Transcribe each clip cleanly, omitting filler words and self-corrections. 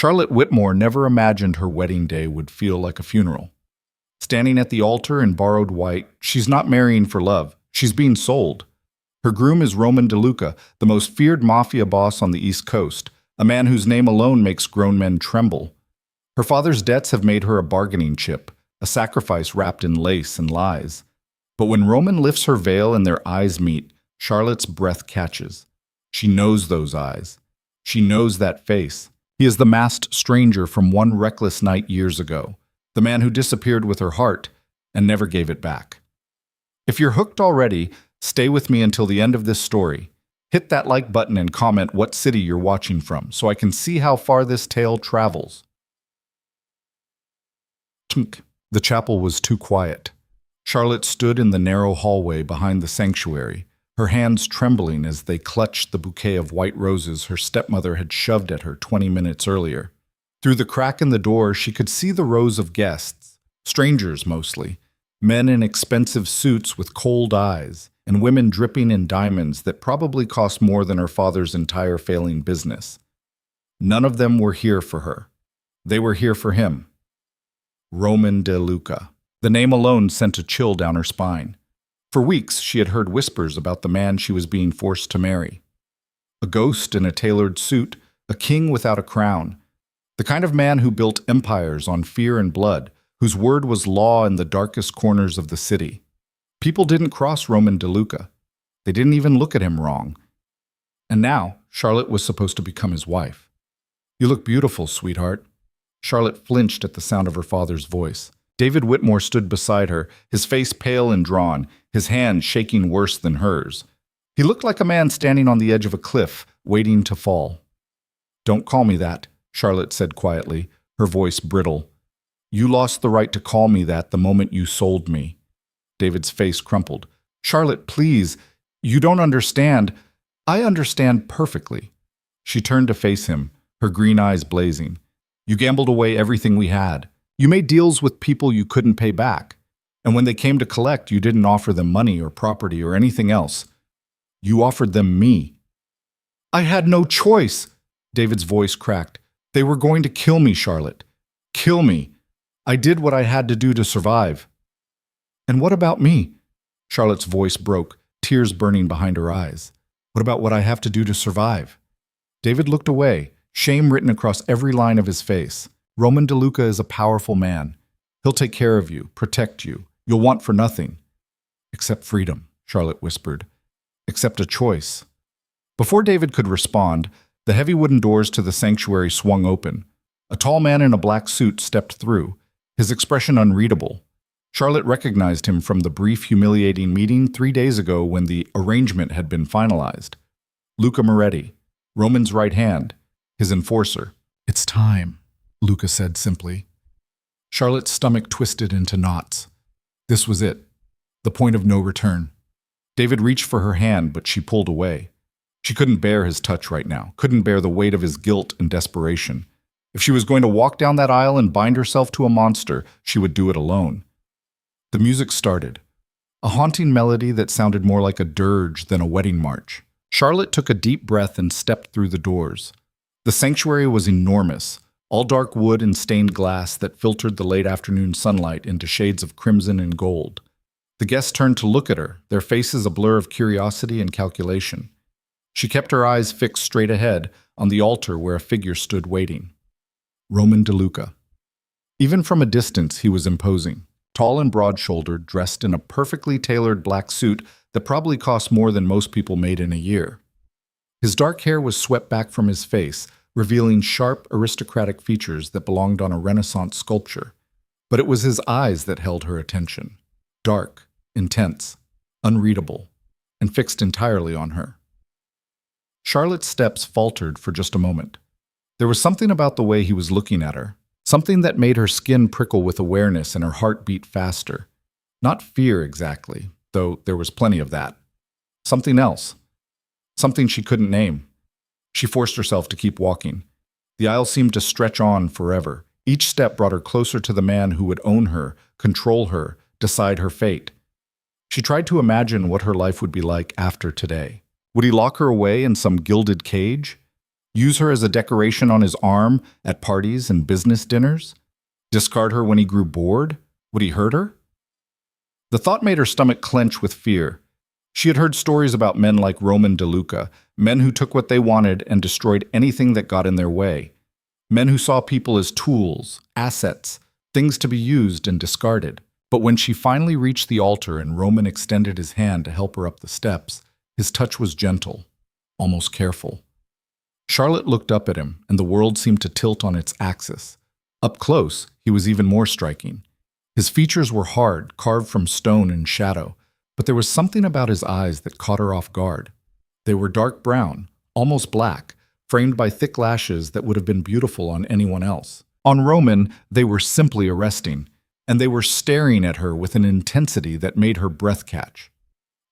Charlotte Whitmore never imagined her wedding day would feel like a funeral. Standing at the altar in borrowed white, she's not marrying for love. She's being sold. Her groom is Roman DeLuca, the most feared mafia boss on the East Coast, a man whose name alone makes grown men tremble. Her father's debts have made her a bargaining chip, a sacrifice wrapped in lace and lies. But when Roman lifts her veil and their eyes meet, Charlotte's breath catches. She knows those eyes. She knows that face. He is the masked stranger from one reckless night years ago, the man who disappeared with her heart and never gave it back. If you're hooked already, stay with me until the end of this story. Hit that like button and comment what city you're watching from so I can see how far this tale travels. The chapel was too quiet. Charlotte stood in the narrow hallway behind the sanctuary, her hands trembling as they clutched the bouquet of white roses her stepmother had shoved at her 20 minutes earlier. Through the crack in the door, she could see the rows of guests, strangers mostly, men in expensive suits with cold eyes, and women dripping in diamonds that probably cost more than her father's entire failing business. None of them were here for her. They were here for him. Roman DeLuca. The name alone sent a chill down her spine. For weeks, she had heard whispers about the man she was being forced to marry. A ghost in a tailored suit, a king without a crown. The kind of man who built empires on fear and blood, whose word was law in the darkest corners of the city. People didn't cross Roman DeLuca. They didn't even look at him wrong. And now, Charlotte was supposed to become his wife. "You look beautiful, sweetheart." Charlotte flinched at the sound of her father's voice. David Whitmore stood beside her, his face pale and drawn, his hand shaking worse than hers. He looked like a man standing on the edge of a cliff, waiting to fall. "Don't call me that," Charlotte said quietly, her voice brittle. "You lost the right to call me that the moment you sold me." David's face crumpled. "Charlotte, please. You don't understand." "I understand perfectly." She turned to face him, her green eyes blazing. "You gambled away everything we had. You made deals with people you couldn't pay back. And when they came to collect, you didn't offer them money or property or anything else. You offered them me." "I had no choice." David's voice cracked. "They were going to kill me, Charlotte. Kill me. I did what I had to do to survive." "And what about me?" Charlotte's voice broke, tears burning behind her eyes. "What about what I have to do to survive?" David looked away, shame written across every line of his face. "Roman DeLuca is a powerful man. He'll take care of you, protect you. You'll want for nothing." "Except freedom," Charlotte whispered. "Except a choice." Before David could respond, the heavy wooden doors to the sanctuary swung open. A tall man in a black suit stepped through, his expression unreadable. Charlotte recognized him from the brief, humiliating meeting 3 days ago when the arrangement had been finalized. Luca Moretti, Roman's right hand, his enforcer. "It's time," Luca said simply. Charlotte's stomach twisted into knots. This was it, the point of no return. David reached for her hand, but she pulled away. She couldn't bear his touch right now, couldn't bear the weight of his guilt and desperation. If she was going to walk down that aisle and bind herself to a monster, she would do it alone. The music started, a haunting melody that sounded more like a dirge than a wedding march. Charlotte took a deep breath and stepped through the doors. The sanctuary was enormous, all dark wood and stained glass that filtered the late afternoon sunlight into shades of crimson and gold. The guests turned to look at her, their faces a blur of curiosity and calculation. She kept her eyes fixed straight ahead on the altar where a figure stood waiting. Roman DeLuca. Even from a distance, he was imposing. Tall and broad-shouldered, dressed in a perfectly tailored black suit that probably cost more than most people made in a year. His dark hair was swept back from his face, revealing sharp, aristocratic features that belonged on a Renaissance sculpture. But it was his eyes that held her attention. Dark, intense, unreadable, and fixed entirely on her. Charlotte's steps faltered for just a moment. There was something about the way he was looking at her, something that made her skin prickle with awareness and her heart beat faster. Not fear exactly, though there was plenty of that. Something else. Something she couldn't name. She forced herself to keep walking. The aisle seemed to stretch on forever. Each step brought her closer to the man who would own her, control her, decide her fate. She tried to imagine what her life would be like after today. Would he lock her away in some gilded cage? Use her as a decoration on his arm at parties and business dinners? Discard her when he grew bored? Would he hurt her? The thought made her stomach clench with fear. She had heard stories about men like Roman DeLuca, men who took what they wanted and destroyed anything that got in their way. Men who saw people as tools, assets, things to be used and discarded. But when she finally reached the altar and Roman extended his hand to help her up the steps, his touch was gentle, almost careful. Charlotte looked up at him, and the world seemed to tilt on its axis. Up close, he was even more striking. His features were hard, carved from stone and shadow, but there was something about his eyes that caught her off guard. They were dark brown, almost black, framed by thick lashes that would have been beautiful on anyone else. On Roman, they were simply arresting, and they were staring at her with an intensity that made her breath catch.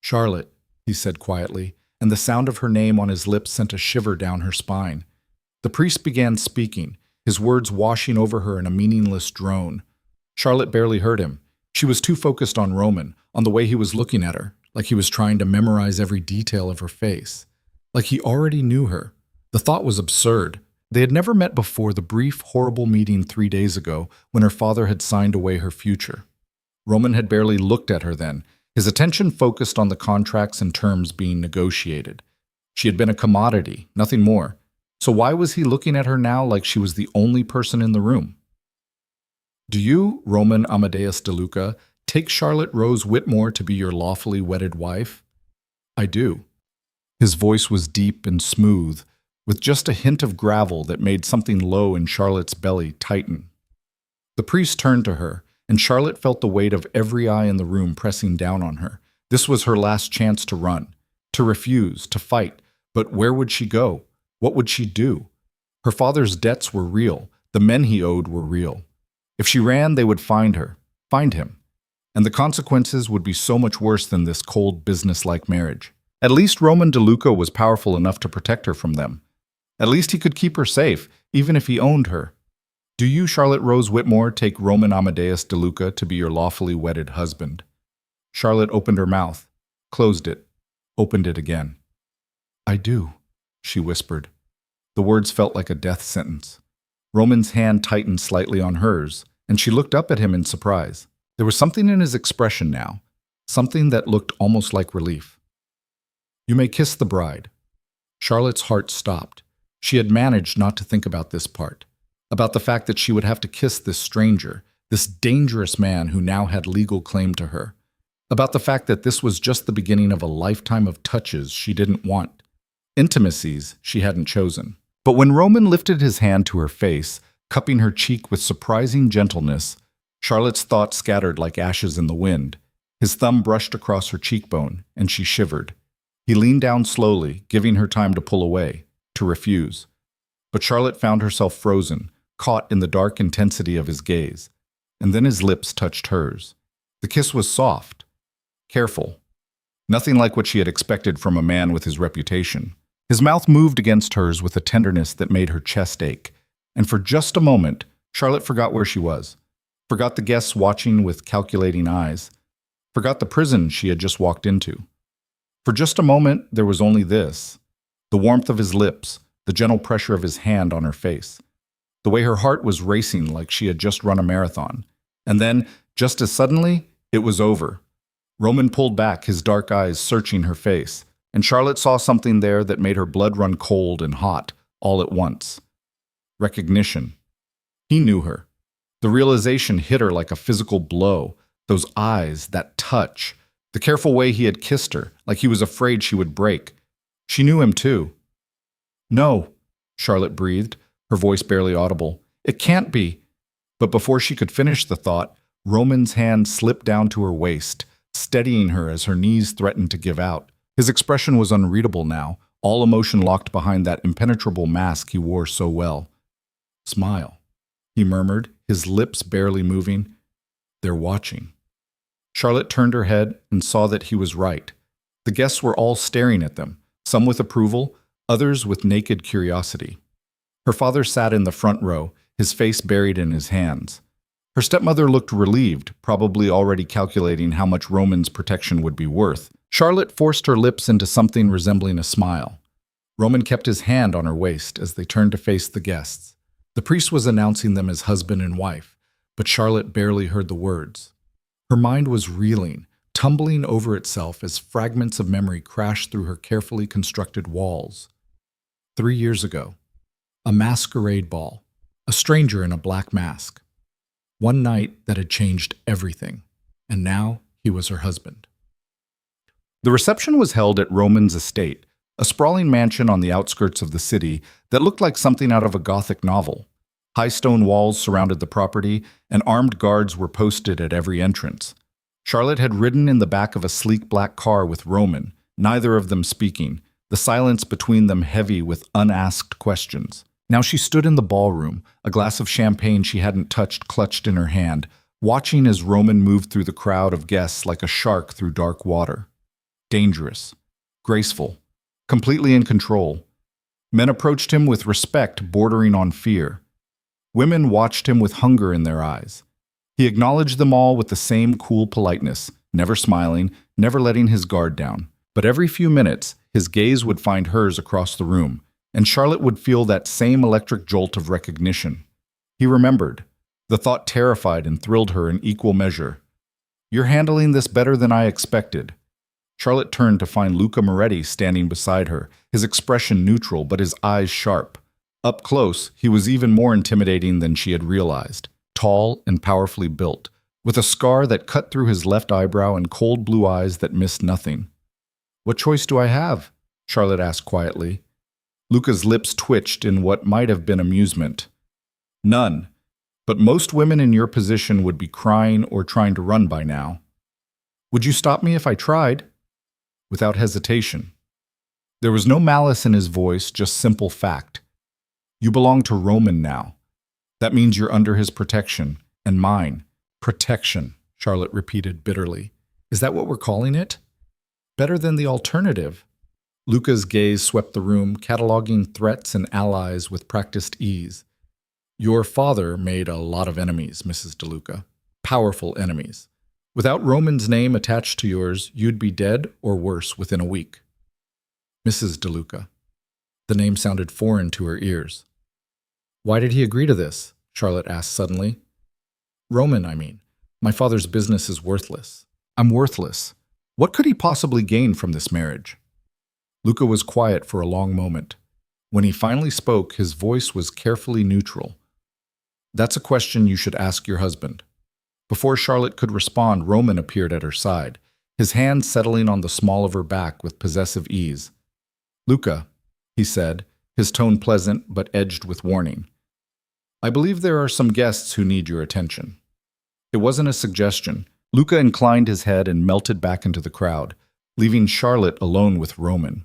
"Charlotte," he said quietly, and the sound of her name on his lips sent a shiver down her spine. The priest began speaking, his words washing over her in a meaningless drone. Charlotte barely heard him. She was too focused on Roman, on the way he was looking at her, like he was trying to memorize every detail of her face. Like he already knew her. The thought was absurd. They had never met before the brief, horrible meeting 3 days ago when her father had signed away her future. Roman had barely looked at her then, his attention focused on the contracts and terms being negotiated. She had been a commodity, nothing more. So why was he looking at her now like she was the only person in the room? "Do you, Roman Amadeus DeLuca, take Charlotte Rose Whitmore to be your lawfully wedded wife?" "I do." His voice was deep and smooth, with just a hint of gravel that made something low in Charlotte's belly tighten. The priest turned to her, and Charlotte felt the weight of every eye in the room pressing down on her. This was her last chance to run, to refuse, to fight. But where would she go? What would she do? Her father's debts were real. The men he owed were real. If she ran, they would find her, find him. And the consequences would be so much worse than this cold, business-like marriage. At least Roman DeLuca was powerful enough to protect her from them. At least he could keep her safe, even if he owned her. "Do you, Charlotte Rose Whitmore, take Roman Amadeus DeLuca to be your lawfully wedded husband?" Charlotte opened her mouth, closed it, opened it again. "I do," she whispered. The words felt like a death sentence. Roman's hand tightened slightly on hers, and she looked up at him in surprise. There was something in his expression now, something that looked almost like relief. "You may kiss the bride." Charlotte's heart stopped. She had managed not to think about this part, about the fact that she would have to kiss this stranger, this dangerous man who now had legal claim to her, about the fact that this was just the beginning of a lifetime of touches she didn't want, intimacies she hadn't chosen. But when Roman lifted his hand to her face, cupping her cheek with surprising gentleness, Charlotte's thoughts scattered like ashes in the wind. His thumb brushed across her cheekbone, and she shivered. He leaned down slowly, giving her time to pull away, to refuse. But Charlotte found herself frozen, caught in the dark intensity of his gaze. And then his lips touched hers. The kiss was soft, careful, nothing like what she had expected from a man with his reputation. His mouth moved against hers with a tenderness that made her chest ache. And for just a moment, Charlotte forgot where she was, forgot the guests watching with calculating eyes, forgot the prison she had just walked into. For just a moment, there was only this: the warmth of his lips, the gentle pressure of his hand on her face, the way her heart was racing like she had just run a marathon. And then, just as suddenly, it was over. Roman pulled back, his dark eyes searching her face, and Charlotte saw something there that made her blood run cold and hot all at once. Recognition. He knew her. The realization hit her like a physical blow. Those eyes, that touch, the careful way he had kissed her, like he was afraid she would break. She knew him too. "No," Charlotte breathed, her voice barely audible. "It can't be." But before she could finish the thought, Roman's hand slipped down to her waist, steadying her as her knees threatened to give out. His expression was unreadable now, all emotion locked behind that impenetrable mask he wore so well. "Smile," he murmured, his lips barely moving. "They're watching." Charlotte turned her head and saw that he was right. The guests were all staring at them, some with approval, others with naked curiosity. Her father sat in the front row, his face buried in his hands. Her stepmother looked relieved, probably already calculating how much Roman's protection would be worth. Charlotte forced her lips into something resembling a smile. Roman kept his hand on her waist as they turned to face the guests. The priest was announcing them as husband and wife, but Charlotte barely heard the words. Her mind was reeling, tumbling over itself as fragments of memory crashed through her carefully constructed walls. 3 years ago, a masquerade ball, a stranger in a black mask. One night that had changed everything, and now he was her husband. The reception was held at Roman's estate, a sprawling mansion on the outskirts of the city that looked like something out of a Gothic novel. High stone walls surrounded the property, and armed guards were posted at every entrance. Charlotte had ridden in the back of a sleek black car with Roman, neither of them speaking, the silence between them heavy with unasked questions. Now she stood in the ballroom, a glass of champagne she hadn't touched clutched in her hand, watching as Roman moved through the crowd of guests like a shark through dark water. Dangerous, graceful, completely in control. Men approached him with respect bordering on fear. Women watched him with hunger in their eyes. He acknowledged them all with the same cool politeness, never smiling, never letting his guard down. But every few minutes, his gaze would find hers across the room, and Charlotte would feel that same electric jolt of recognition. He remembered. The thought terrified and thrilled her in equal measure. "You're handling this better than I expected." Charlotte turned to find Luca Moretti standing beside her, his expression neutral but his eyes sharp. Up close, he was even more intimidating than she had realized. Tall and powerfully built, with a scar that cut through his left eyebrow and cold blue eyes that missed nothing. "What choice do I have?" Charlotte asked quietly. Luca's lips twitched in what might have been amusement. "None. But most women in your position would be crying or trying to run by now." "Would you stop me if I tried?" Without hesitation. There was no malice in his voice, just simple fact. "You belong to Roman now. That means you're under his protection, and mine." "Protection," Charlotte repeated bitterly. "Is that what we're calling it? Better than the alternative." Luca's gaze swept the room, cataloging threats and allies with practiced ease. "Your father made a lot of enemies, Mrs. DeLuca. Powerful enemies. Without Roman's name attached to yours, you'd be dead or worse within a week." Mrs. DeLuca. The name sounded foreign to her ears. "Why did he agree to this?" Charlotte asked suddenly. "Roman, I mean. My father's business is worthless. I'm worthless. What could he possibly gain from this marriage?" Luca was quiet for a long moment. When he finally spoke, his voice was carefully neutral. "That's a question you should ask your husband." Before Charlotte could respond, Roman appeared at her side, his hand settling on the small of her back with possessive ease. "Luca," he said, his tone pleasant but edged with warning. "I believe there are some guests who need your attention." It wasn't a suggestion. Luca inclined his head and melted back into the crowd, leaving Charlotte alone with Roman.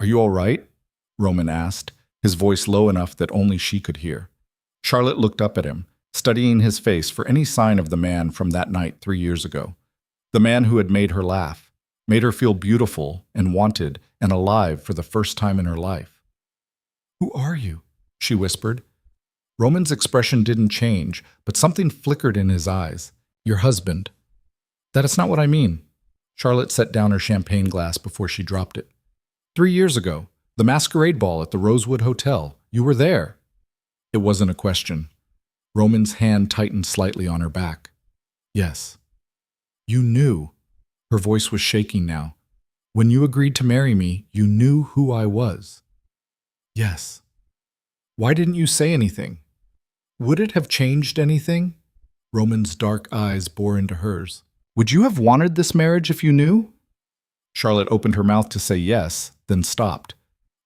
"Are you all right?" Roman asked, his voice low enough that only she could hear. Charlotte looked up at him, studying his face for any sign of the man from that night 3 years ago. The man who had made her laugh, made her feel beautiful and wanted and alive for the first time in her life. "Who are you?" she whispered. Roman's expression didn't change, but something flickered in his eyes. "Your husband." "That is not what I mean." Charlotte set down her champagne glass before she dropped it. 3 years ago, the masquerade ball at the Rosewood Hotel. You were there." It wasn't a question. Roman's hand tightened slightly on her back. "Yes." "You knew." Her voice was shaking now. "When you agreed to marry me, you knew who I was." "Yes." "Why didn't you say anything?" "Would it have changed anything?" Roman's dark eyes bore into hers. "Would you have wanted this marriage if you knew?" Charlotte opened her mouth to say yes, then stopped.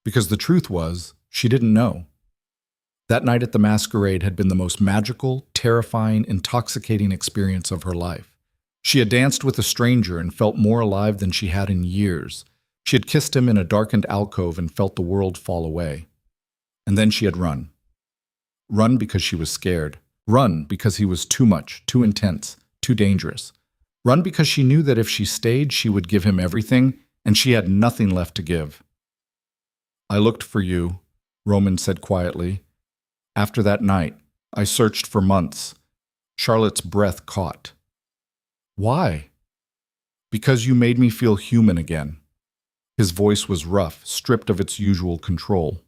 Because the truth was, she didn't know. That night at the masquerade had been the most magical, terrifying, intoxicating experience of her life. She had danced with a stranger and felt more alive than she had in years. She had kissed him in a darkened alcove and felt the world fall away. And then she had run. Run because she was scared. Run because he was too much, too intense, too dangerous. Run because she knew that if she stayed, she would give him everything, and she had nothing left to give. "I looked for you," Roman said quietly. "After that night, I searched for months." Charlotte's breath caught. "Why?" "Because you made me feel human again." His voice was rough, stripped of its usual control.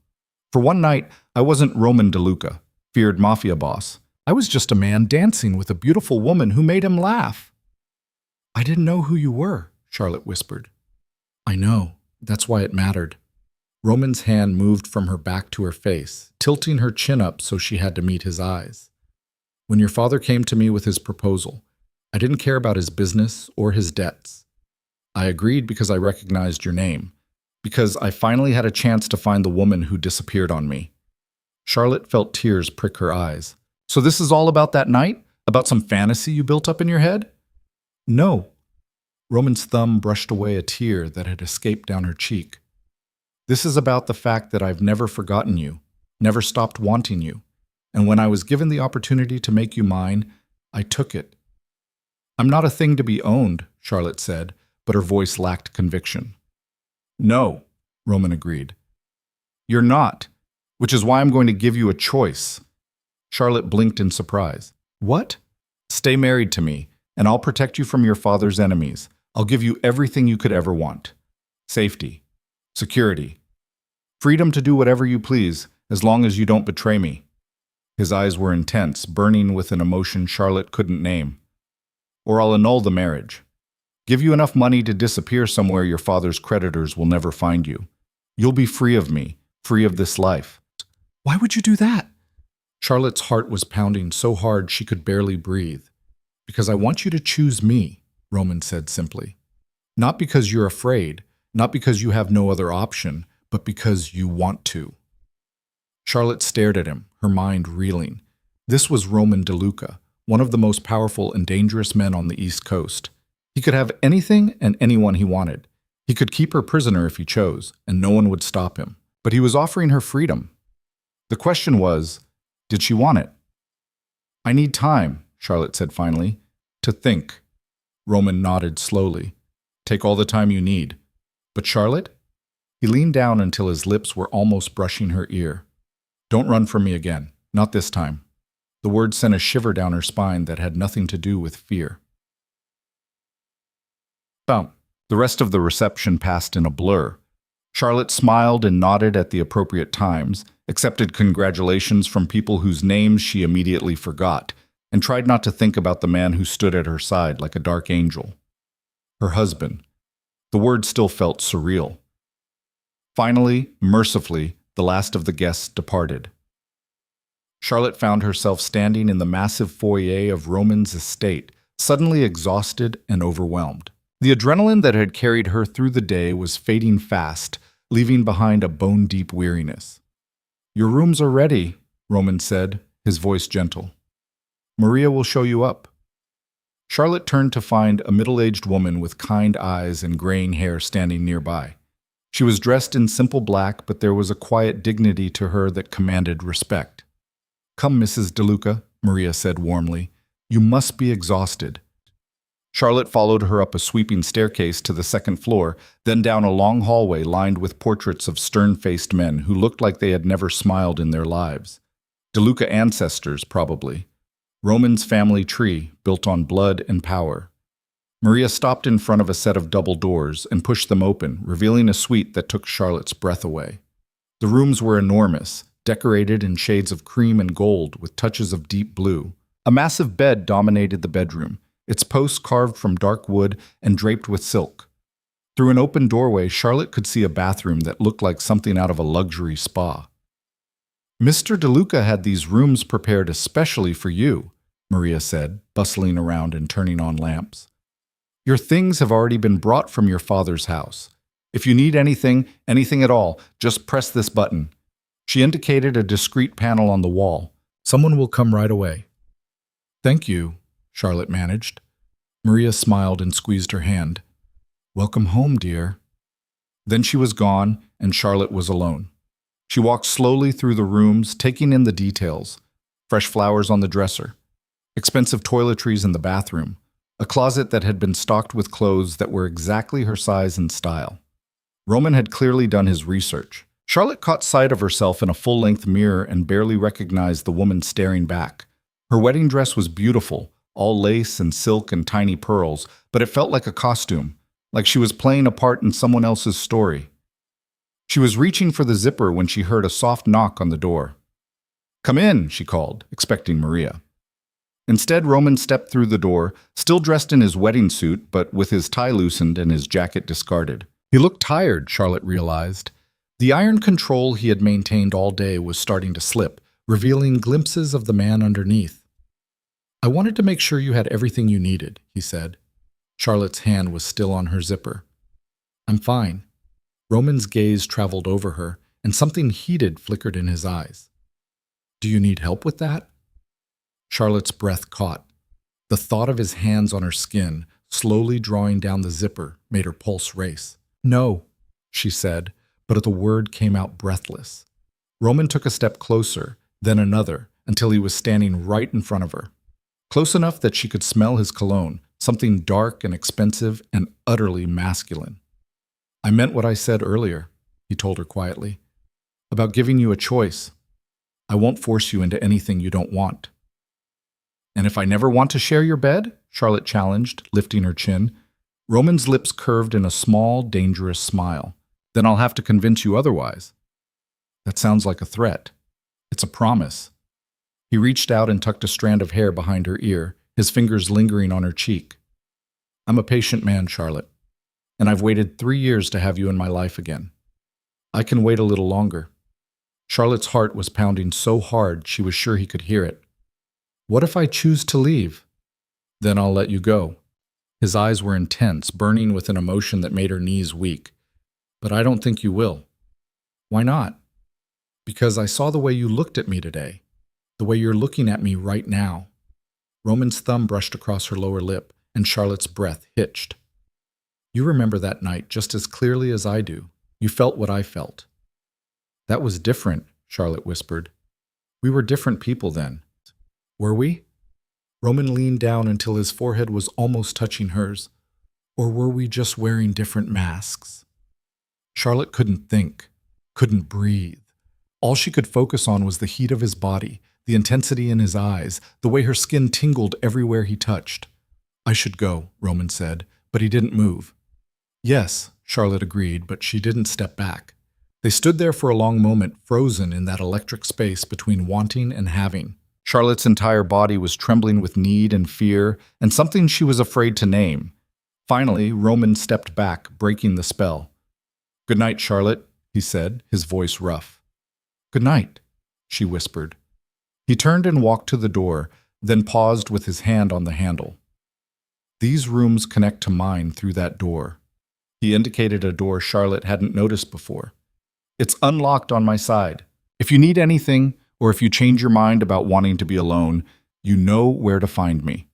For one night, I wasn't Roman DeLuca, feared mafia boss. I was just a man dancing with a beautiful woman who made him laugh. I didn't know who you were, Charlotte whispered. I know. That's why it mattered. Roman's hand moved from her back to her face, tilting her chin up so she had to meet his eyes. When your father came to me with his proposal, I didn't care about his business or his debts. I agreed because I recognized your name, because I finally had a chance to find the woman who disappeared on me. Charlotte felt tears prick her eyes. So this is all about that night? About some fantasy you built up in your head? No. Roman's thumb brushed away a tear that had escaped down her cheek. This is about the fact that I've never forgotten you, never stopped wanting you, and when I was given the opportunity to make you mine, I took it. I'm not a thing to be owned, Charlotte said, but her voice lacked conviction. No, Roman agreed. You're not, which is why I'm going to give you a choice. Charlotte blinked in surprise. What? Stay married to me, and I'll protect you from your father's enemies. I'll give you everything you could ever want. Safety. Security. Freedom to do whatever you please, as long as you don't betray me. His eyes were intense, burning with an emotion Charlotte couldn't name. Or I'll annul the marriage. Give you enough money to disappear somewhere your father's creditors will never find you. You'll be free of me, free of this life. Why would you do that? Charlotte's heart was pounding so hard she could barely breathe. Because I want you to choose me, Roman said simply. Not because you're afraid, not because you have no other option, but because you want to. Charlotte stared at him, her mind reeling. This was Roman DeLuca, one of the most powerful and dangerous men on the East Coast. He could have anything and anyone he wanted. He could keep her prisoner if he chose, and no one would stop him. But he was offering her freedom. The question was, did she want it? I need time, Charlotte said finally, to think. Roman nodded slowly. Take all the time you need. But Charlotte? He leaned down until his lips were almost brushing her ear. Don't run from me again. Not this time. The word sent a shiver down her spine that had nothing to do with fear. Bump. The rest of the reception passed in a blur. Charlotte smiled and nodded at the appropriate times, accepted congratulations from people whose names she immediately forgot, and tried not to think about the man who stood at her side like a dark angel. Her husband. The word still felt surreal. Finally, mercifully, the last of the guests departed. Charlotte found herself standing in the massive foyer of Roman's estate, suddenly exhausted and overwhelmed. The adrenaline that had carried her through the day was fading fast, leaving behind a bone-deep weariness. Your rooms are ready, Roman said, his voice gentle. Maria will show you up. Charlotte turned to find a middle-aged woman with kind eyes and graying hair standing nearby. She was dressed in simple black, but there was a quiet dignity to her that commanded respect. Come, Mrs. DeLuca, Maria said warmly. You must be exhausted. Charlotte followed her up a sweeping staircase to the second floor, then down a long hallway lined with portraits of stern-faced men who looked like they had never smiled in their lives. DeLuca ancestors, probably. Roman's family tree, built on blood and power. Maria stopped in front of a set of double doors and pushed them open, revealing a suite that took Charlotte's breath away. The rooms were enormous, decorated in shades of cream and gold with touches of deep blue. A massive bed dominated the bedroom, its posts carved from dark wood and draped with silk. Through an open doorway, Charlotte could see a bathroom that looked like something out of a luxury spa. Mr. DeLuca had these rooms prepared especially for you, Maria said, bustling around and turning on lamps. Your things have already been brought from your father's house. If you need anything at all, just press this button. She indicated a discreet panel on the wall. Someone will come right away. Thank you, Charlotte managed. Maria smiled and squeezed her hand. Welcome home, dear. Then she was gone, and Charlotte was alone. She walked slowly through the rooms, taking in the details. Fresh flowers on the dresser. Expensive toiletries in the bathroom. A closet that had been stocked with clothes that were exactly her size and style. Roman had clearly done his research. Charlotte caught sight of herself in a full-length mirror and barely recognized the woman staring back. Her wedding dress was beautiful, all lace and silk and tiny pearls, but it felt like a costume, like she was playing a part in someone else's story. She was reaching for the zipper when she heard a soft knock on the door. "Come in," she called, expecting Maria. Instead, Roman stepped through the door, still dressed in his wedding suit, but with his tie loosened and his jacket discarded. He looked tired, Charlotte realized. The iron control he had maintained all day was starting to slip, revealing glimpses of the man underneath. "I wanted to make sure you had everything you needed," he said. Charlotte's hand was still on her zipper. "I'm fine." Roman's gaze traveled over her, and something heated flickered in his eyes. "Do you need help with that?" Charlotte's breath caught. The thought of his hands on her skin, slowly drawing down the zipper, made her pulse race. "No," she said, but the word came out breathless. Roman took a step closer, then another, until he was standing right in front of her. Close enough that she could smell his cologne, something dark and expensive and utterly masculine. "I meant what I said earlier," he told her quietly, "about giving you a choice. I won't force you into anything you don't want." "And if I never want to share your bed?" Charlotte challenged, lifting her chin. Roman's lips curved in a small, dangerous smile. "Then I'll have to convince you otherwise." "That sounds like a threat." "It's a promise." He reached out and tucked a strand of hair behind her ear, his fingers lingering on her cheek. "I'm a patient man, Charlotte, and I've waited 3 years to have you in my life again. I can wait a little longer." Charlotte's heart was pounding so hard she was sure he could hear it. "What if I choose to leave?" "Then I'll let you go." His eyes were intense, burning with an emotion that made her knees weak. "But I don't think you will." "Why not?" "Because I saw the way you looked at me today, the way you're looking at me right now." Roman's thumb brushed across her lower lip, and Charlotte's breath hitched. "You remember that night just as clearly as I do. You felt what I felt." "That was different," Charlotte whispered. "We were different people then." "Were we?" Roman leaned down until his forehead was almost touching hers. "Or were we just wearing different masks?" Charlotte couldn't think, couldn't breathe. All she could focus on was the heat of his body, the intensity in his eyes, the way her skin tingled everywhere he touched. "I should go," Roman said, but he didn't move. "Yes," Charlotte agreed, but she didn't step back. They stood there for a long moment, frozen in that electric space between wanting and having. Charlotte's entire body was trembling with need and fear, and something she was afraid to name. Finally, Roman stepped back, breaking the spell. "Good night, Charlotte," he said, his voice rough. "Good night," she whispered. He turned and walked to the door, then paused with his hand on the handle. "These rooms connect to mine through that door." He indicated a door Charlotte hadn't noticed before. "It's unlocked on my side. If you need anything, or if you change your mind about wanting to be alone, you know where to find me."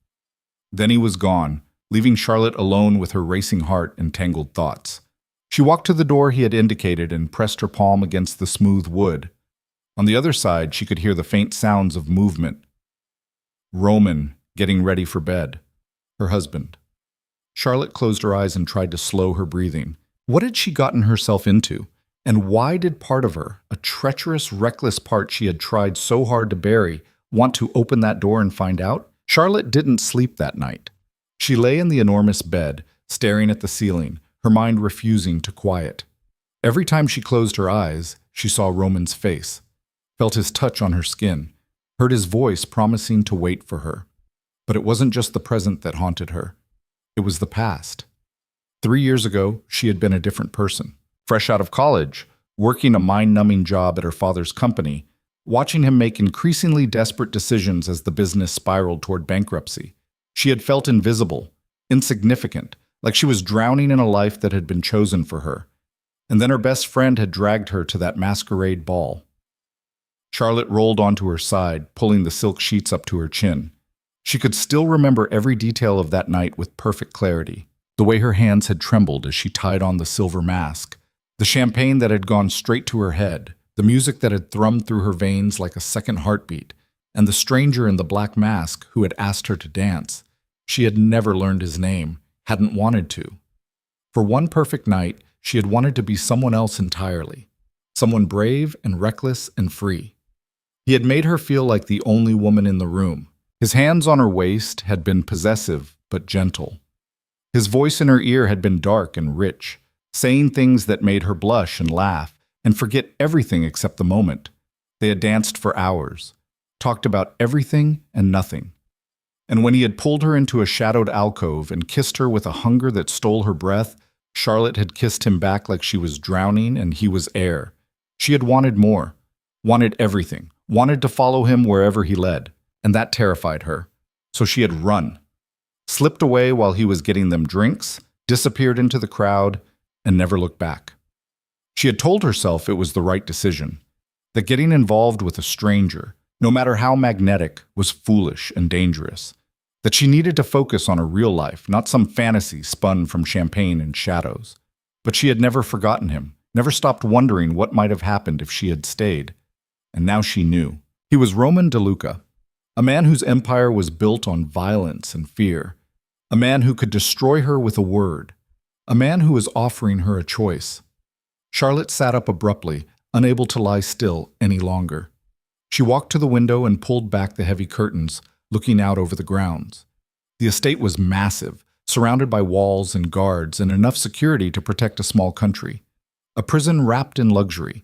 Then he was gone, leaving Charlotte alone with her racing heart and tangled thoughts. She walked to the door he had indicated and pressed her palm against the smooth wood. On the other side, she could hear the faint sounds of movement. Roman, getting ready for bed. Her husband. Charlotte closed her eyes and tried to slow her breathing. What had she gotten herself into? And why did part of her, a treacherous, reckless part she had tried so hard to bury, want to open that door and find out? Charlotte didn't sleep that night. She lay in the enormous bed, staring at the ceiling, her mind refusing to quiet. Every time she closed her eyes, she saw Roman's face, felt his touch on her skin, heard his voice promising to wait for her. But it wasn't just the present that haunted her. It was the past. 3 years ago, she had been a different person. Fresh out of college, working a mind-numbing job at her father's company, watching him make increasingly desperate decisions as the business spiraled toward bankruptcy. She had felt invisible, insignificant, like she was drowning in a life that had been chosen for her. And then her best friend had dragged her to that masquerade ball. Charlotte rolled onto her side, pulling the silk sheets up to her chin. She could still remember every detail of that night with perfect clarity. The way her hands had trembled as she tied on the silver mask, the champagne that had gone straight to her head, the music that had thrummed through her veins like a second heartbeat, and the stranger in the black mask who had asked her to dance. She had never learned his name, hadn't wanted to. For one perfect night, she had wanted to be someone else entirely, someone brave and reckless and free. He had made her feel like the only woman in the room. His hands on her waist had been possessive but gentle. His voice in her ear had been dark and rich, saying things that made her blush and laugh and forget everything except the moment. They had danced for hours, talked about everything and nothing. And when he had pulled her into a shadowed alcove and kissed her with a hunger that stole her breath, Charlotte had kissed him back like she was drowning and he was air. She had wanted more, wanted everything, wanted to follow him wherever he led, and that terrified her. So she had run, slipped away while he was getting them drinks, disappeared into the crowd, and never looked back. She had told herself it was the right decision, that getting involved with a stranger, no matter how magnetic, was foolish and dangerous, that she needed to focus on her real life, not some fantasy spun from champagne and shadows. But she had never forgotten him, never stopped wondering what might have happened if she had stayed. And now she knew. He was Roman DeLuca, a man whose empire was built on violence and fear, a man who could destroy her with a word, a man who was offering her a choice. Charlotte sat up abruptly, unable to lie still any longer. She walked to the window and pulled back the heavy curtains, looking out over the grounds. The estate was massive, surrounded by walls and guards and enough security to protect a small country. A prison wrapped in luxury.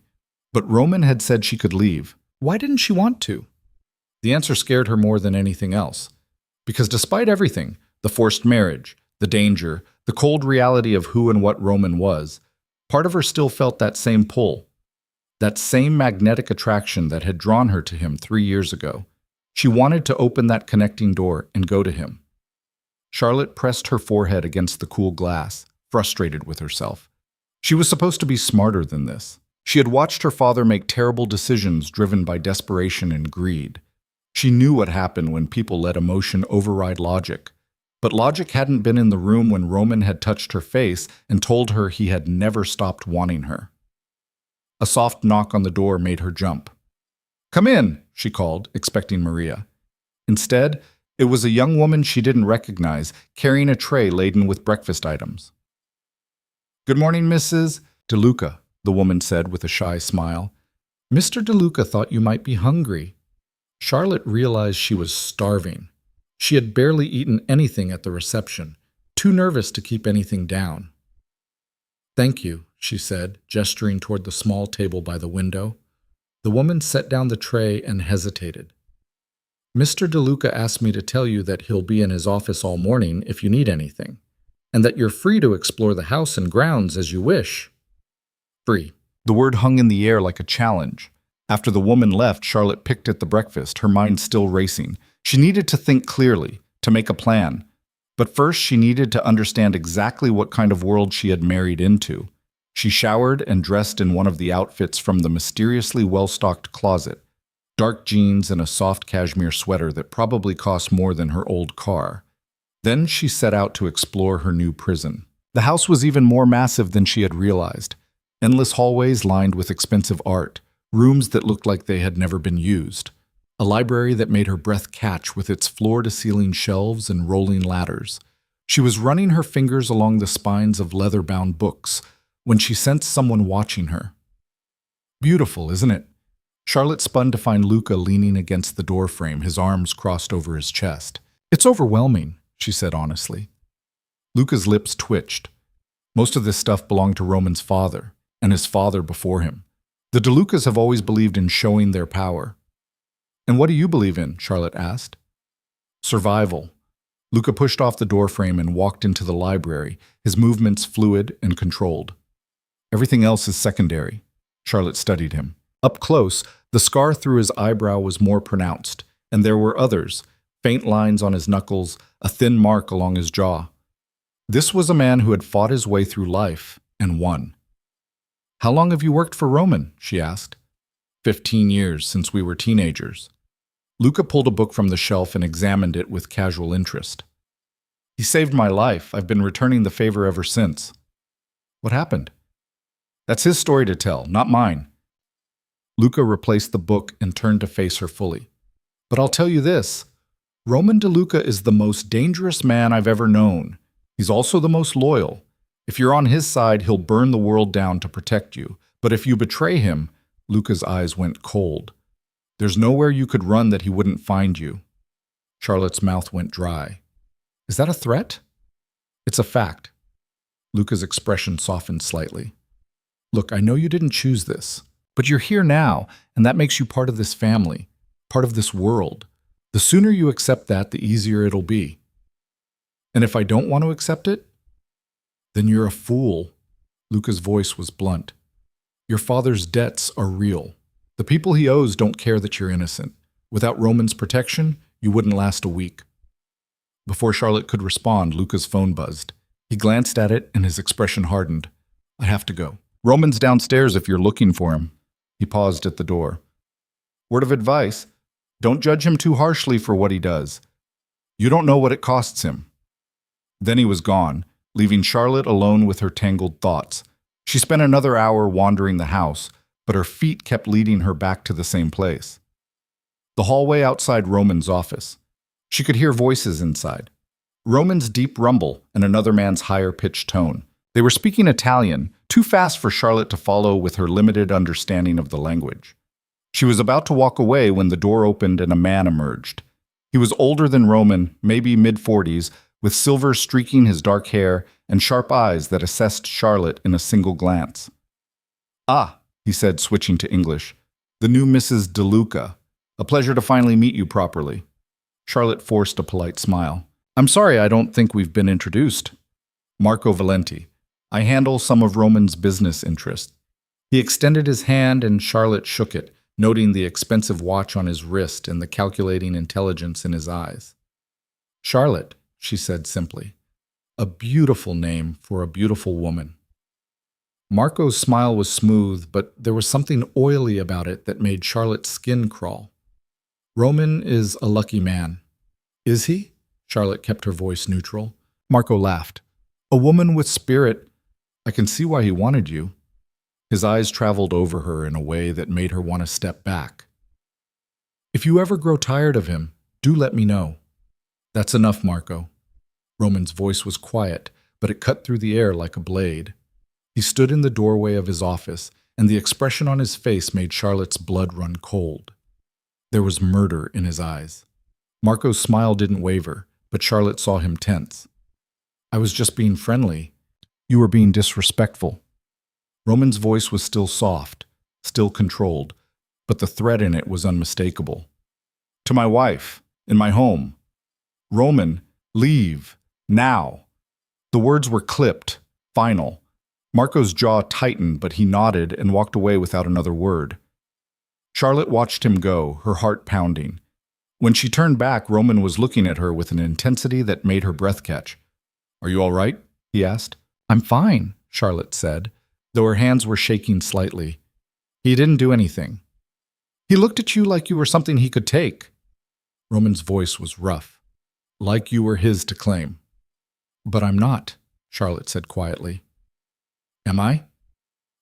But Roman had said she could leave. Why didn't she want to? The answer scared her more than anything else. Because despite everything, the forced marriage, the danger, the cold reality of who and what Roman was, part of her still felt that same pull, that same magnetic attraction that had drawn her to him 3 years ago. She wanted to open that connecting door and go to him. Charlotte pressed her forehead against the cool glass, frustrated with herself. She was supposed to be smarter than this. She had watched her father make terrible decisions driven by desperation and greed. She knew what happened when people let emotion override logic. But logic hadn't been in the room when Roman had touched her face and told her he had never stopped wanting her. A soft knock on the door made her jump. "Come in," she called, expecting Maria. Instead, it was a young woman she didn't recognize, carrying a tray laden with breakfast items. "Good morning, Mrs. DeLuca," the woman said with a shy smile. "Mr. DeLuca thought you might be hungry." Charlotte realized she was starving. She had barely eaten anything at the reception, too nervous to keep anything down. "Thank you," she said, gesturing toward the small table by the window. The woman set down the tray and hesitated. "Mr. DeLuca asked me to tell you that he'll be in his office all morning if you need anything, and that you're free to explore the house and grounds as you wish." Free. The word hung in the air like a challenge. After the woman left, Charlotte picked at the breakfast, her mind still racing. She needed to think clearly, to make a plan. But first, she needed to understand exactly what kind of world she had married into. She showered and dressed in one of the outfits from the mysteriously well-stocked closet, dark jeans and a soft cashmere sweater that probably cost more than her old car. Then she set out to explore her new prison. The house was even more massive than she had realized. Endless hallways lined with expensive art, rooms that looked like they had never been used. A library that made her breath catch with its floor-to-ceiling shelves and rolling ladders. She was running her fingers along the spines of leather-bound books when she sensed someone watching her. Beautiful, isn't it? Charlotte spun to find Luca leaning against the doorframe, his arms crossed over his chest. "It's overwhelming," she said honestly. Luca's lips twitched. Most of this stuff belonged to Roman's father, and his father before him. The DeLucas have always believed in showing their power. "And what do you believe in?" Charlotte asked. "Survival." Luca pushed off the doorframe and walked into the library, his movements fluid and controlled. "Everything else is secondary." Charlotte studied him. Up close, the scar through his eyebrow was more pronounced, and there were others, faint lines on his knuckles, a thin mark along his jaw. This was a man who had fought his way through life and won. "How long have you worked for Roman?" she asked. 15 years, since we were teenagers." Luca pulled a book from the shelf and examined it with casual interest. "He saved my life. I've been returning the favor ever since." "What happened?" "That's his story to tell, not mine." Luca replaced the book and turned to face her fully. "But I'll tell you this. Roman DeLuca is the most dangerous man I've ever known. He's also the most loyal. If you're on his side, he'll burn the world down to protect you. But if you betray him," Luca's eyes went cold, "there's nowhere you could run that he wouldn't find you." Charlotte's mouth went dry. "Is that a threat?" It's a fact. Luca's expression softened slightly. Look, I know you didn't choose this, but you're here now, and that makes you part of this family, part of this world. The sooner you accept that, the easier it'll be. And if I don't want to accept it, then you're a fool. Luca's voice was blunt. Your father's debts are real. The people he owes don't care that you're innocent. Without Roman's protection, you wouldn't last a week. Before Charlotte could respond, Luca's phone buzzed. He glanced at it and his expression hardened. I have to go. Roman's downstairs if you're looking for him. He paused at the door. Word of advice, don't judge him too harshly for what he does. You don't know what it costs him. Then he was gone, leaving Charlotte alone with her tangled thoughts. She spent another hour wandering the house, but her feet kept leading her back to the same place. The hallway outside Roman's office. She could hear voices inside. Roman's deep rumble and another man's higher-pitched tone. They were speaking Italian, too fast for Charlotte to follow with her limited understanding of the language. She was about to walk away when the door opened and a man emerged. He was older than Roman, maybe mid-40s, with silver streaking his dark hair and sharp eyes that assessed Charlotte in a single glance. Ah, he said, switching to English. The new Mrs. DeLuca. A pleasure to finally meet you properly. Charlotte forced a polite smile. I'm sorry, I don't think we've been introduced. Marco Valenti. I handle some of Roman's business interests. He extended his hand and Charlotte shook it, noting the expensive watch on his wrist and the calculating intelligence in his eyes. Charlotte, she said simply. A beautiful name for a beautiful woman. Marco's smile was smooth, but there was something oily about it that made Charlotte's skin crawl. Roman is a lucky man. Is he? Charlotte kept her voice neutral. Marco laughed. A woman with spirit. I can see why he wanted you. His eyes traveled over her in a way that made her want to step back. If you ever grow tired of him, do let me know. That's enough, Marco. Roman's voice was quiet, but it cut through the air like a blade. He stood in the doorway of his office, and the expression on his face made Charlotte's blood run cold. There was murder in his eyes. Marco's smile didn't waver, but Charlotte saw him tense. I was just being friendly. You were being disrespectful. Roman's voice was still soft, still controlled, but the threat in it was unmistakable. To my wife, in my home. Roman, leave, now. The words were clipped, final. Marco's jaw tightened, but he nodded and walked away without another word. Charlotte watched him go, her heart pounding. When she turned back, Roman was looking at her with an intensity that made her breath catch. Are you all right? He asked. I'm fine, Charlotte said, though her hands were shaking slightly. He didn't do anything. He looked at you like you were something he could take. Roman's voice was rough, like you were his to claim. But I'm not, Charlotte said quietly. Am I?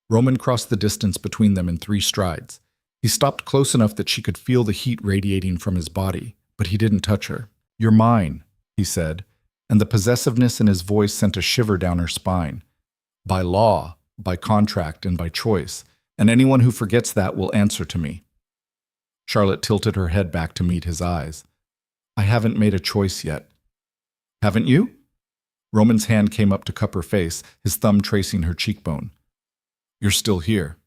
Roman crossed the distance between them in 3 strides. He stopped close enough that she could feel the heat radiating from his body, but he didn't touch her. You're mine, he said, and the possessiveness in his voice sent a shiver down her spine. By law, by contract, and by choice, and anyone who forgets that will answer to me. Charlotte tilted her head back to meet his eyes. I haven't made a choice yet. Haven't you? Roman's hand came up to cup her face, his thumb tracing her cheekbone. You're still here.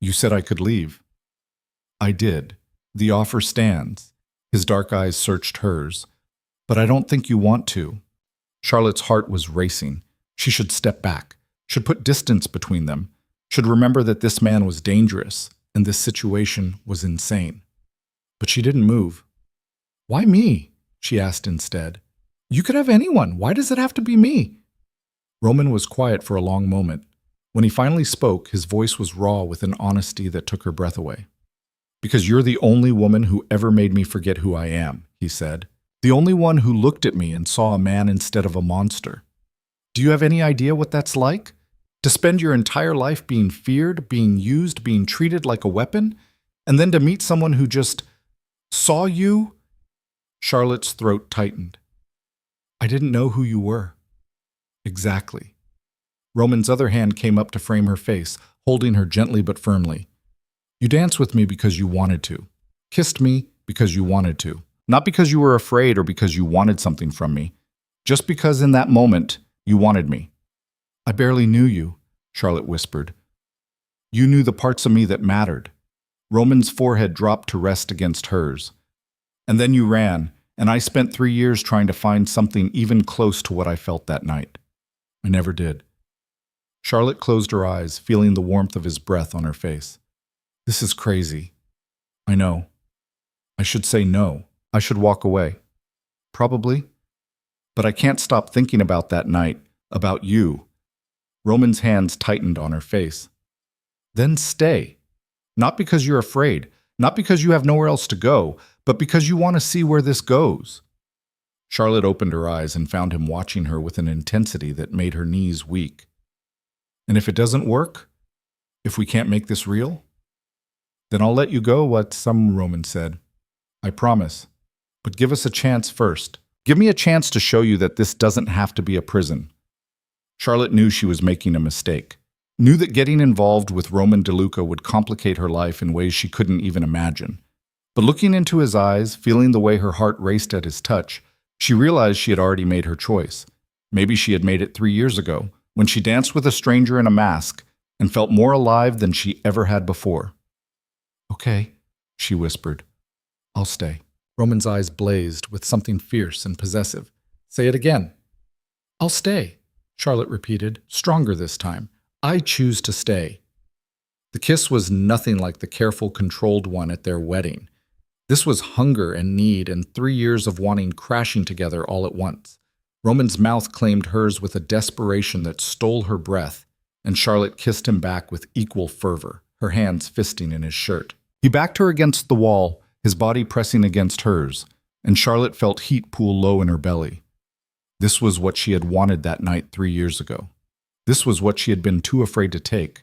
You said I could leave. I did. The offer stands. His dark eyes searched hers. But I don't think you want to. Charlotte's heart was racing. She should step back, should put distance between them, should remember that this man was dangerous and this situation was insane. But she didn't move. Why me? She asked instead. You could have anyone. Why does it have to be me? Roman was quiet for a long moment. When he finally spoke, his voice was raw with an honesty that took her breath away. Because you're the only woman who ever made me forget who I am, he said. The only one who looked at me and saw a man instead of a monster. Do you have any idea what that's like? To spend your entire life being feared, being used, being treated like a weapon, and then to meet someone who just saw you? Charlotte's throat tightened. I didn't know who you were. Exactly. Roman's other hand came up to frame her face, holding her gently but firmly. You danced with me because you wanted to. Kissed me because you wanted to. Not because you were afraid or because you wanted something from me. just because in that moment you wanted me. I barely knew you, Charlotte whispered. You knew the parts of me that mattered. Roman's forehead dropped to rest against hers. And then you ran, and I spent 3 years trying to find something even close to what I felt that night. I never did. Charlotte closed her eyes, feeling the warmth of his breath on her face. This is crazy. I know. I should say no. I should walk away. Probably. But I can't stop thinking about that night, about you. Roman's hands tightened on her face. Then stay. Not because you're afraid, not because you have nowhere else to go, but because you want to see where this goes. Charlotte opened her eyes and found him watching her with an intensity that made her knees weak. And if it doesn't work? If we can't make this real? Then I'll let you go, Roman said. I promise. But give us a chance first. Give me a chance to show you that this doesn't have to be a prison. Charlotte knew she was making a mistake. Knew that getting involved with Roman DeLuca would complicate her life in ways she couldn't even imagine. But looking into his eyes, feeling the way her heart raced at his touch, she realized she had already made her choice. Maybe she had made it 3 years ago, when she danced with a stranger in a mask and felt more alive than she ever had before. Okay, she whispered. I'll stay. Roman's eyes blazed with something fierce and possessive. Say it again. I'll stay, Charlotte repeated, stronger this time. I choose to stay. The kiss was nothing like the careful, controlled one at their wedding. This was hunger and need and 3 years of wanting crashing together all at once. Roman's mouth claimed hers with a desperation that stole her breath, and Charlotte kissed him back with equal fervor, her hands fisting in his shirt. He backed her against the wall, his body pressing against hers, and Charlotte felt heat pool low in her belly. This was what she had wanted that night 3 years ago. This was what she had been too afraid to take.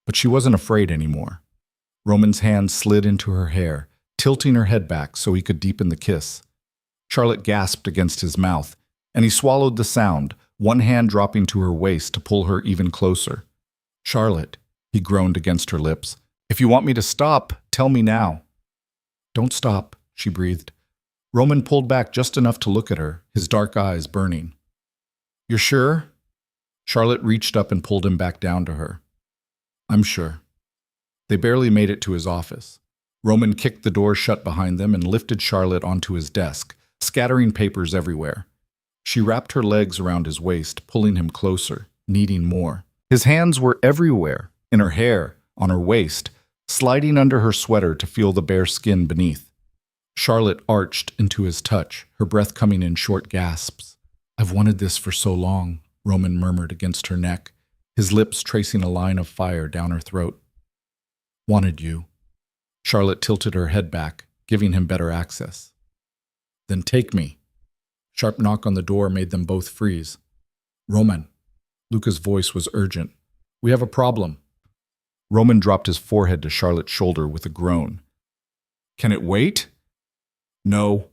But she wasn't afraid anymore. Roman's hand slid into her hair, tilting her head back so he could deepen the kiss. Charlotte gasped against his mouth, and he swallowed the sound, one hand dropping to her waist to pull her even closer. Charlotte, he groaned against her lips. If you want me to stop, tell me now. Don't stop, she breathed. Roman pulled back just enough to look at her, his dark eyes burning. You're sure? Charlotte reached up and pulled him back down to her. I'm sure. They barely made it to his office. Roman kicked the door shut behind them and lifted Charlotte onto his desk, scattering papers everywhere. She wrapped her legs around his waist, pulling him closer, needing more. His hands were everywhere, in her hair, on her waist, sliding under her sweater to feel the bare skin beneath. Charlotte arched into his touch, her breath coming in short gasps. I've wanted this for so long, Roman murmured against her neck, his lips tracing a line of fire down her throat. Wanted you. Charlotte tilted her head back, giving him better access. Then take me. Sharp knock on the door made them both freeze. Roman. Luca's voice was urgent. We have a problem. Roman dropped his forehead to Charlotte's shoulder with a groan. Can it wait? No.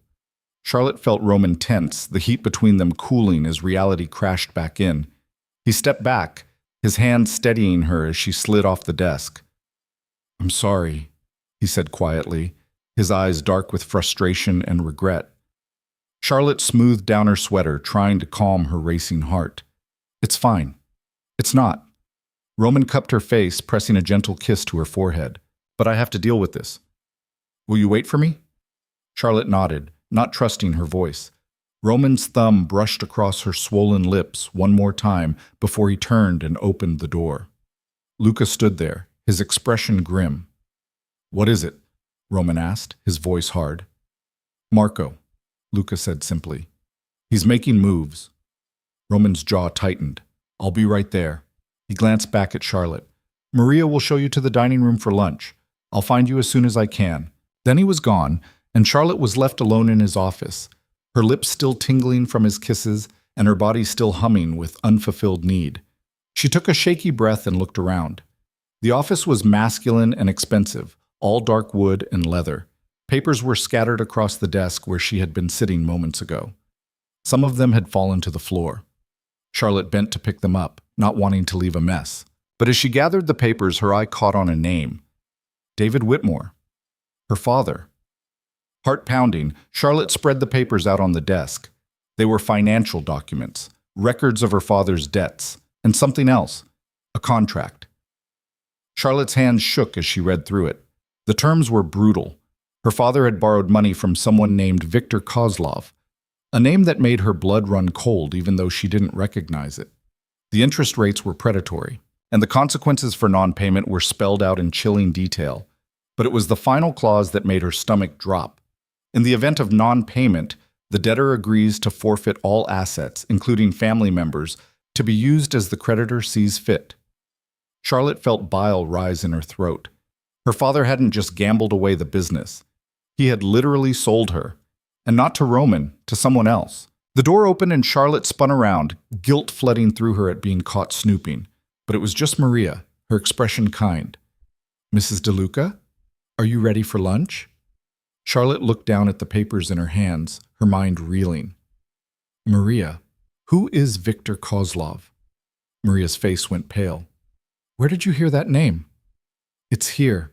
Charlotte felt Roman tense, the heat between them cooling as reality crashed back in. He stepped back, his hand steadying her as she slid off the desk. I'm sorry, he said quietly, his eyes dark with frustration and regret. Charlotte smoothed down her sweater, trying to calm her racing heart. It's fine. It's not. Roman cupped her face, pressing a gentle kiss to her forehead. But I have to deal with this. Will you wait for me? Charlotte nodded, not trusting her voice. Roman's thumb brushed across her swollen lips one more time before he turned and opened the door. Luca stood there, his expression grim. What is it? Roman asked, his voice hard. Marco, Luca said simply. He's making moves. Roman's jaw tightened. I'll be right there. He glanced back at Charlotte. Maria will show you to the dining room for lunch. I'll find you as soon as I can. Then he was gone, and Charlotte was left alone in his office, her lips still tingling from his kisses and her body still humming with unfulfilled need. She took a shaky breath and looked around. The office was masculine and expensive, all dark wood and leather. Papers were scattered across the desk where she had been sitting moments ago. Some of them had fallen to the floor. Charlotte bent to pick them up, not wanting to leave a mess. But as she gathered the papers, her eye caught on a name. David Whitmore. Her father. Heart pounding, Charlotte spread the papers out on the desk. They were financial documents, records of her father's debts, and something else, a contract. Charlotte's hands shook as she read through it. The terms were brutal. Her father had borrowed money from someone named Viktor Kozlov, a name that made her blood run cold even though she didn't recognize it. The interest rates were predatory, and the consequences for non-payment were spelled out in chilling detail. But it was the final clause that made her stomach drop. In the event of non-payment, the debtor agrees to forfeit all assets, including family members, to be used as the creditor sees fit. Charlotte felt bile rise in her throat. Her father hadn't just gambled away the business. He had literally sold her. And not to Roman, to someone else. The door opened and Charlotte spun around, guilt flooding through her at being caught snooping. But it was just Maria, her expression kind. "Mrs. DeLuca, are you ready for lunch?" Charlotte looked down at the papers in her hands, her mind reeling. "Maria, who is Viktor Kozlov?" Maria's face went pale. "Where did you hear that name?" "It's here,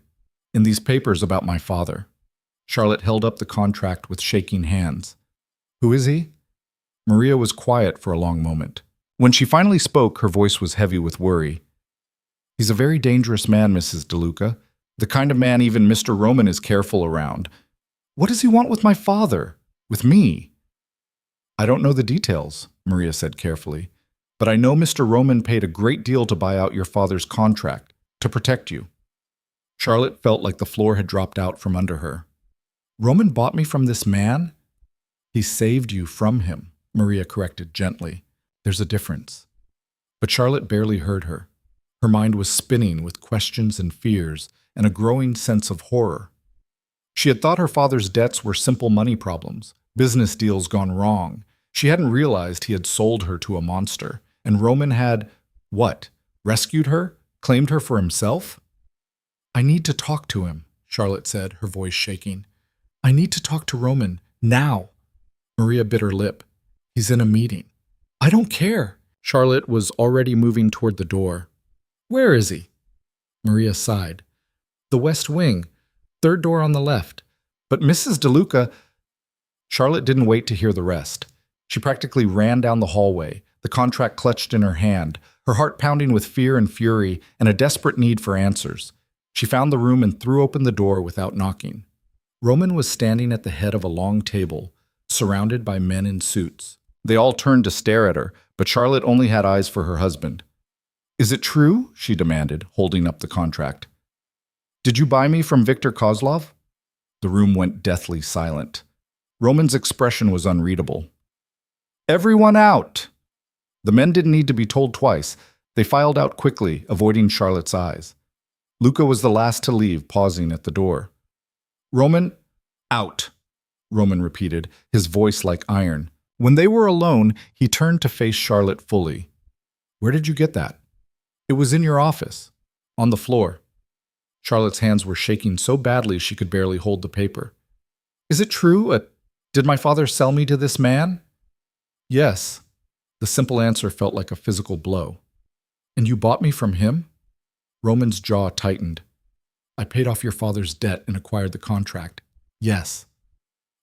in these papers about my father." Charlotte held up the contract with shaking hands. "Who is he?" Maria was quiet for a long moment. When she finally spoke, her voice was heavy with worry. "He's a very dangerous man, Mrs. DeLuca. The kind of man even Mr. Roman is careful around. What does he want with my father? With me?" "I don't know the details," Maria said carefully, "but I know Mr. Roman paid a great deal to buy out your father's contract, to protect you." Charlotte felt like the floor had dropped out from under her. "Roman bought me from this man?" "He saved you from him," Maria corrected gently. "There's a difference." But Charlotte barely heard her. Her mind was spinning with questions and fears and a growing sense of horror. She had thought her father's debts were simple money problems, business deals gone wrong. She hadn't realized he had sold her to a monster, and Roman had, what, rescued her, claimed her for himself? "I need to talk to him," Charlotte said, her voice shaking. "I need to talk to Roman, now." Maria bit her lip. "He's in a meeting." "I don't care." Charlotte was already moving toward the door. "Where is he?" Maria sighed. "The West Wing, third door on the left. But Mrs. DeLuca—" Charlotte didn't wait to hear the rest. She practically ran down the hallway, the contract clutched in her hand, her heart pounding with fear and fury and a desperate need for answers. She found the room and threw open the door without knocking. Roman was standing at the head of a long table, surrounded by men in suits. They all turned to stare at her, but Charlotte only had eyes for her husband. "Is it true?" she demanded, holding up the contract. "Did you buy me from Viktor Kozlov?" The room went deathly silent. Roman's expression was unreadable. "Everyone out!" The men didn't need to be told twice. They filed out quickly, avoiding Charlotte's eyes. Luca was the last to leave, pausing at the door. "Roman, out," Roman repeated, his voice like iron. When they were alone, he turned to face Charlotte fully. "Where did you get that?" "It was in your office, on the floor." Charlotte's hands were shaking so badly she could barely hold the paper. "Is it true? Did my father sell me to this man?" "Yes." The simple answer felt like a physical blow. "And you bought me from him?" Roman's jaw tightened. "I paid off your father's debt and acquired the contract. Yes."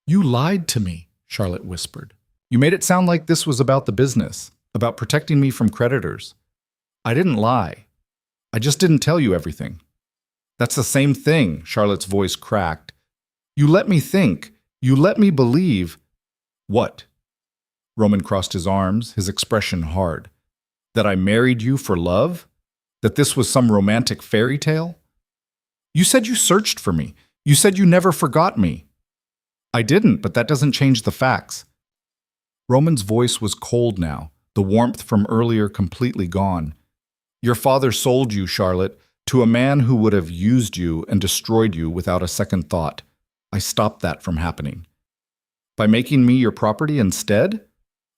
"You lied to me," Charlotte whispered. "You made it sound like this was about the business, about protecting me from creditors." "I didn't lie. I just didn't tell you everything." "That's the same thing," Charlotte's voice cracked. "You let me think. You let me believe." "What?" Roman crossed his arms, his expression hard. "That I married you for love? That this was some romantic fairy tale? You said you searched for me. You said you never forgot me." "I didn't, but that doesn't change the facts." Roman's voice was cold now, the warmth from earlier completely gone. "Your father sold you, Charlotte, to a man who would have used you and destroyed you without a second thought. I stopped that from happening. By making me your property instead?"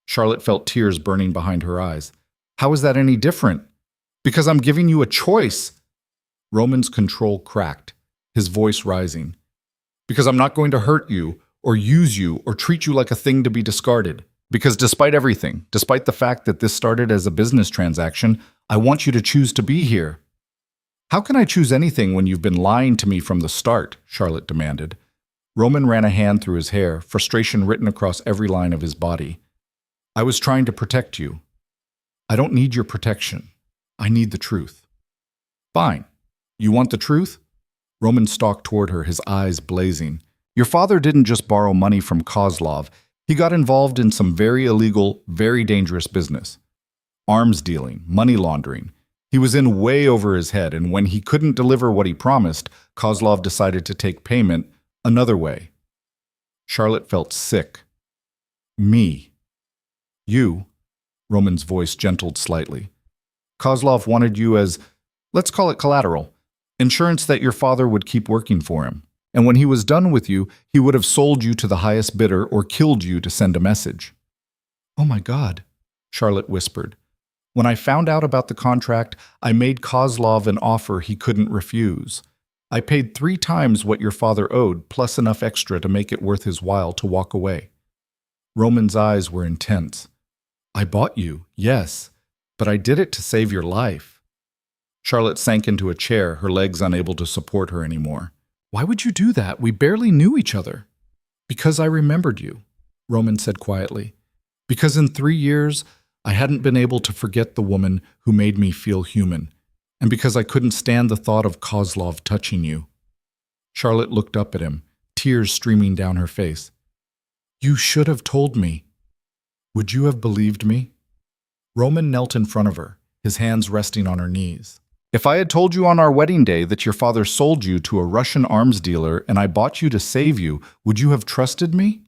Charlotte felt tears burning behind her eyes. "How is that any different? Because I'm giving you a choice." Roman's control cracked, his voice rising. "Because I'm not going to hurt you, or use you, or treat you like a thing to be discarded. Because despite everything, despite the fact that this started as a business transaction, I want you to choose to be here." "How can I choose anything when you've been lying to me from the start?" Charlotte demanded. Roman ran a hand through his hair, frustration written across every line of his body. I was trying to protect you. I don't need your protection. I need the truth. Fine. You want the truth? Roman stalked toward her, his eyes blazing. Your father didn't just borrow money from Kozlov. He got involved in some very illegal, very dangerous business. Arms dealing, money laundering. He was in way over his head, and when he couldn't deliver what he promised, Kozlov decided to take payment another way. Charlotte felt sick. Me. You. Roman's voice gentled slightly. Kozlov wanted you as, let's call it collateral, insurance that your father would keep working for him. And when he was done with you, he would have sold you to the highest bidder or killed you to send a message. Oh my God, Charlotte whispered. When I found out about the contract, I made Kozlov an offer he couldn't refuse. I paid 3 times what your father owed, plus enough extra to make it worth his while to walk away. Roman's eyes were intense. I bought you, yes, but I did it to save your life. Charlotte sank into a chair, her legs unable to support her anymore. Why would you do that? We barely knew each other. Because I remembered you, Roman said quietly. Because in 3 years, I hadn't been able to forget the woman who made me feel human, and because I couldn't stand the thought of Kozlov touching you. Charlotte looked up at him, tears streaming down her face. You should have told me. Would you have believed me? Roman knelt in front of her, his hands resting on her knees. If I had told you on our wedding day that your father sold you to a Russian arms dealer and I bought you to save you, would you have trusted me?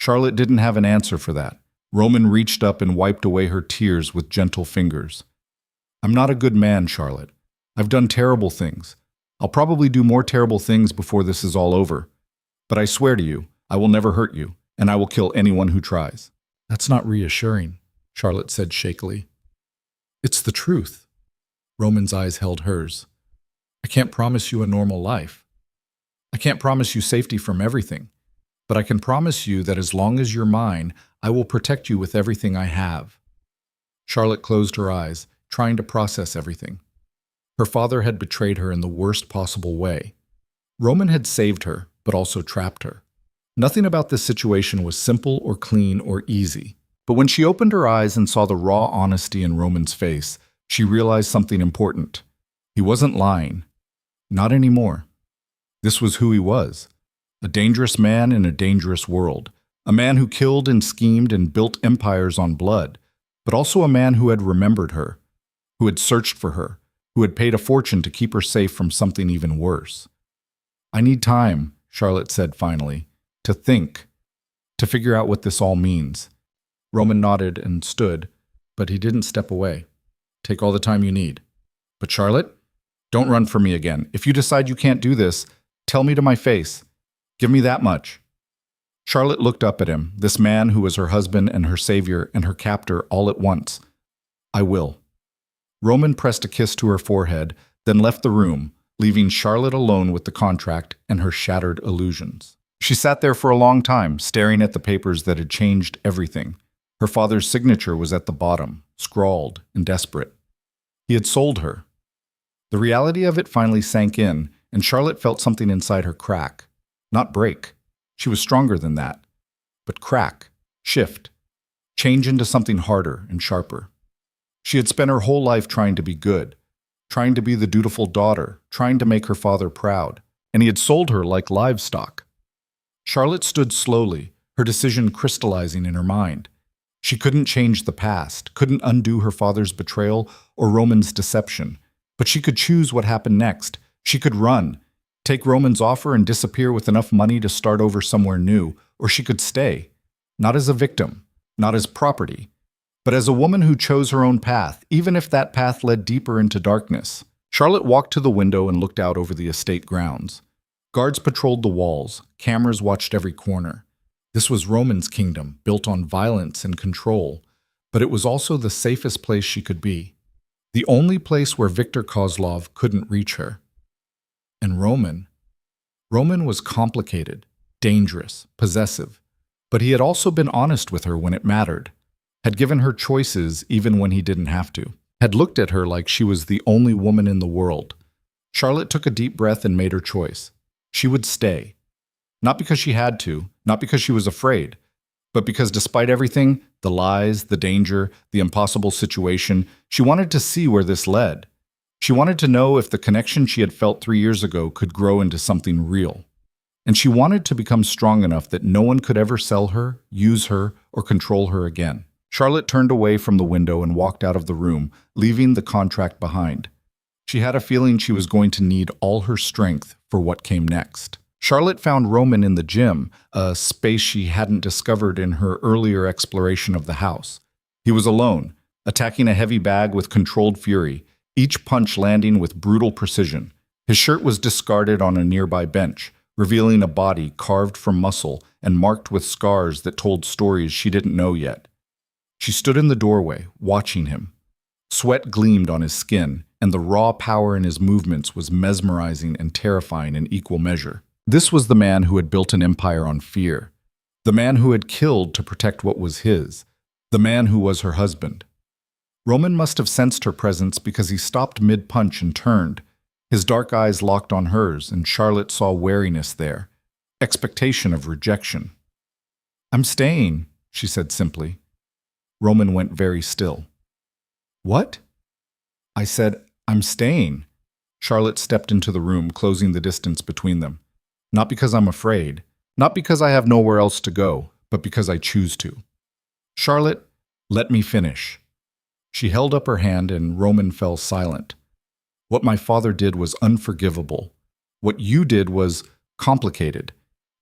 Charlotte didn't have an answer for that. Roman reached up and wiped away her tears with gentle fingers. I'm not a good man, Charlotte. I've done terrible things. I'll probably do more terrible things before this is all over. But I swear to you, I will never hurt you, and I will kill anyone who tries. That's not reassuring, Charlotte said shakily. It's the truth. Roman's eyes held hers. I can't promise you a normal life. I can't promise you safety from everything. But I can promise you that as long as you're mine, I will protect you with everything I have. Charlotte closed her eyes, trying to process everything. Her father had betrayed her in the worst possible way. Roman had saved her, but also trapped her. Nothing about this situation was simple or clean or easy. But when she opened her eyes and saw the raw honesty in Roman's face, she realized something important. He wasn't lying. Not anymore. This was who he was. A dangerous man in a dangerous world. A man who killed and schemed and built empires on blood, but also a man who had remembered her, who had searched for her, who had paid a fortune to keep her safe from something even worse. I need time, Charlotte said finally, to think, to figure out what this all means. Roman nodded and stood, but he didn't step away. Take all the time you need. But Charlotte, don't run from me again. If you decide you can't do this, tell me to my face. Give me that much. Charlotte looked up at him, this man who was her husband and her savior and her captor all at once. I will. Roman pressed a kiss to her forehead, then left the room, leaving Charlotte alone with the contract and her shattered illusions. She sat there for a long time, staring at the papers that had changed everything. Her father's signature was at the bottom, scrawled and desperate. He had sold her. The reality of it finally sank in, and Charlotte felt something inside her crack. Not break. She was stronger than that. But crack, shift, change into something harder and sharper. She had spent her whole life trying to be good, trying to be the dutiful daughter, trying to make her father proud, and he had sold her like livestock. Charlotte stood slowly, her decision crystallizing in her mind. She couldn't change the past, couldn't undo her father's betrayal or Roman's deception, but she could choose what happened next. She could run, take Roman's offer and disappear with enough money to start over somewhere new, or she could stay, not as a victim, not as property, but as a woman who chose her own path, even if that path led deeper into darkness. Charlotte walked to the window and looked out over the estate grounds. Guards patrolled the walls, cameras watched every corner. This was Roman's kingdom, built on violence and control, but it was also the safest place she could be. The only place where Viktor Kozlov couldn't reach her. And Roman was complicated, dangerous, possessive, but he had also been honest with her when it mattered, had given her choices even when he didn't have to, had looked at her like she was the only woman in the world. Charlotte took a deep breath and made her choice. She would stay. Not because she had to, not because she was afraid, but because despite everything, the lies, the danger, the impossible situation, she wanted to see where this led. She wanted to know if the connection she had felt 3 years ago could grow into something real. And she wanted to become strong enough that no one could ever sell her, use her, or control her again. Charlotte turned away from the window and walked out of the room, leaving the contract behind. She had a feeling she was going to need all her strength for what came next. Charlotte found Roman in the gym, a space she hadn't discovered in her earlier exploration of the house. He was alone, attacking a heavy bag with controlled fury, each punch landing with brutal precision. His shirt was discarded on a nearby bench, revealing a body carved from muscle and marked with scars that told stories she didn't know yet. She stood in the doorway, watching him. Sweat gleamed on his skin, and the raw power in his movements was mesmerizing and terrifying in equal measure. This was the man who had built an empire on fear, the man who had killed to protect what was his, the man who was her husband. Roman must have sensed her presence because he stopped mid-punch and turned. His dark eyes locked on hers, and Charlotte saw wariness there, expectation of rejection. "I'm staying," she said simply. Roman went very still. "What?" "I said, I'm staying." Charlotte stepped into the room, closing the distance between them. "Not because I'm afraid, not because I have nowhere else to go, but because I choose to." "Charlotte, let me finish." She held up her hand and Roman fell silent. "What my father did was unforgivable. What you did was complicated.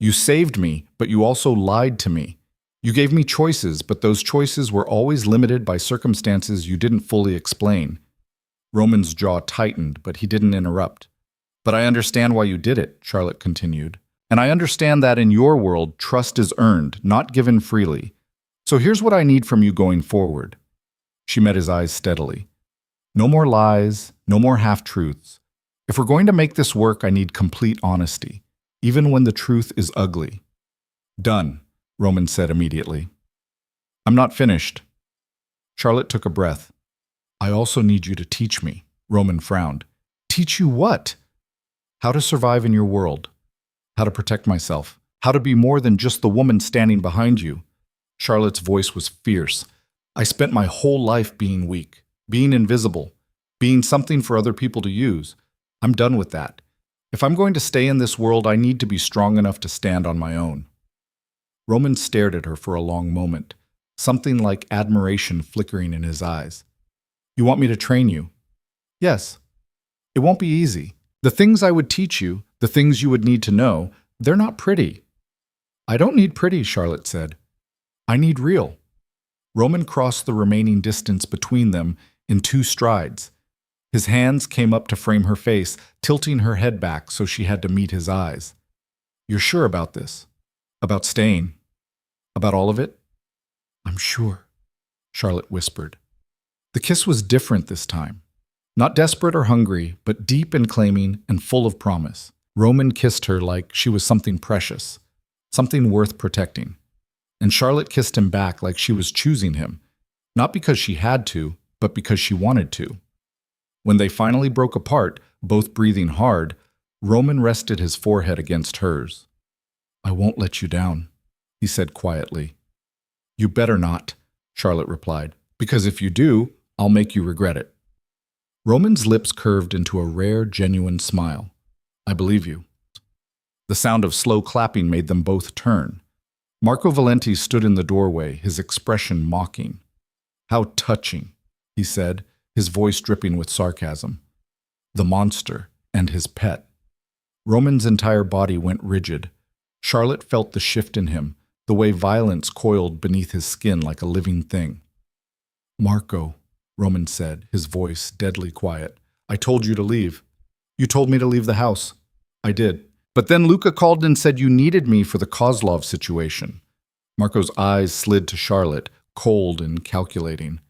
You saved me, but you also lied to me. You gave me choices, but those choices were always limited by circumstances you didn't fully explain." Roman's jaw tightened, but he didn't interrupt. "But I understand why you did it," Charlotte continued. "And I understand that in your world, trust is earned, not given freely. So here's what I need from you going forward." She met his eyes steadily. "No more lies, no more half-truths. If we're going to make this work, I need complete honesty, even when the truth is ugly." "Done," Roman said immediately. "I'm not finished." Charlotte took a breath. "I also need you to teach me," Roman frowned. "Teach you what?" "How to survive in your world. How to protect myself. How to be more than just the woman standing behind you." Charlotte's voice was fierce. "I spent my whole life being weak, being invisible, being something for other people to use. I'm done with that. If I'm going to stay in this world, I need to be strong enough to stand on my own." Roman stared at her for a long moment, something like admiration flickering in his eyes. "You want me to train you?" "Yes. It won't be easy. The things I would teach you, the things you would need to know, they're not pretty." "I don't need pretty," Charlotte said. "I need real." Roman crossed the remaining distance between them in 2 strides. His hands came up to frame her face, tilting her head back so she had to meet his eyes. "You're sure about this? About staying? About all of it?" "I'm sure," Charlotte whispered. The kiss was different this time. Not desperate or hungry, but deep and claiming and full of promise. Roman kissed her like she was something precious, something worth protecting. And Charlotte kissed him back like she was choosing him, not because she had to, but because she wanted to. When they finally broke apart, both breathing hard, Roman rested his forehead against hers. "I won't let you down," he said quietly. "You better not," Charlotte replied, "because if you do, I'll make you regret it." Roman's lips curved into a rare, genuine smile. "I believe you." The sound of slow clapping made them both turn. Marco Valenti stood in the doorway, his expression mocking. "How touching," he said, his voice dripping with sarcasm. The monster and his pet. Roman's entire body went rigid. Charlotte felt the shift in him, the way violence coiled beneath his skin like a living thing. "Marco," Roman said, his voice deadly quiet, "I told you to leave. You told me to leave the house. I did. But then Luca called and said you needed me for the Kozlov situation." Marco's eyes slid to Charlotte, cold and calculating.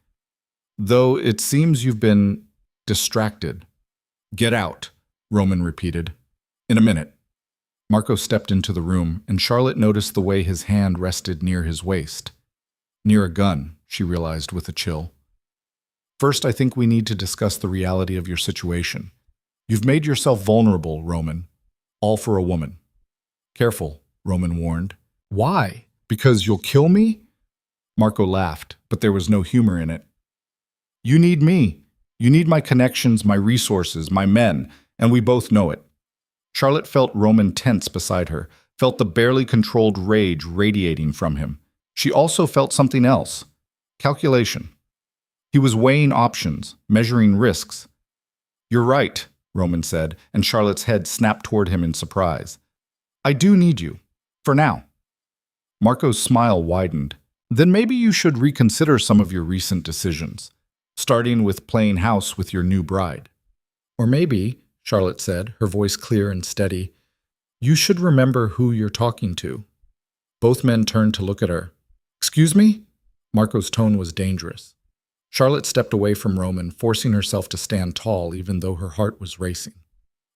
"Though it seems you've been distracted." "Get out," Roman repeated. "In a minute." Marco stepped into the room, and Charlotte noticed the way his hand rested near his waist. Near a gun, she realized with a chill. "First, I think we need to discuss the reality of your situation. You've made yourself vulnerable, Roman. All for a woman." "Careful," Roman warned. "Why?" Because you'll kill me? Marco laughed, but there was no humor in it. You need me. You need my connections, my resources, my men, and we both know it. Charlotte felt Roman tense beside her, felt the barely controlled rage radiating from him. She also felt something else. Calculation. He was weighing options, measuring risks. You're right, Roman said, and Charlotte's head snapped toward him in surprise. I do need you. For now. Marco's smile widened. Then maybe you should reconsider some of your recent decisions, starting with playing house with your new bride. Or maybe, Charlotte said, her voice clear and steady, you should remember who you're talking to. Both men turned to look at her. Excuse me? Marco's tone was dangerous. Charlotte stepped away from Roman, forcing herself to stand tall even though her heart was racing.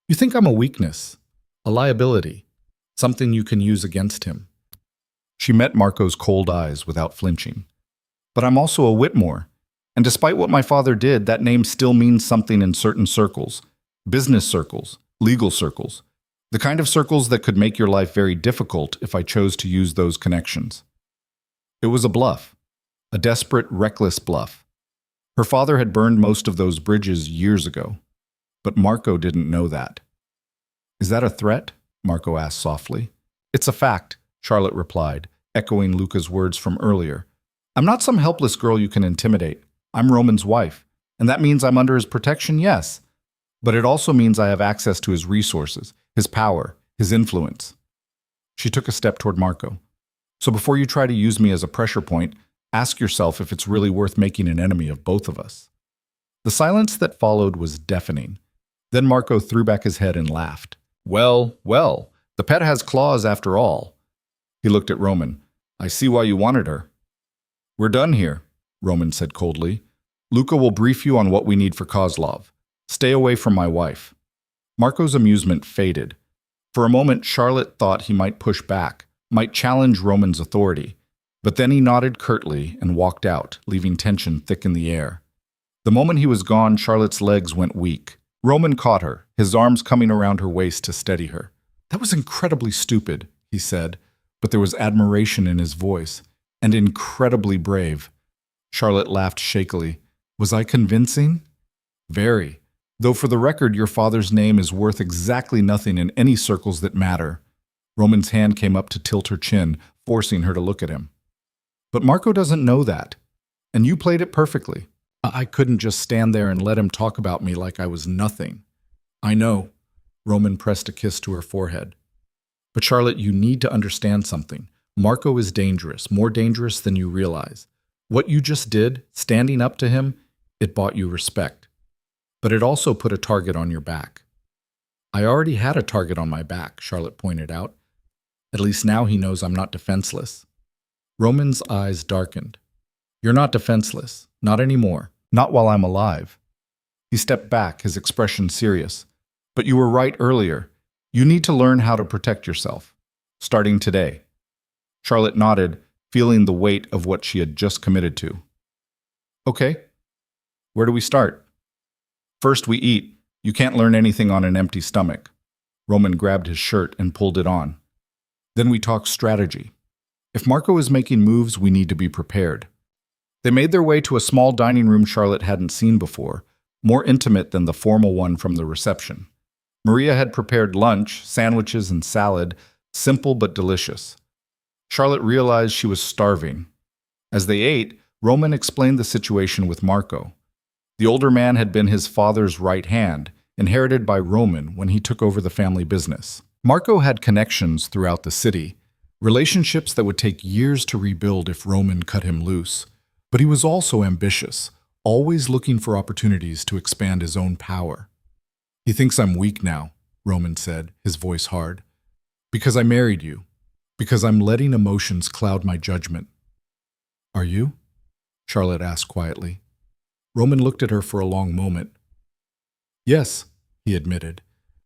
You think I'm a weakness, a liability, something you can use against him. She met Marco's cold eyes without flinching. But I'm also a Whitmore, and despite what my father did, that name still means something in certain circles, business circles, legal circles, the kind of circles that could make your life very difficult if I chose to use those connections. It was a bluff, a desperate, reckless bluff. Her father had burned most of those bridges years ago, but Marco didn't know that. Is that a threat? Marco asked softly. It's a fact, Charlotte replied, echoing Luca's words from earlier. I'm not some helpless girl you can intimidate. I'm Roman's wife, and that means I'm under his protection, yes. But it also means I have access to his resources, his power, his influence. She took a step toward Marco. So before you try to use me as a pressure point, ask yourself if it's really worth making an enemy of both of us. The silence that followed was deafening. Then Marco threw back his head and laughed. Well, the pet has claws after all. He looked at Roman. I see why you wanted her. We're done here, Roman said coldly. Luca will brief you on what we need for Kozlov. Stay away from my wife. Marco's amusement faded. For a moment, Charlotte thought he might push back, might challenge Roman's authority. But then he nodded curtly and walked out, leaving tension thick in the air. The moment he was gone, Charlotte's legs went weak. Roman caught her, his arms coming around her waist to steady her. That was incredibly stupid, he said, but there was admiration in his voice, and incredibly brave. Charlotte laughed shakily. Was I convincing? Very. Though for the record, your father's name is worth exactly nothing in any circles that matter. Roman's hand came up to tilt her chin, forcing her to look at him. But Marco doesn't know that, and you played it perfectly. I couldn't just stand there and let him talk about me like I was nothing. I know. Roman pressed a kiss to her forehead. But Charlotte, you need to understand something. Marco is dangerous, more dangerous than you realize. What you just did, standing up to him, it bought you respect. But it also put a target on your back. I already had a target on my back, Charlotte pointed out. At least now he knows I'm not defenseless. Roman's eyes darkened. You're not defenseless. Not anymore. Not while I'm alive. He stepped back, his expression serious. But you were right earlier. You need to learn how to protect yourself. Starting today. Charlotte nodded, feeling the weight of what she had just committed to. Okay. Where do we start? First we eat. You can't learn anything on an empty stomach. Roman grabbed his shirt and pulled it on. Then we talk strategy. If Marco is making moves, we need to be prepared. They made their way to a small dining room Charlotte hadn't seen before, more intimate than the formal one from the reception. Maria had prepared lunch, sandwiches and salad, simple but delicious. Charlotte realized she was starving. As they ate, Roman explained the situation with Marco. The older man had been his father's right hand, inherited by Roman when he took over the family business. Marco had connections throughout the city, relationships that would take years to rebuild if Roman cut him loose. But he was also ambitious, always looking for opportunities to expand his own power. He thinks I'm weak now, Roman said, his voice hard. Because I married you. Because I'm letting emotions cloud my judgment. Are you? Charlotte asked quietly. Roman looked at her for a long moment. Yes, he admitted,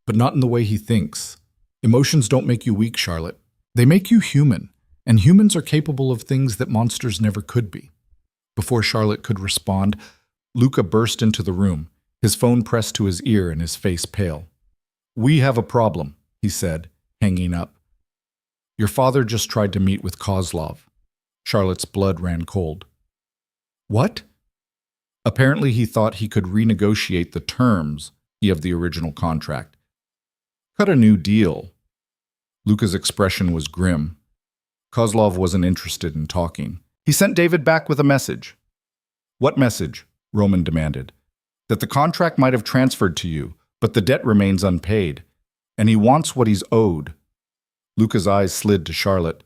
but not in the way he thinks. Emotions don't make you weak, Charlotte. They make you human, and humans are capable of things that monsters never could be. Before Charlotte could respond, Luca burst into the room, his phone pressed to his ear and his face pale. We have a problem, he said, hanging up. Your father just tried to meet with Kozlov. Charlotte's blood ran cold. What? Apparently he thought he could renegotiate the terms of the original contract. Cut a new deal. Luca's expression was grim. Kozlov wasn't interested in talking. He sent David back with a message. What message? Roman demanded. That the contract might have transferred to you, but the debt remains unpaid, and he wants what he's owed. Luca's eyes slid to Charlotte.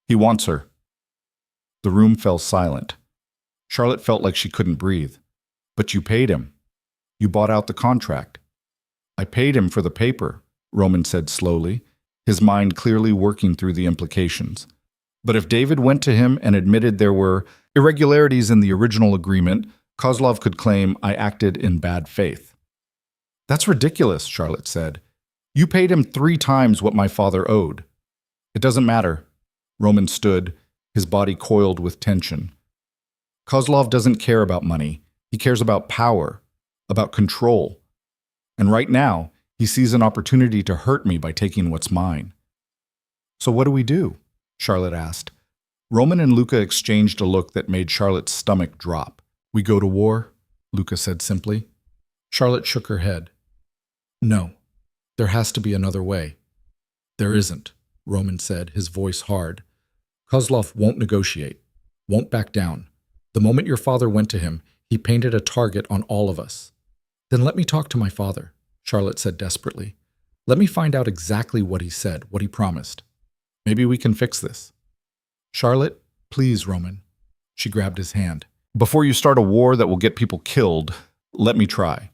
He wants her. The room fell silent. Charlotte felt like she couldn't breathe. But you paid him. You bought out the contract. I paid him for the paper, Roman said slowly, his mind clearly working through the implications. But if David went to him and admitted there were irregularities in the original agreement, Kozlov could claim I acted in bad faith. That's ridiculous, Charlotte said. You paid him 3 times what my father owed. It doesn't matter. Roman stood, his body coiled with tension. Kozlov doesn't care about money. He cares about power, about control. And right now, he sees an opportunity to hurt me by taking what's mine. So what do we do? Charlotte asked. Roman and Luca exchanged a look that made Charlotte's stomach drop. We go to war? Luca said simply. Charlotte shook her head. No, there has to be another way. There isn't, Roman said, his voice hard. Kozlov won't negotiate, won't back down. The moment your father went to him, he painted a target on all of us. Then let me talk to my father, Charlotte said desperately. Let me find out exactly what he said, what he promised. Maybe we can fix this. Charlotte, please, Roman. She grabbed his hand. Before you start a war that will get people killed, let me try.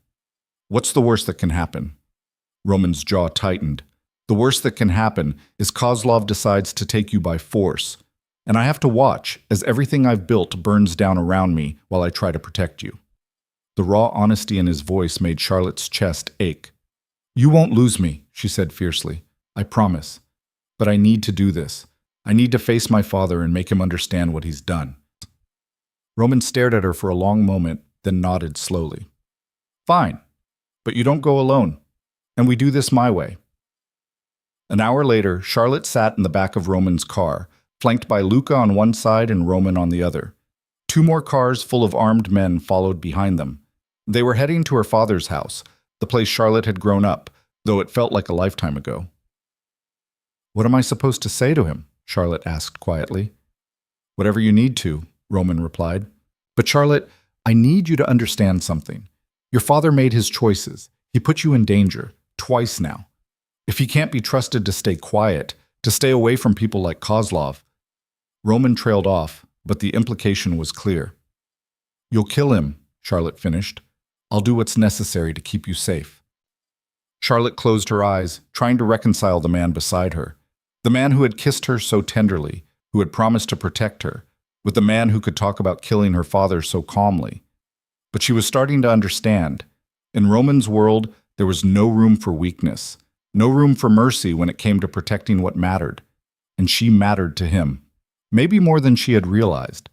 What's the worst that can happen? Roman's jaw tightened. The worst that can happen is Kozlov decides to take you by force, and I have to watch as everything I've built burns down around me while I try to protect you. The raw honesty in his voice made Charlotte's chest ache. You won't lose me, she said fiercely. I promise. But I need to do this. I need to face my father and make him understand what he's done. Roman stared at her for a long moment, then nodded slowly. Fine, but you don't go alone, and we do this my way. An hour later, Charlotte sat in the back of Roman's car, flanked by Luca on one side and Roman on the other. 2 more cars full of armed men followed behind them. They were heading to her father's house, the place Charlotte had grown up, though it felt like a lifetime ago. What am I supposed to say to him? Charlotte asked quietly. Whatever you need to, Roman replied. But Charlotte, I need you to understand something. Your father made his choices. He put you in danger, twice now. If he can't be trusted to stay quiet, to stay away from people like Kozlov. Roman trailed off, but the implication was clear. You'll kill him, Charlotte finished. I'll do what's necessary to keep you safe. Charlotte closed her eyes, trying to reconcile the man beside her. The man who had kissed her so tenderly, who had promised to protect her, with the man who could talk about killing her father so calmly. But she was starting to understand. In Roman's world, there was no room for weakness, no room for mercy when it came to protecting what mattered. And she mattered to him, maybe more than she had realized.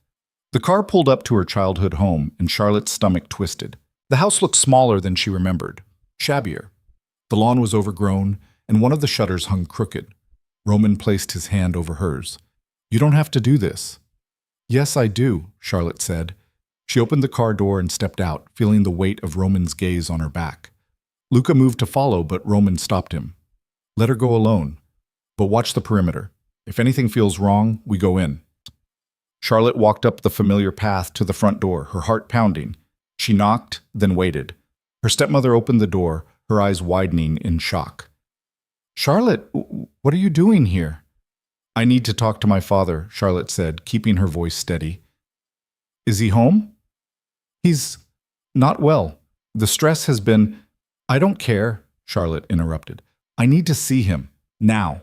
The car pulled up to her childhood home, and Charlotte's stomach twisted. The house looked smaller than she remembered, shabbier. The lawn was overgrown, and one of the shutters hung crooked. Roman placed his hand over hers. You don't have to do this. Yes, I do, Charlotte said. She opened the car door and stepped out, feeling the weight of Roman's gaze on her back. Luca moved to follow, but Roman stopped him. Let her go alone, but watch the perimeter. If anything feels wrong, we go in. Charlotte walked up the familiar path to the front door, her heart pounding. She knocked, then waited. Her stepmother opened the door, her eyes widening in shock. Charlotte, what are you doing here? I need to talk to my father, Charlotte said, keeping her voice steady. Is he home? He's not well. The stress has been... I don't care, Charlotte interrupted. I need to see him, now.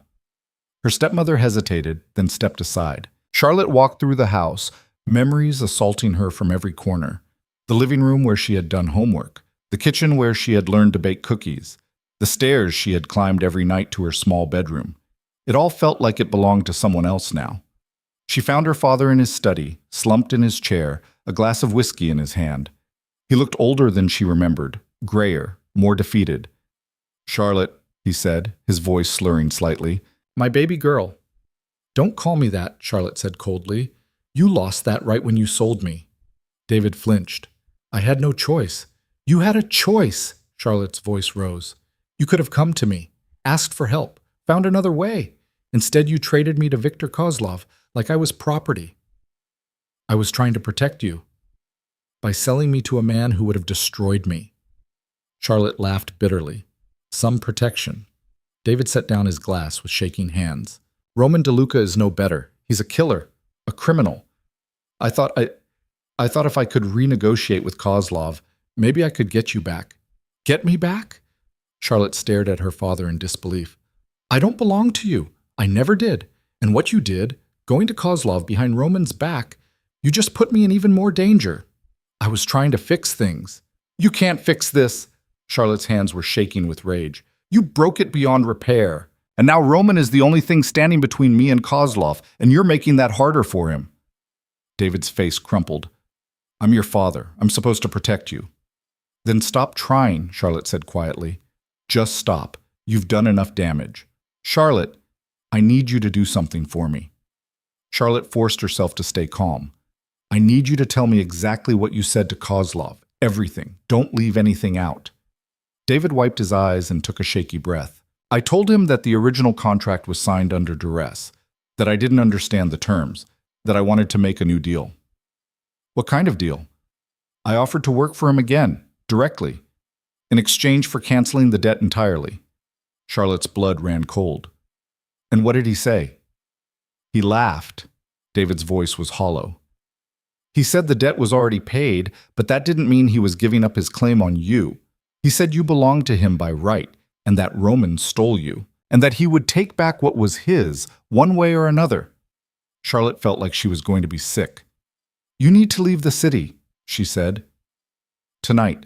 Her stepmother hesitated, then stepped aside. Charlotte walked through the house, memories assaulting her from every corner. The living room where she had done homework, the kitchen where she had learned to bake cookies, the stairs she had climbed every night to her small bedroom. It all felt like it belonged to someone else now. She found her father in his study, slumped in his chair, a glass of whiskey in his hand. He looked older than she remembered, grayer, more defeated. Charlotte, he said, his voice slurring slightly, my baby girl, Don't call me that, Charlotte said coldly. You lost that right when you sold me. David flinched. I had no choice. You had a choice, Charlotte's voice rose. You could have come to me, asked for help, found another way. Instead, you traded me to Viktor Kozlov like I was property. I was trying to protect you by selling me to a man who would have destroyed me. Charlotte laughed bitterly. Some protection. David set down his glass with shaking hands. Roman DeLuca is no better. He's a killer, a criminal. I thought if I could renegotiate with Kozlov, maybe I could get you back. Get me back? Charlotte stared at her father in disbelief. I don't belong to you. I never did. And what you did, going to Kozlov behind Roman's back, you just put me in even more danger. I was trying to fix things. You can't fix this. Charlotte's hands were shaking with rage. You broke it beyond repair. And now Roman is the only thing standing between me and Kozlov, and you're making that harder for him. David's face crumpled. I'm your father. I'm supposed to protect you. Then stop trying, Charlotte said quietly. Just stop. You've done enough damage. Charlotte, I need you to do something for me. Charlotte forced herself to stay calm. I need you to tell me exactly what you said to Kozlov. Everything. Don't leave anything out. David wiped his eyes and took a shaky breath. I told him that the original contract was signed under duress, that I didn't understand the terms, that I wanted to make a new deal. What kind of deal? I offered to work for him again, directly, in exchange for canceling the debt entirely. Charlotte's blood ran cold. And what did he say? He laughed. David's voice was hollow. He said the debt was already paid, but that didn't mean he was giving up his claim on you. He said you belonged to him by right, and that Roman stole you, and that he would take back what was his, one way or another. Charlotte felt like she was going to be sick. You need to leave the city, she said. Tonight.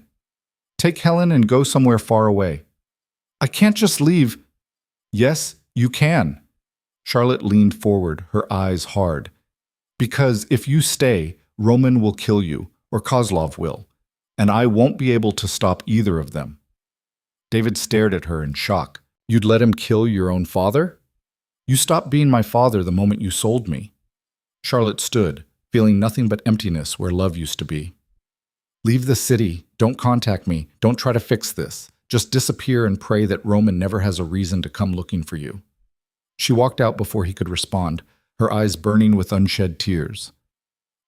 Take Helen and go somewhere far away. I can't just leave. Yes, you can. Charlotte leaned forward, her eyes hard. Because if you stay, Roman will kill you, or Kozlov will, and I won't be able to stop either of them. David stared at her in shock. You'd let him kill your own father? You stopped being my father the moment you sold me. Charlotte stood, feeling nothing but emptiness where love used to be. Leave the city. Don't contact me. Don't try to fix this. Just disappear and pray that Roman never has a reason to come looking for you. She walked out before he could respond, her eyes burning with unshed tears.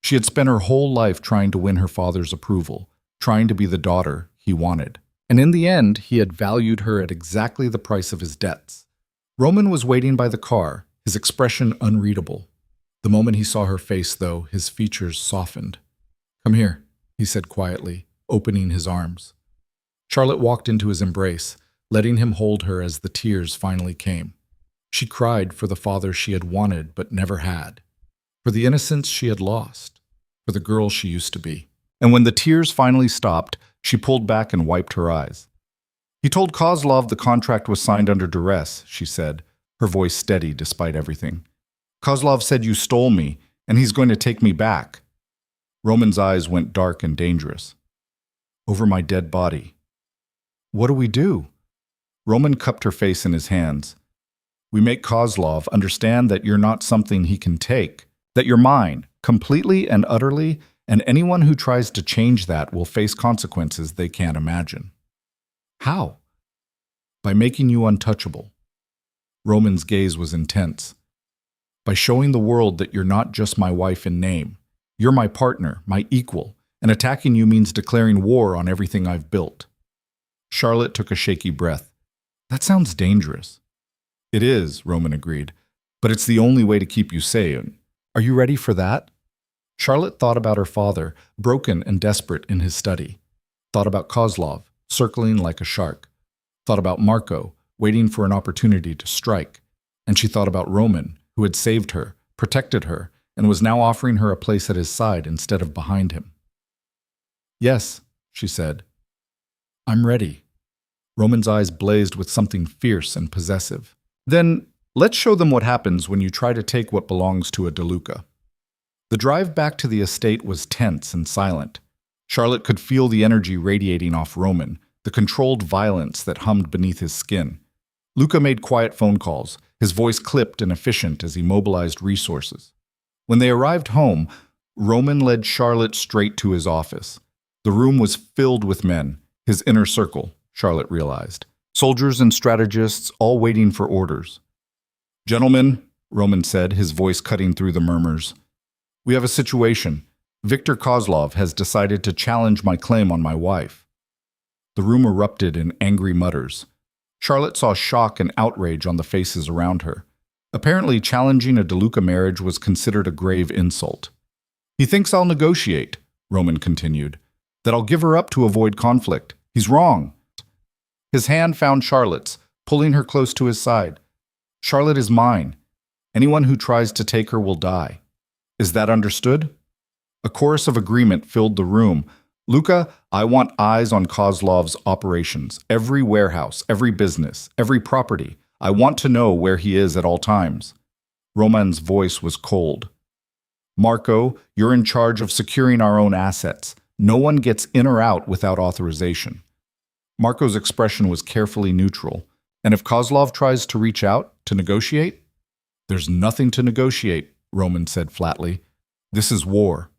She had spent her whole life trying to win her father's approval, trying to be the daughter he wanted. And in the end, he had valued her at exactly the price of his debts. Roman was waiting by the car, his expression unreadable. The moment he saw her face, though, his features softened. Come here, he said quietly, opening his arms. Charlotte walked into his embrace, letting him hold her as the tears finally came. She cried for the father she had wanted but never had, for the innocence she had lost, for the girl she used to be. And when the tears finally stopped, she pulled back and wiped her eyes. He told Kozlov the contract was signed under duress, she said, her voice steady despite everything. Kozlov said you stole me, and he's going to take me back. Roman's eyes went dark and dangerous. Over my dead body. What do we do? Roman cupped her face in his hands. We make Kozlov understand that you're not something he can take, that you're mine, completely and utterly, and anyone who tries to change that will face consequences they can't imagine. How? By making you untouchable. Roman's gaze was intense. By showing the world that you're not just my wife in name. You're my partner, my equal, and attacking you means declaring war on everything I've built. Charlotte took a shaky breath. That sounds dangerous. It is, Roman agreed, but it's the only way to keep you sane. Are you ready for that? Charlotte thought about her father, broken and desperate in his study. Thought about Kozlov, circling like a shark. Thought about Marco, waiting for an opportunity to strike. And she thought about Roman, who had saved her, protected her, and was now offering her a place at his side instead of behind him. Yes, she said. I'm ready. Roman's eyes blazed with something fierce and possessive. Then, let's show them what happens when you try to take what belongs to a DeLuca. The drive back to the estate was tense and silent. Charlotte could feel the energy radiating off Roman, the controlled violence that hummed beneath his skin. Luca made quiet phone calls, his voice clipped and efficient as he mobilized resources. When they arrived home, Roman led Charlotte straight to his office. The room was filled with men, his inner circle, Charlotte realized. Soldiers and strategists all waiting for orders. "Gentlemen," Roman said, his voice cutting through the murmurs, "we have a situation. Viktor Kozlov has decided to challenge my claim on my wife." The room erupted in angry mutters. Charlotte saw shock and outrage on the faces around her. Apparently, challenging a DeLuca marriage was considered a grave insult. "He thinks I'll negotiate," Roman continued, "that I'll give her up to avoid conflict. He's wrong." His hand found Charlotte's, pulling her close to his side. "Charlotte is mine. Anyone who tries to take her will die. Is that understood?" A chorus of agreement filled the room. "Luca, I want eyes on Kozlov's operations, every warehouse, every business, every property. I want to know where he is at all times." Roman's voice was cold. "Marco, you're in charge of securing our own assets. No one gets in or out without authorization." Marco's expression was carefully neutral. "And if Kozlov tries to reach out, to negotiate?" "There's nothing to negotiate," Roman said flatly. "This is war."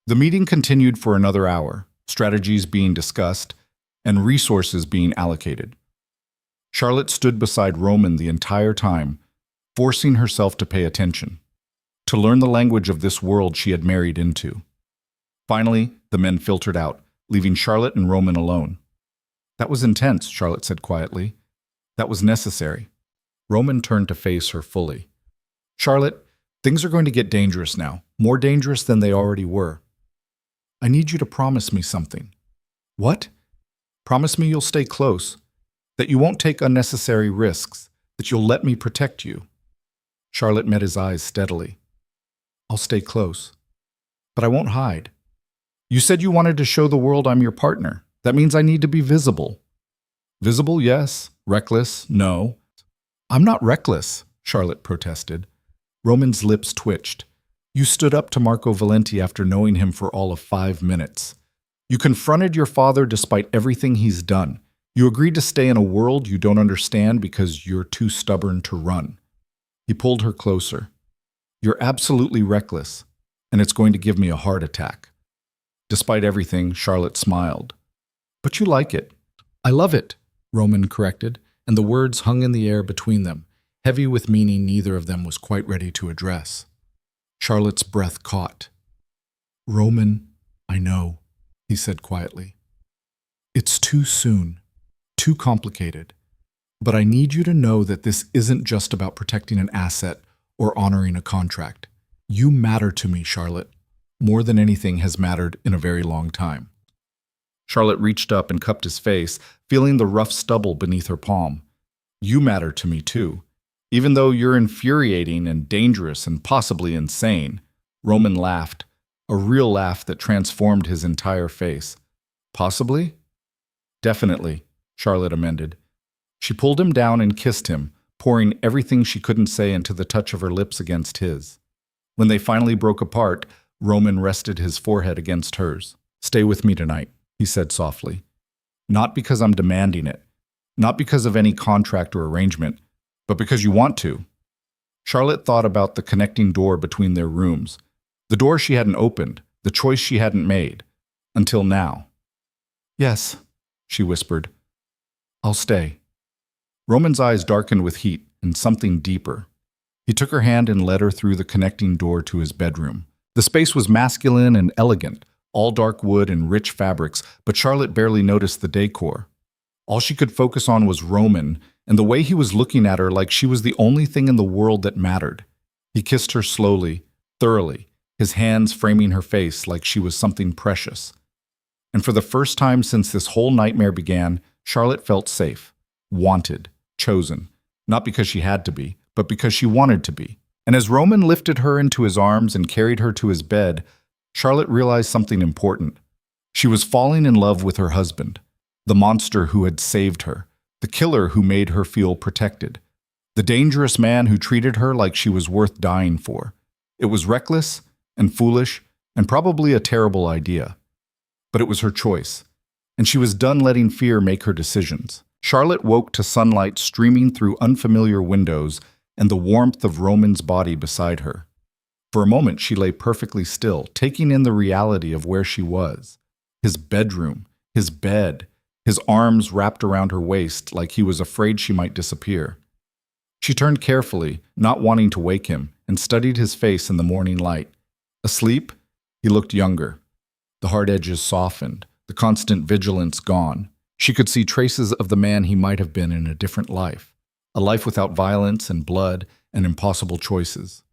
The meeting continued for another hour, strategies being discussed, and resources being allocated. Charlotte stood beside Roman the entire time, forcing herself to pay attention, to learn the language of this world she had married into. Finally, the men filtered out, leaving Charlotte and Roman alone. "That was intense," Charlotte said quietly. "That was necessary." Roman turned to face her fully. "Charlotte, things are going to get dangerous now, more dangerous than they already were. I need you to promise me something." "What?" "Promise me you'll stay close, that you won't take unnecessary risks, that you'll let me protect you." Charlotte met his eyes steadily. "I'll stay close, but I won't hide. You said you wanted to show the world I'm your partner. That means I need to be visible." "Visible, yes. Reckless, no." "I'm not reckless," Charlotte protested. Roman's lips twitched. "You stood up to Marco Valenti after knowing him for all of 5 minutes. You confronted your father despite everything he's done. You agreed to stay in a world you don't understand because you're too stubborn to run." He pulled her closer. "You're absolutely reckless, and it's going to give me a heart attack." Despite everything, Charlotte smiled. "But you like it." "I love it," Roman corrected, and the words hung in the air between them, heavy with meaning neither of them was quite ready to address. Charlotte's breath caught. "Roman, I know," he said quietly. "It's too soon, too complicated, but I need you to know that this isn't just about protecting an asset or honoring a contract. You matter to me, Charlotte, more than anything has mattered in a very long time." Charlotte reached up and cupped his face, feeling the rough stubble beneath her palm. "You matter to me, too. Even though you're infuriating and dangerous and possibly insane." Roman laughed, a real laugh that transformed his entire face. "Possibly?" "Definitely," Charlotte amended. She pulled him down and kissed him, pouring everything she couldn't say into the touch of her lips against his. When they finally broke apart, Roman rested his forehead against hers. "Stay with me tonight," he said softly. "Not because I'm demanding it, not because of any contract or arrangement, but because you want to." Charlotte thought about the connecting door between their rooms, the door she hadn't opened, the choice she hadn't made, until now. "Yes," she whispered. "I'll stay." Roman's eyes darkened with heat and something deeper. He took her hand and led her through the connecting door to his bedroom. The space was masculine and elegant, all dark wood and rich fabrics, but Charlotte barely noticed the decor. All she could focus on was Roman, and the way he was looking at her like she was the only thing in the world that mattered. He kissed her slowly, thoroughly, his hands framing her face like she was something precious. And for the first time since this whole nightmare began, Charlotte felt safe, wanted, chosen, not because she had to be, but because she wanted to be. And as Roman lifted her into his arms and carried her to his bed, Charlotte realized something important. She was falling in love with her husband, the monster who had saved her, the killer who made her feel protected, the dangerous man who treated her like she was worth dying for. It was reckless and foolish and probably a terrible idea. But it was her choice, and she was done letting fear make her decisions. Charlotte woke to sunlight streaming through unfamiliar windows and the warmth of Roman's body beside her. For a moment, she lay perfectly still, taking in the reality of where she was. His bedroom, his bed, his arms wrapped around her waist like he was afraid she might disappear. She turned carefully, not wanting to wake him, and studied his face in the morning light. Asleep, he looked younger. The hard edges softened, the constant vigilance gone. She could see traces of the man he might have been in a different life, a life without violence and blood and impossible choices.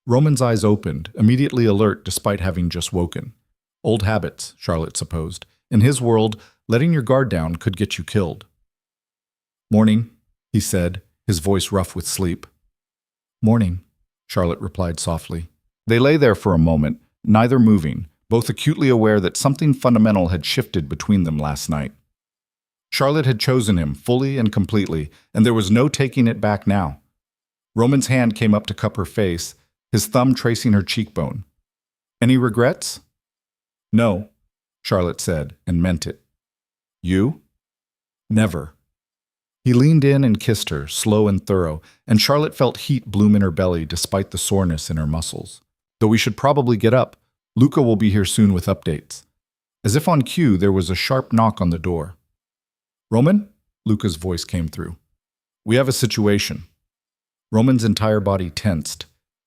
Roman's eyes opened, immediately alert despite having just woken. Old habits, Charlotte supposed. In his world, letting your guard down could get you killed. "Morning," he said, his voice rough with sleep. "Morning," Charlotte replied softly. They lay there for a moment, neither moving, both acutely aware that something fundamental had shifted between them last night. Charlotte had chosen him fully and completely, and there was no taking it back now. Roman's hand came up to cup her face, his thumb tracing her cheekbone. "Any regrets?" "No," Charlotte said, and meant it. "You?" "Never." He leaned in and kissed her, slow and thorough, and Charlotte felt heat bloom in her belly despite the soreness in her muscles. "Though we should probably get up. Luca will be here soon with updates." As if on cue, there was a sharp knock on the door. "Roman?" Luca's voice came through. "We have a situation." Roman's entire body tensed.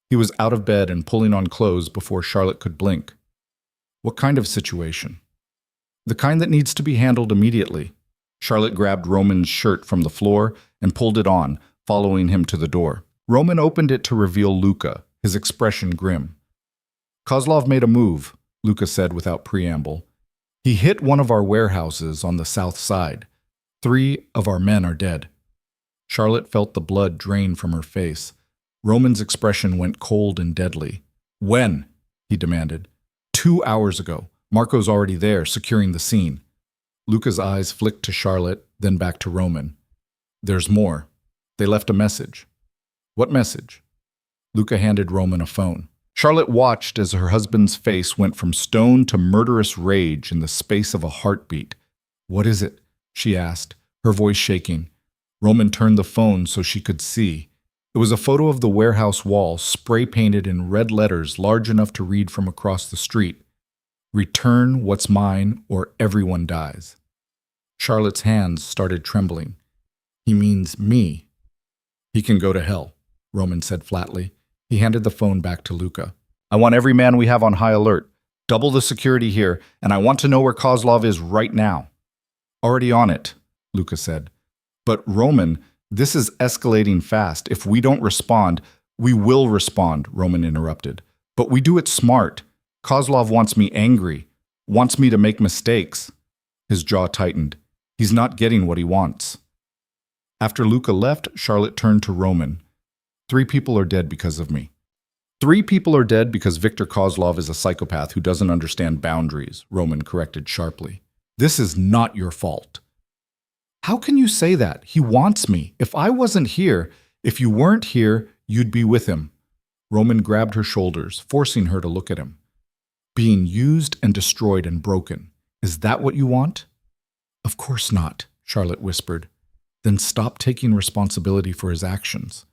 He was out of bed and pulling on clothes before Charlotte could blink. "What kind of situation?" "The kind that needs to be handled immediately." Charlotte grabbed Roman's shirt from the floor and pulled it on, following him to the door. Roman opened it to reveal Luca, his expression grim. "Kozlov made a move," Luca said without preamble. "He hit one of our warehouses on the south side. 3 of our men are dead." Charlotte felt the blood drain from her face. Roman's expression went cold and deadly. "When?" he demanded. 2 hours ago. Marco's already there, securing the scene." Luca's eyes flicked to Charlotte, then back to Roman. "There's more. They left a message." "What message?" Luca handed Roman a phone. Charlotte watched as her husband's face went from stone to murderous rage in the space of a heartbeat. "What is it?" she asked, her voice shaking. Roman turned the phone so she could see. It was a photo of the warehouse wall, spray-painted in red letters large enough to read from across the street. "Return what's mine or everyone dies." Charlotte's hands started trembling. "He means me." "He can go to hell," Roman said flatly. He handed the phone back to Luca. "I want every man we have on high alert. Double the security here, and I want to know where Kozlov is right now." "Already on it," Luca said. "But Roman, this is escalating fast. If we don't respond, we will respond," Roman interrupted. "But we do it smart. Kozlov wants me angry, wants me to make mistakes." His jaw tightened. He's not getting what he wants. After Luca left, Charlotte turned to Roman. 3 people are dead because of me." 3 people are dead because Viktor Kozlov is a psychopath who doesn't understand boundaries, Roman corrected sharply. "This is not your fault." "How can you say that? He wants me. If I wasn't here, if you weren't here, you'd be with him." Roman grabbed her shoulders, forcing her to look at him. "Being used and destroyed and broken. Is that what you want?" "Of course not," Charlotte whispered. "Then stop taking responsibility for his actions."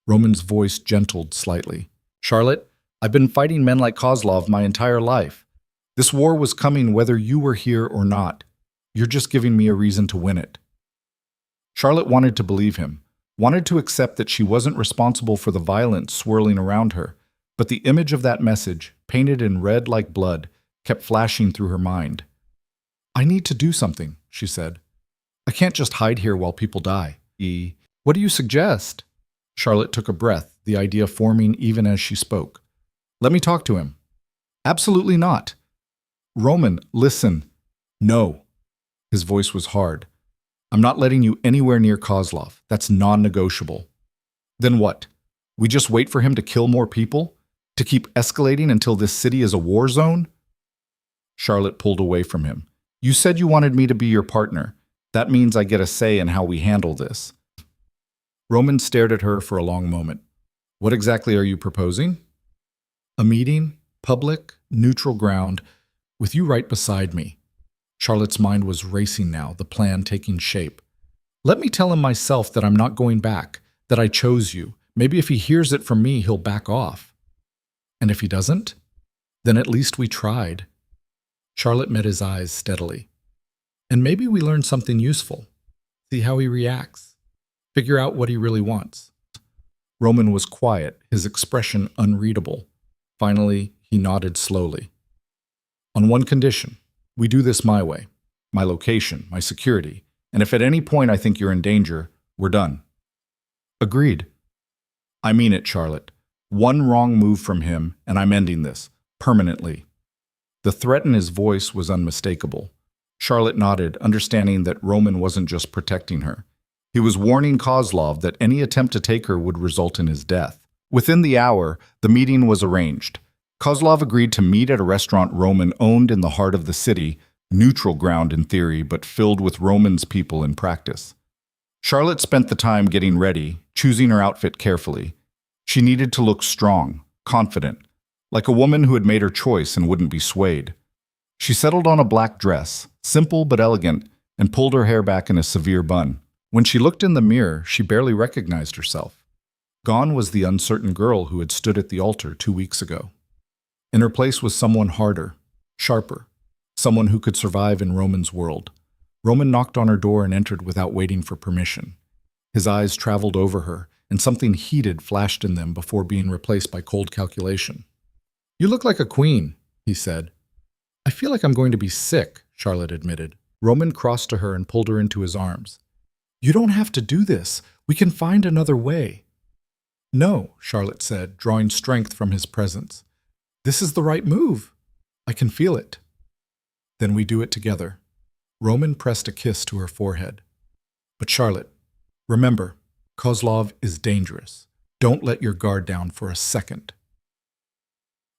Roman's voice gentled slightly. "Charlotte, I've been fighting men like Kozlov my entire life. This war was coming whether you were here or not. You're just giving me a reason to win it." Charlotte wanted to believe him, wanted to accept that she wasn't responsible for the violence swirling around her, but the image of that message, painted in red like blood, kept flashing through her mind. "I need to do something," she said. "I can't just hide here while people die." "What do you suggest?" Charlotte took a breath, the idea forming even as she spoke. "Let me talk to him." "Absolutely not." "Roman, listen." "No." His voice was hard. "I'm not letting you anywhere near Kozlov. That's non-negotiable." "Then what? We just wait for him to kill more people? To keep escalating until this city is a war zone?" Charlotte pulled away from him. "You said you wanted me to be your partner. That means I get a say in how we handle this." Roman stared at her for a long moment. "What exactly are you proposing?" "A meeting, public, neutral ground, with you right beside me." Charlotte's mind was racing now, the plan taking shape. Let me tell him myself that I'm not going back, that I chose you. Maybe if he hears it from me, he'll back off. And if he doesn't, then at least we tried. Charlotte met his eyes steadily. And maybe we learn something useful. See how he reacts. Figure out what he really wants. Roman was quiet, his expression unreadable. Finally, he nodded slowly. On one condition, we do this my way. My location, my security. And if at any point I think you're in danger, we're done. Agreed. I mean it, Charlotte. One wrong move from him, and I'm ending this. Permanently. The threat in his voice was unmistakable. Charlotte nodded, understanding that Roman wasn't just protecting her. He was warning Kozlov that any attempt to take her would result in his death. Within the hour, the meeting was arranged. Kozlov agreed to meet at a restaurant Roman owned in the heart of the city, neutral ground in theory, but filled with Roman's people in practice. Charlotte spent the time getting ready, choosing her outfit carefully. She needed to look strong, confident, like a woman who had made her choice and wouldn't be swayed. She settled on a black dress, simple but elegant, and pulled her hair back in a severe bun. When she looked in the mirror, she barely recognized herself. Gone was the uncertain girl who had stood at the altar 2 weeks ago. In her place was someone harder, sharper, someone who could survive in Roman's world. Roman knocked on her door and entered without waiting for permission. His eyes traveled over her, and something heated flashed in them before being replaced by cold calculation. "You look like a queen," he said. "I feel like I'm going to be sick," Charlotte admitted. Roman crossed to her and pulled her into his arms. "You don't have to do this. We can find another way." "No," Charlotte said, drawing strength from his presence. "This is the right move. I can feel it." "Then we do it together." Roman pressed a kiss to her forehead. "But Charlotte, remember, Kozlov is dangerous. Don't let your guard down for a second."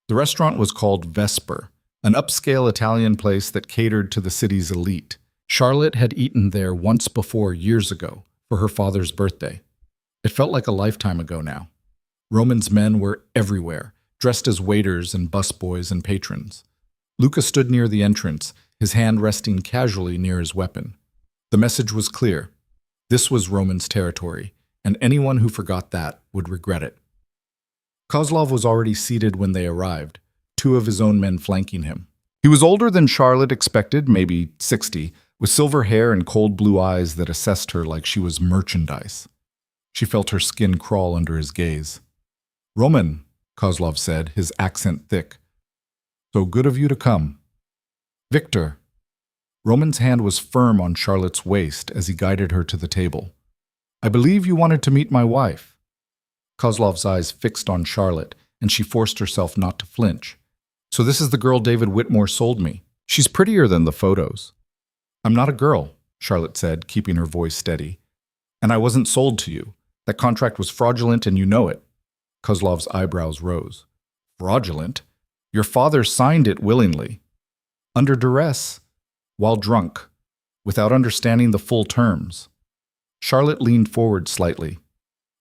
The restaurant was called Vesper, an upscale Italian place that catered to the city's elite. Charlotte had eaten there once before years ago, for her father's birthday. It felt like a lifetime ago now. Roman's men were everywhere, dressed as waiters and busboys and patrons. Luca stood near the entrance, his hand resting casually near his weapon. The message was clear. This was Roman's territory, and anyone who forgot that would regret it. Kozlov was already seated when they arrived, 2 of his own men flanking him. He was older than Charlotte expected, maybe 60, with silver hair and cold blue eyes that assessed her like she was merchandise. She felt her skin crawl under his gaze. "Roman," Kozlov said, his accent thick. "So good of you to come." "Victor." Roman's hand was firm on Charlotte's waist as he guided her to the table. "I believe you wanted to meet my wife." Kozlov's eyes fixed on Charlotte, and she forced herself not to flinch. "So this is the girl David Whitmore sold me. She's prettier than the photos." "I'm not a girl," Charlotte said, keeping her voice steady. "And I wasn't sold to you. That contract was fraudulent and you know it." Kozlov's eyebrows rose. "Fraudulent? Your father signed it willingly. Under duress, while drunk, without understanding the full terms." Charlotte leaned forward slightly.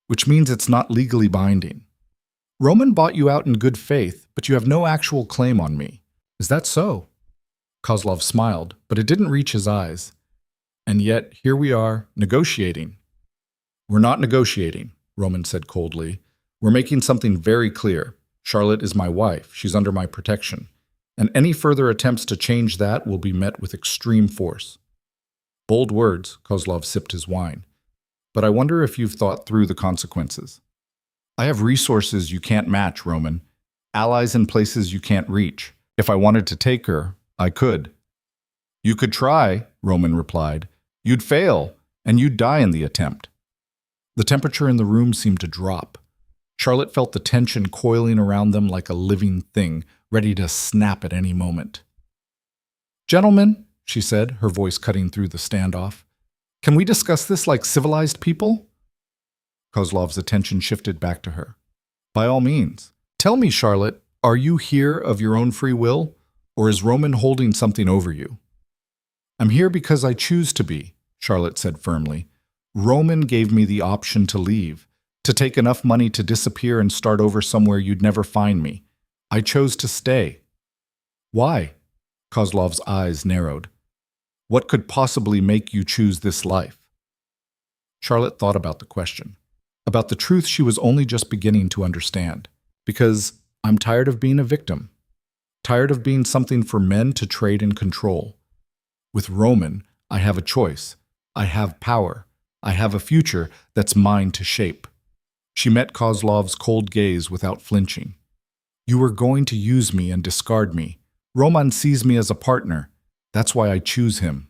"Which means it's not legally binding. Roman bought you out in good faith, but you have no actual claim on me. Is that so?" Kozlov smiled, but it didn't reach his eyes. "And yet, here we are, negotiating." "We're not negotiating," Roman said coldly. "We're making something very clear. Charlotte is my wife. She's under my protection. And any further attempts to change that will be met with extreme force." "Bold words," Kozlov sipped his wine. "But I wonder if you've thought through the consequences. I have resources you can't match, Roman. Allies in places you can't reach. If I wanted to take her, I could." "You could try," Roman replied. "You'd fail, and you'd die in the attempt." The temperature in the room seemed to drop. Charlotte felt the tension coiling around them like a living thing, ready to snap at any moment. "Gentlemen," she said, her voice cutting through the standoff, "can we discuss this like civilized people?" Kozlov's attention shifted back to her. "By all means. Tell me, Charlotte, are you here of your own free will, or is Roman holding something over you?" "I'm here because I choose to be," Charlotte said firmly. "Roman gave me the option to leave, to take enough money to disappear and start over somewhere you'd never find me. I chose to stay." "Why?" Kozlov's eyes narrowed. "What could possibly make you choose this life?" Charlotte thought about the question, about the truth she was only just beginning to understand. Because I'm tired of being a victim, tired of being something for men to trade and control. With Roman, I have a choice. I have power. I have a future that's mine to shape. She met Kozlov's cold gaze without flinching. You are going to use me and discard me. Roman sees me as a partner. That's why I choose him.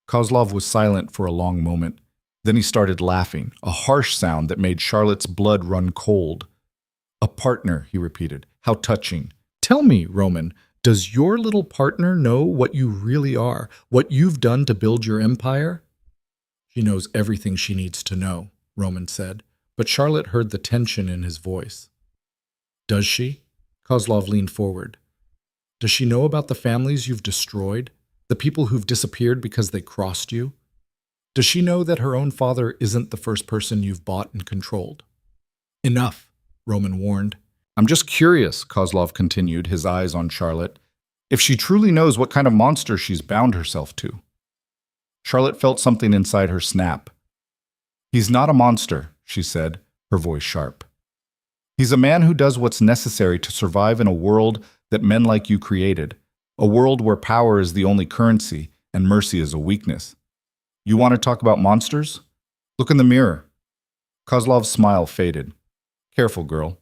Kozlov was silent for a long moment. Then he started laughing, a harsh sound that made Charlotte's blood run cold. A partner, he repeated. How touching. Tell me, Roman, does your little partner know what you really are, what you've done to build your empire? She knows everything she needs to know, Roman said, but Charlotte heard the tension in his voice. Does she? Kozlov leaned forward. Does she know about the families you've destroyed, the people who've disappeared because they crossed you? Does she know that her own father isn't the first person you've bought and controlled? Enough, Roman warned. I'm just curious, Kozlov continued, his eyes on Charlotte, if she truly knows what kind of monster she's bound herself to. Charlotte felt something inside her snap. He's not a monster, she said, her voice sharp. He's a man who does what's necessary to survive in a world that men like you created, a world where power is the only currency and mercy is a weakness. You want to talk about monsters? Look in the mirror. Kozlov's smile faded. Careful, girl.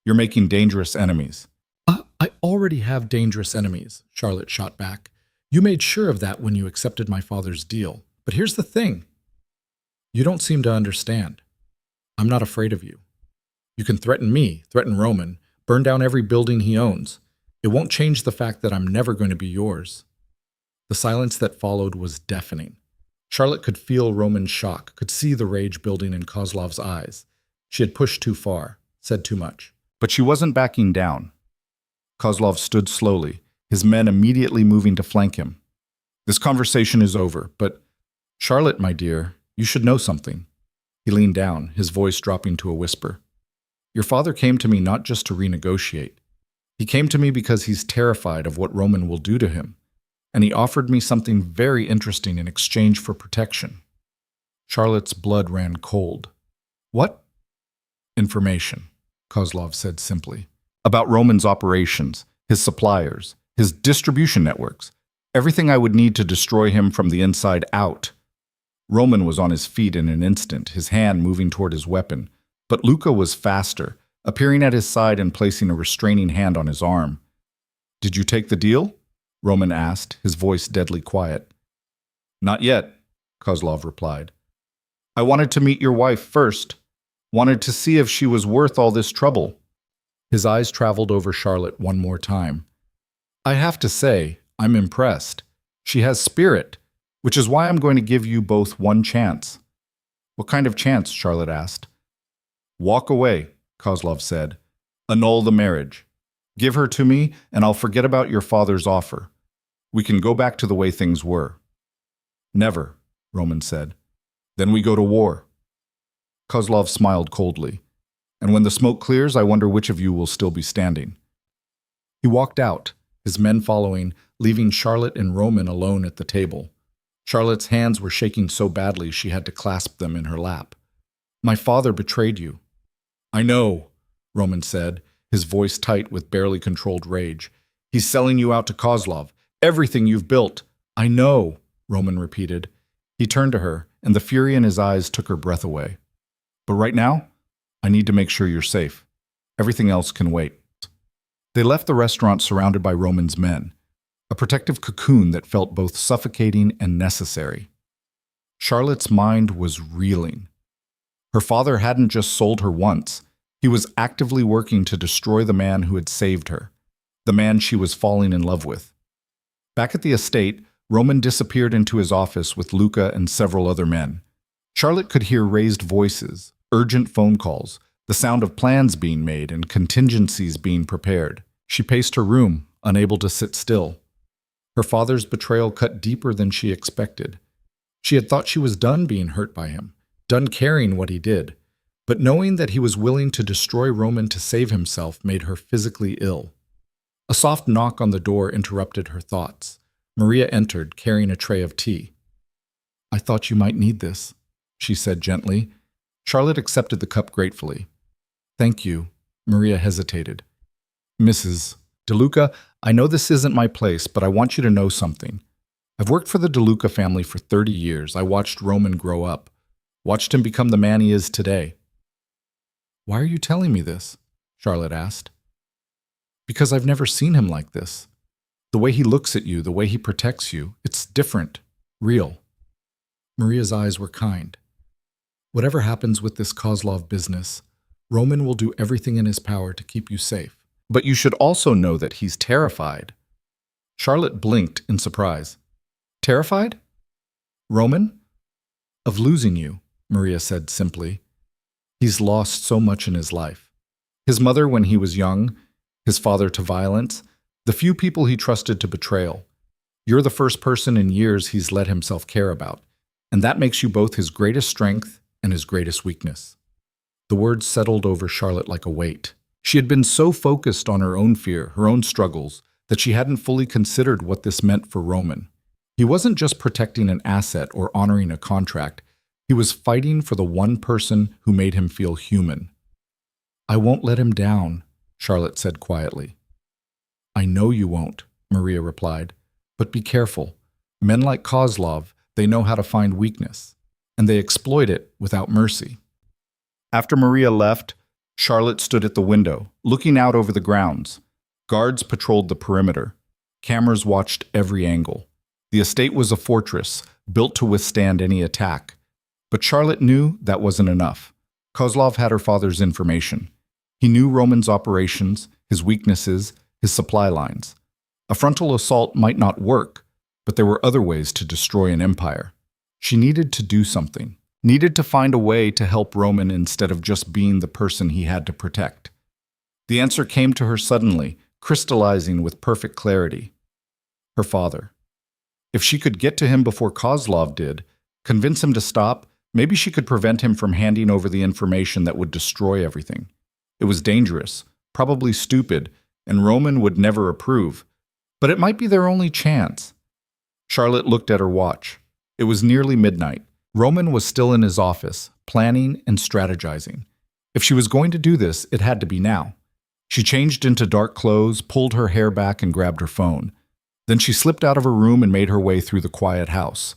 You're making dangerous enemies. I already have dangerous enemies, Charlotte shot back. You made sure of that when you accepted my father's deal. But here's the thing. You don't seem to understand. I'm not afraid of you. You can threaten me, threaten Roman, burn down every building he owns. It won't change the fact that I'm never going to be yours. The silence that followed was deafening. Charlotte could feel Roman's shock, could see the rage building in Kozlov's eyes. She had pushed too far, said too much. But she wasn't backing down. Kozlov stood slowly, his men immediately moving to flank him. This conversation is over, but Charlotte, my dear, you should know something. He leaned down, his voice dropping to a whisper. Your father came to me not just to renegotiate. He came to me because he's terrified of what Roman will do to him, and he offered me something very interesting in exchange for protection. Charlotte's blood ran cold. What? Information, Kozlov said simply. About Roman's operations, his suppliers, his distribution networks, everything I would need to destroy him from the inside out. Roman was on his feet in an instant, his hand moving toward his weapon, but Luca was faster, appearing at his side and placing a restraining hand on his arm. Did you take the deal? Roman asked, his voice deadly quiet. Not yet, Kozlov replied. I wanted to meet your wife first, wanted to see if she was worth all this trouble. His eyes traveled over Charlotte one more time. I have to say, I'm impressed. She has spirit, which is why I'm going to give you both one chance. What kind of chance? Charlotte asked. Walk away, Kozlov said. Annul the marriage. Give her to me, and I'll forget about your father's offer. We can go back to the way things were. Never, Roman said. Then we go to war. Kozlov smiled coldly. And when the smoke clears, I wonder which of you will still be standing. He walked out, his men following, leaving Charlotte and Roman alone at the table. Charlotte's hands were shaking so badly she had to clasp them in her lap. My father betrayed you. I know, Roman said, his voice tight with barely controlled rage. He's selling you out to Kozlov. Everything you've built. I know, Roman repeated. He turned to her, and the fury in his eyes took her breath away. But right now, I need to make sure you're safe. Everything else can wait. They left the restaurant surrounded by Roman's men, a protective cocoon that felt both suffocating and necessary. Charlotte's mind was reeling. Her father hadn't just sold her once. He was actively working to destroy the man who had saved her, the man she was falling in love with. Back at the estate, Roman disappeared into his office with Luca and several other men. Charlotte could hear raised voices, urgent phone calls, the sound of plans being made and contingencies being prepared. She paced her room, unable to sit still. Her father's betrayal cut deeper than she expected. She had thought she was done being hurt by him, done caring what he did, but knowing that he was willing to destroy Roman to save himself made her physically ill. A soft knock on the door interrupted her thoughts. Maria entered, carrying a tray of tea. I thought you might need this, she said gently. Charlotte accepted the cup gratefully. Thank you. Maria hesitated. Mrs. DeLuca, I know this isn't my place, but I want you to know something. I've worked for the DeLuca family for 30 years. I watched Roman grow up, watched him become the man he is today. Why are you telling me this? Charlotte asked. Because I've never seen him like this. The way he looks at you, the way he protects you, it's different, real. Maria's eyes were kind. Whatever happens with this Kozlov business, Roman will do everything in his power to keep you safe. But you should also know that he's terrified. Charlotte blinked in surprise. Terrified? Roman? Of losing you, Maria said simply. He's lost so much in his life. His mother when he was young, his father to violence, the few people he trusted to betrayal. You're the first person in years he's let himself care about, and that makes you both his greatest strength and his greatest weakness. The words settled over Charlotte like a weight. She had been so focused on her own fear, her own struggles, that she hadn't fully considered what this meant for Roman. He wasn't just protecting an asset or honoring a contract. He was fighting for the one person who made him feel human. I won't let him down, Charlotte said quietly. I know you won't, Maria replied. But be careful. Men like Kozlov, they know how to find weakness, and they exploit it without mercy. After Maria left, Charlotte stood at the window, looking out over the grounds. Guards patrolled the perimeter. Cameras watched every angle. The estate was a fortress, built to withstand any attack. But Charlotte knew that wasn't enough. Kozlov had her father's information. He knew Roman's operations, his weaknesses, his supply lines. A frontal assault might not work, but there were other ways to destroy an empire. She needed to do something, needed to find a way to help Roman instead of just being the person he had to protect. The answer came to her suddenly, crystallizing with perfect clarity. Her father. If she could get to him before Kozlov did, convince him to stop, maybe she could prevent him from handing over the information that would destroy everything. It was dangerous, probably stupid, and Roman would never approve. But it might be their only chance. Charlotte looked at her watch. It was nearly midnight. Roman was still in his office, planning and strategizing. If she was going to do this, it had to be now. She changed into dark clothes, pulled her hair back, and grabbed her phone. Then she slipped out of her room and made her way through the quiet house.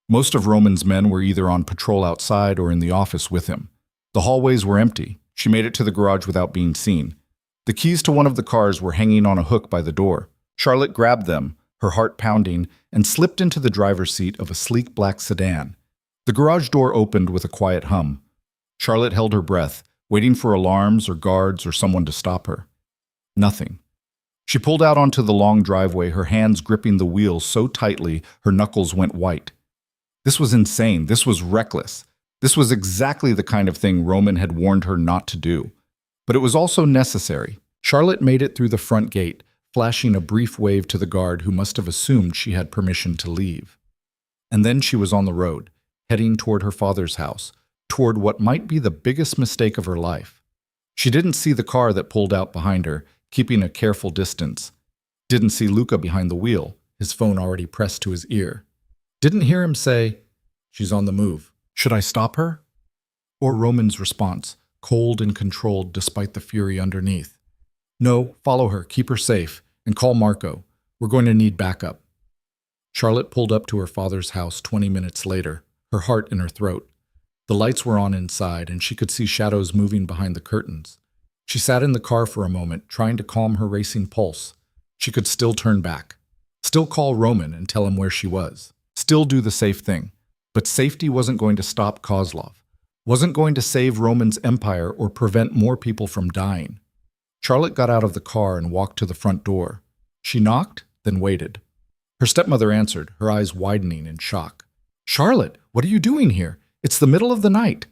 Most of Roman's men were either on patrol outside or in the office with him. The hallways were empty. She made it to the garage without being seen. The keys to one of the cars were hanging on a hook by the door. Charlotte grabbed them, her heart pounding, and slipped into the driver's seat of a sleek black sedan. The garage door opened with a quiet hum. Charlotte held her breath, waiting for alarms or guards or someone to stop her. Nothing. She pulled out onto the long driveway, her hands gripping the wheel so tightly her knuckles went white. This was insane. This was reckless. This was exactly the kind of thing Roman had warned her not to do. But it was also necessary. Charlotte made it through the front gate, flashing a brief wave to the guard who must have assumed she had permission to leave. And then she was on the road, heading toward her father's house, toward what might be the biggest mistake of her life. She didn't see the car that pulled out behind her, keeping a careful distance. Didn't see Luca behind the wheel, his phone already pressed to his ear. Didn't hear him say, "She's on the move. Should I stop her?" Or Roman's response, cold and controlled despite the fury underneath. "No, follow her, keep her safe, and call Marco. We're going to need backup." Charlotte pulled up to her father's house 20 minutes later, her heart in her throat. The lights were on inside, and she could see shadows moving behind the curtains. She sat in the car for a moment, trying to calm her racing pulse. She could still turn back, still call Roman and tell him where she was, still do the safe thing. But safety wasn't going to stop Kozlov, wasn't going to save Roman's empire or prevent more people from dying. Charlotte got out of the car and walked to the front door. She knocked, then waited. Her stepmother answered, her eyes widening in shock. "Charlotte, what are you doing here? It's the middle of the night."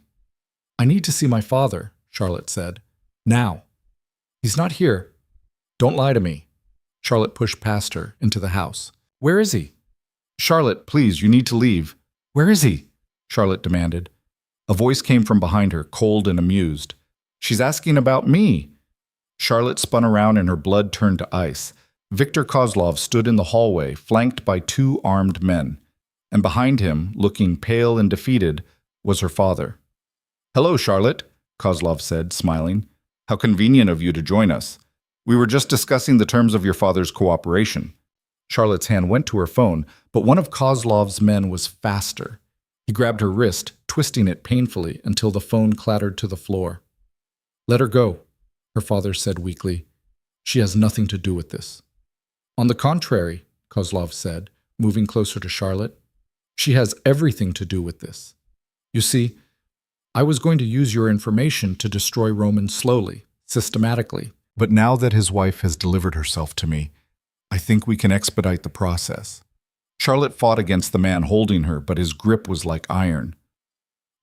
"I need to see my father," Charlotte said. "Now." "He's not here." "Don't lie to me." Charlotte pushed past her into the house. "Where is he?" "Charlotte, please, you need to leave." "Where is he?" Charlotte demanded. A voice came from behind her, cold and amused. "She's asking about me." Charlotte spun around and her blood turned to ice. Viktor Kozlov stood in the hallway, flanked by two armed men. And behind him, looking pale and defeated, was her father. "Hello, Charlotte," Kozlov said, smiling. "How convenient of you to join us. We were just discussing the terms of your father's cooperation." Charlotte's hand went to her phone, but one of Kozlov's men was faster. He grabbed her wrist, twisting it painfully until the phone clattered to the floor. "Let her go," her father said weakly. "She has nothing to do with this." "On the contrary," Kozlov said, moving closer to Charlotte, "she has everything to do with this. You see, I was going to use your information to destroy Roman slowly, systematically. But now that his wife has delivered herself to me, I think we can expedite the process." Charlotte fought against the man holding her, but his grip was like iron.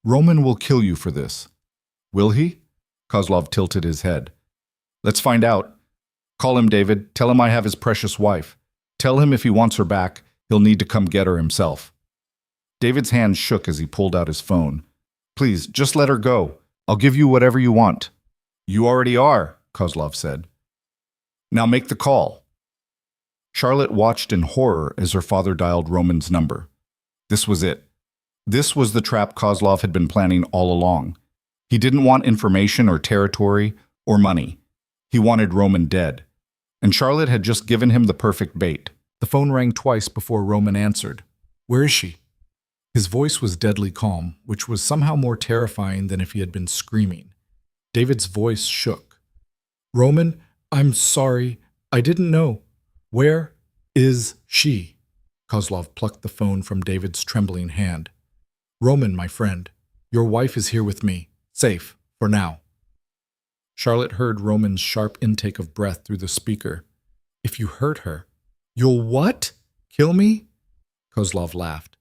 "Roman will kill you for this." "Will he?" Kozlov tilted his head. "Let's find out. Call him, David. Tell him I have his precious wife. Tell him if he wants her back, he'll need to come get her himself." David's hand shook as he pulled out his phone. "Please, just let her go. I'll give you whatever you want." "You already are," Kozlov said. "Now make the call." Charlotte watched in horror as her father dialed Roman's number. This was it. This was the trap Kozlov had been planning all along. He didn't want information or territory or money. He wanted Roman dead. And Charlotte had just given him the perfect bait. The phone rang twice before Roman answered. "Where is she?" His voice was deadly calm, which was somehow more terrifying than if he had been screaming. David's voice shook. "Roman, I'm sorry. I didn't know. Where is she?" Kozlov plucked the phone from David's trembling hand. "Roman, my friend, your wife is here with me. Safe, for now." Charlotte heard Roman's sharp intake of breath through the speaker. "If you hurt her, you'll what? Kill me?" Kozlov laughed.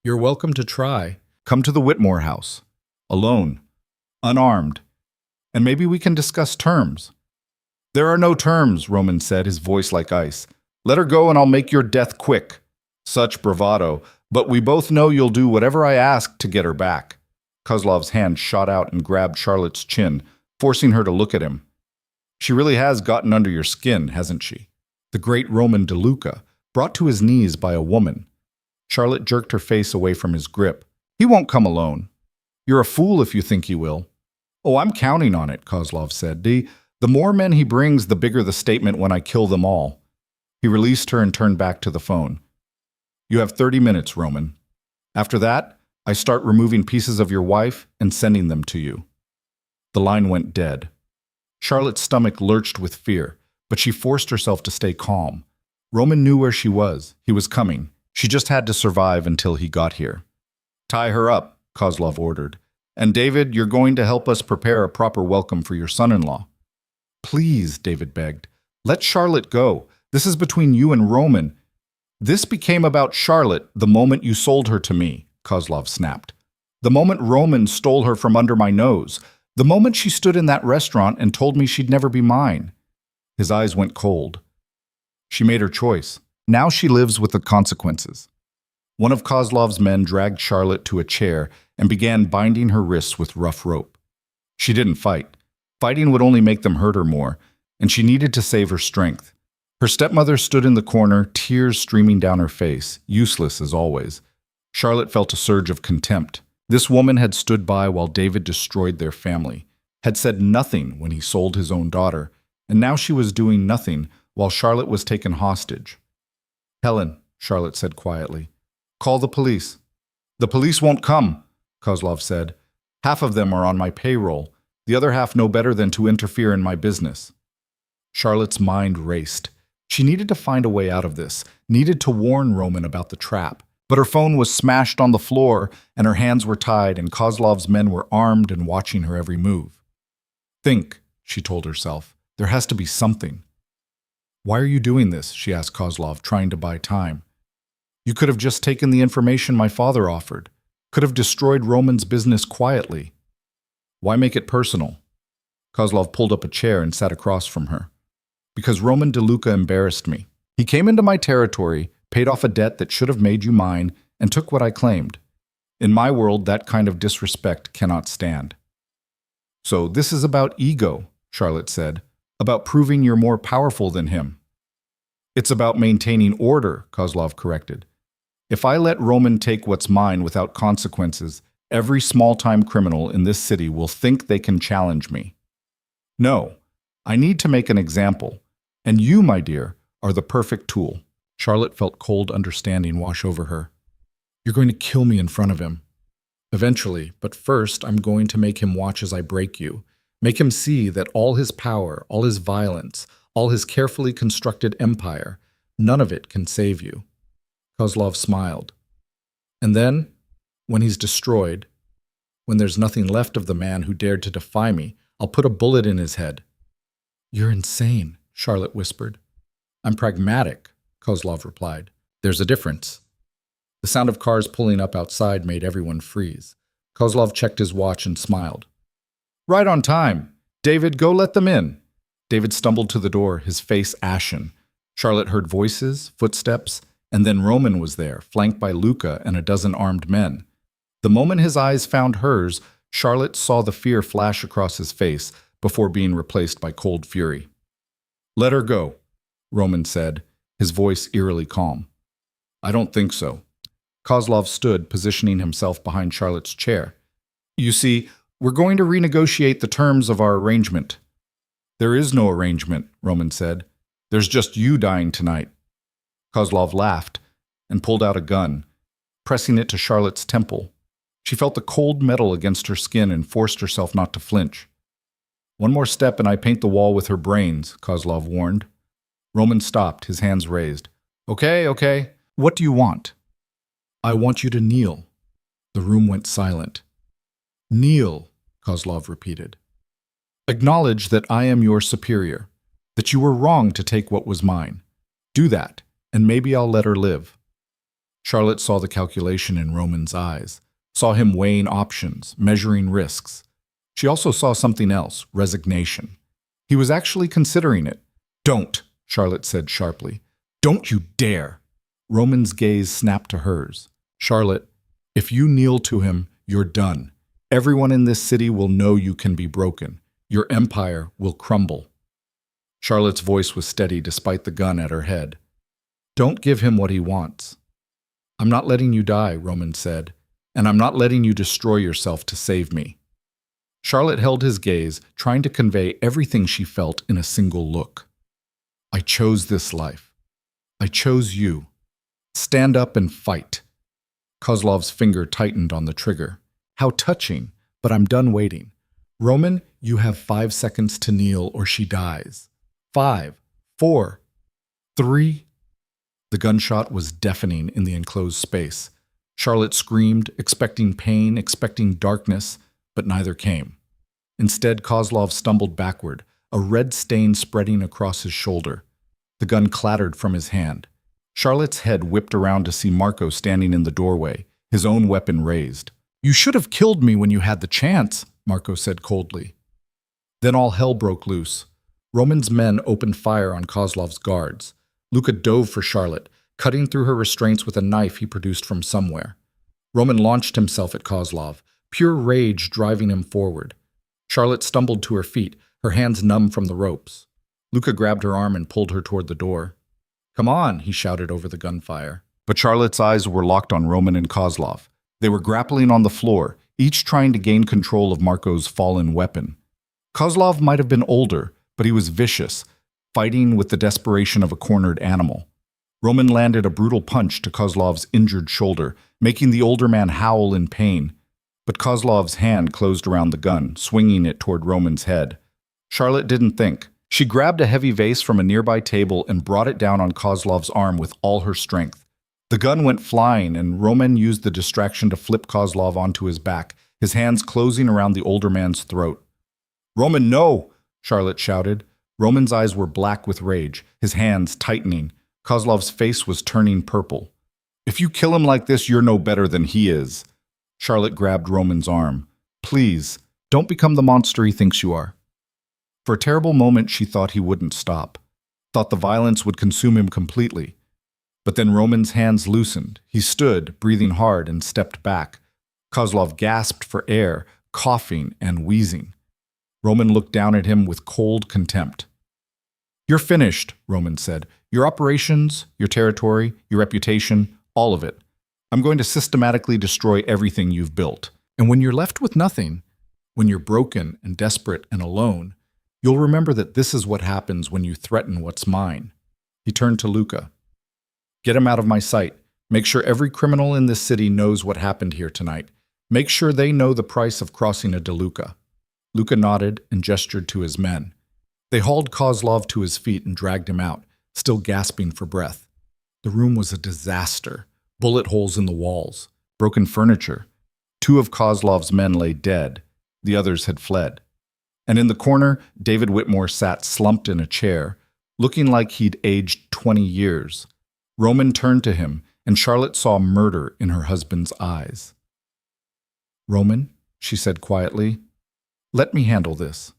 "You're welcome to try. Come to the Whitmore house. Alone. Unarmed. And maybe we can discuss terms." "There are no terms," Roman said, his voice like ice. "Let her go and I'll make your death quick." Such bravado, but we both know you'll do whatever I ask to get her back. Kozlov's hand shot out and grabbed Charlotte's chin, forcing her to look at him. "She really has gotten under your skin, hasn't she?" The great Roman DeLuca, brought to his knees by a woman. Charlotte jerked her face away from his grip. "He won't come alone. You're a fool if you think he will." "Oh, I'm counting on it," Kozlov said. The more men he brings, the bigger the statement when I kill them all." He released her and turned back to the phone. "You have 30 minutes, Roman. After that, I start removing pieces of your wife and sending them to you." The line went dead. Charlotte's stomach lurched with fear, but she forced herself to stay calm. Roman knew where she was. He was coming. She just had to survive until he got here. "Tie her up," Kozlov ordered. "And David, you're going to help us prepare a proper welcome for your son-in-law." "Please," David begged. "Let Charlotte go. This is between you and Roman." "This became about Charlotte the moment you sold her to me," Kozlov snapped. "The moment Roman stole her from under my nose. The moment she stood in that restaurant and told me she'd never be mine." His eyes went cold. "She made her choice. Now she lives with the consequences." One of Kozlov's men dragged Charlotte to a chair and began binding her wrists with rough rope. She didn't fight. Fighting would only make them hurt her more, and she needed to save her strength. Her stepmother stood in the corner, tears streaming down her face, useless as always. Charlotte felt a surge of contempt. This woman had stood by while David destroyed their family, had said nothing when he sold his own daughter, and now she was doing nothing while Charlotte was taken hostage. "Helen," Charlotte said quietly, "call the police." "The police won't come," Kozlov said. "Half of them are on my payroll. The other half know better than to interfere in my business." Charlotte's mind raced. She needed to find a way out of this, needed to warn Roman about the trap. But her phone was smashed on the floor, and her hands were tied, and Kozlov's men were armed and watching her every move. "Think," she told herself. "There has to be something." "Why are you doing this?" she asked Kozlov, trying to buy time. "You could have just taken the information my father offered. Could have destroyed Roman's business quietly." "Why make it personal?" Kozlov pulled up a chair and sat across from her. "Because Roman DeLuca embarrassed me. He came into my territory, paid off a debt that should have made you mine, and took what I claimed. In my world, that kind of disrespect cannot stand." "So this is about ego," Charlotte said, "about proving you're more powerful than him." "It's about maintaining order," Kozlov corrected. "If I let Roman take what's mine without consequences, Every small-time criminal in this city will think they can challenge me. No, I need to make an example. And you, my dear, are the perfect tool. Charlotte felt cold understanding wash over her. You're going to kill me in front of him. Eventually, but first I'm going to make him watch as I break you. Make him see that all his power, all his violence, all his carefully constructed empire, none of it can save you. Kozlov smiled. And then, when he's destroyed, when there's nothing left of the man who dared to defy me, I'll put a bullet in his head. You're insane, Charlotte whispered. I'm pragmatic, Kozlov replied. There's a difference. The sound of cars pulling up outside made everyone freeze. Kozlov checked his watch and smiled. Right on time. David, go let them in. David stumbled to the door, his face ashen. Charlotte heard voices, footsteps, and then Roman was there, flanked by Luca and a dozen armed men. The moment his eyes found hers, Charlotte saw the fear flash across his face before being replaced by cold fury. Let her go, Roman said, his voice eerily calm. I don't think so. Kozlov stood, positioning himself behind Charlotte's chair. You see, we're going to renegotiate the terms of our arrangement. There is no arrangement, Roman said. There's just you dying tonight. Kozlov laughed and pulled out a gun, pressing it to Charlotte's temple. She felt the cold metal against her skin and forced herself not to flinch. One more step and I paint the wall with her brains, Kozlov warned. Roman stopped, his hands raised. Okay. What do you want? I want you to kneel. The room went silent. Kneel, Kozlov repeated. Acknowledge that I am your superior, that you were wrong to take what was mine. Do that, and maybe I'll let her live. Charlotte saw the calculation in Roman's eyes, saw him weighing options, measuring risks. She also saw something else, resignation. He was actually considering it. Don't, Charlotte said sharply. Don't you dare. Roman's gaze snapped to hers. Charlotte, if you kneel to him, you're done. Everyone in this city will know you can be broken. Your empire will crumble. Charlotte's voice was steady despite the gun at her head. Don't give him what he wants. I'm not letting you die, Roman said, and I'm not letting you destroy yourself to save me. Charlotte held his gaze, trying to convey everything she felt in a single look. I chose this life. I chose you. Stand up and fight. Kozlov's finger tightened on the trigger. How touching, but I'm done waiting. Roman, you have 5 seconds to kneel or she dies. 5, 4, 3. The gunshot was deafening in the enclosed space. Charlotte screamed, expecting pain, expecting darkness, but neither came. Instead, Kozlov stumbled backward, a red stain spreading across his shoulder. The gun clattered from his hand. Charlotte's head whipped around to see Marco standing in the doorway, his own weapon raised. You should have killed me when you had the chance, Marco said coldly. Then all hell broke loose. Roman's men opened fire on Kozlov's guards. Luca dove for Charlotte, cutting through her restraints with a knife he produced from somewhere. Roman launched himself at Kozlov, pure rage driving him forward. Charlotte stumbled to her feet, her hands numb from the ropes. Luca grabbed her arm and pulled her toward the door. Come on, he shouted over the gunfire. But Charlotte's eyes were locked on Roman and Kozlov. They were grappling on the floor, each trying to gain control of Marco's fallen weapon. Kozlov might have been older, but he was vicious, fighting with the desperation of a cornered animal. Roman landed a brutal punch to Kozlov's injured shoulder, making the older man howl in pain. But Kozlov's hand closed around the gun, swinging it toward Roman's head. Charlotte didn't think. She grabbed a heavy vase from a nearby table and brought it down on Kozlov's arm with all her strength. The gun went flying, and Roman used the distraction to flip Kozlov onto his back, his hands closing around the older man's throat. Roman, no! Charlotte shouted. Roman's eyes were black with rage, his hands tightening. Kozlov's face was turning purple. If you kill him like this, you're no better than he is. Charlotte grabbed Roman's arm. Please, don't become the monster he thinks you are. For a terrible moment, she thought he wouldn't stop, thought the violence would consume him completely. But then Roman's hands loosened. He stood, breathing hard, and stepped back. Kozlov gasped for air, coughing and wheezing. Roman looked down at him with cold contempt. You're finished, Roman said. Your operations, your territory, your reputation, all of it. I'm going to systematically destroy everything you've built. And when you're left with nothing, when you're broken and desperate and alone, you'll remember that this is what happens when you threaten what's mine. He turned to Luca. Get him out of my sight. Make sure every criminal in this city knows what happened here tonight. Make sure they know the price of crossing a DeLuca. Luca nodded and gestured to his men. They hauled Kozlov to his feet and dragged him out, still gasping for breath. The room was a disaster. Bullet holes in the walls, broken furniture. 2 of Kozlov's men lay dead. The others had fled. And in the corner, David Whitmore sat slumped in a chair, looking like he'd aged 20 years. Roman turned to him, and Charlotte saw murder in her husband's eyes. "Roman," she said quietly, "let me handle this."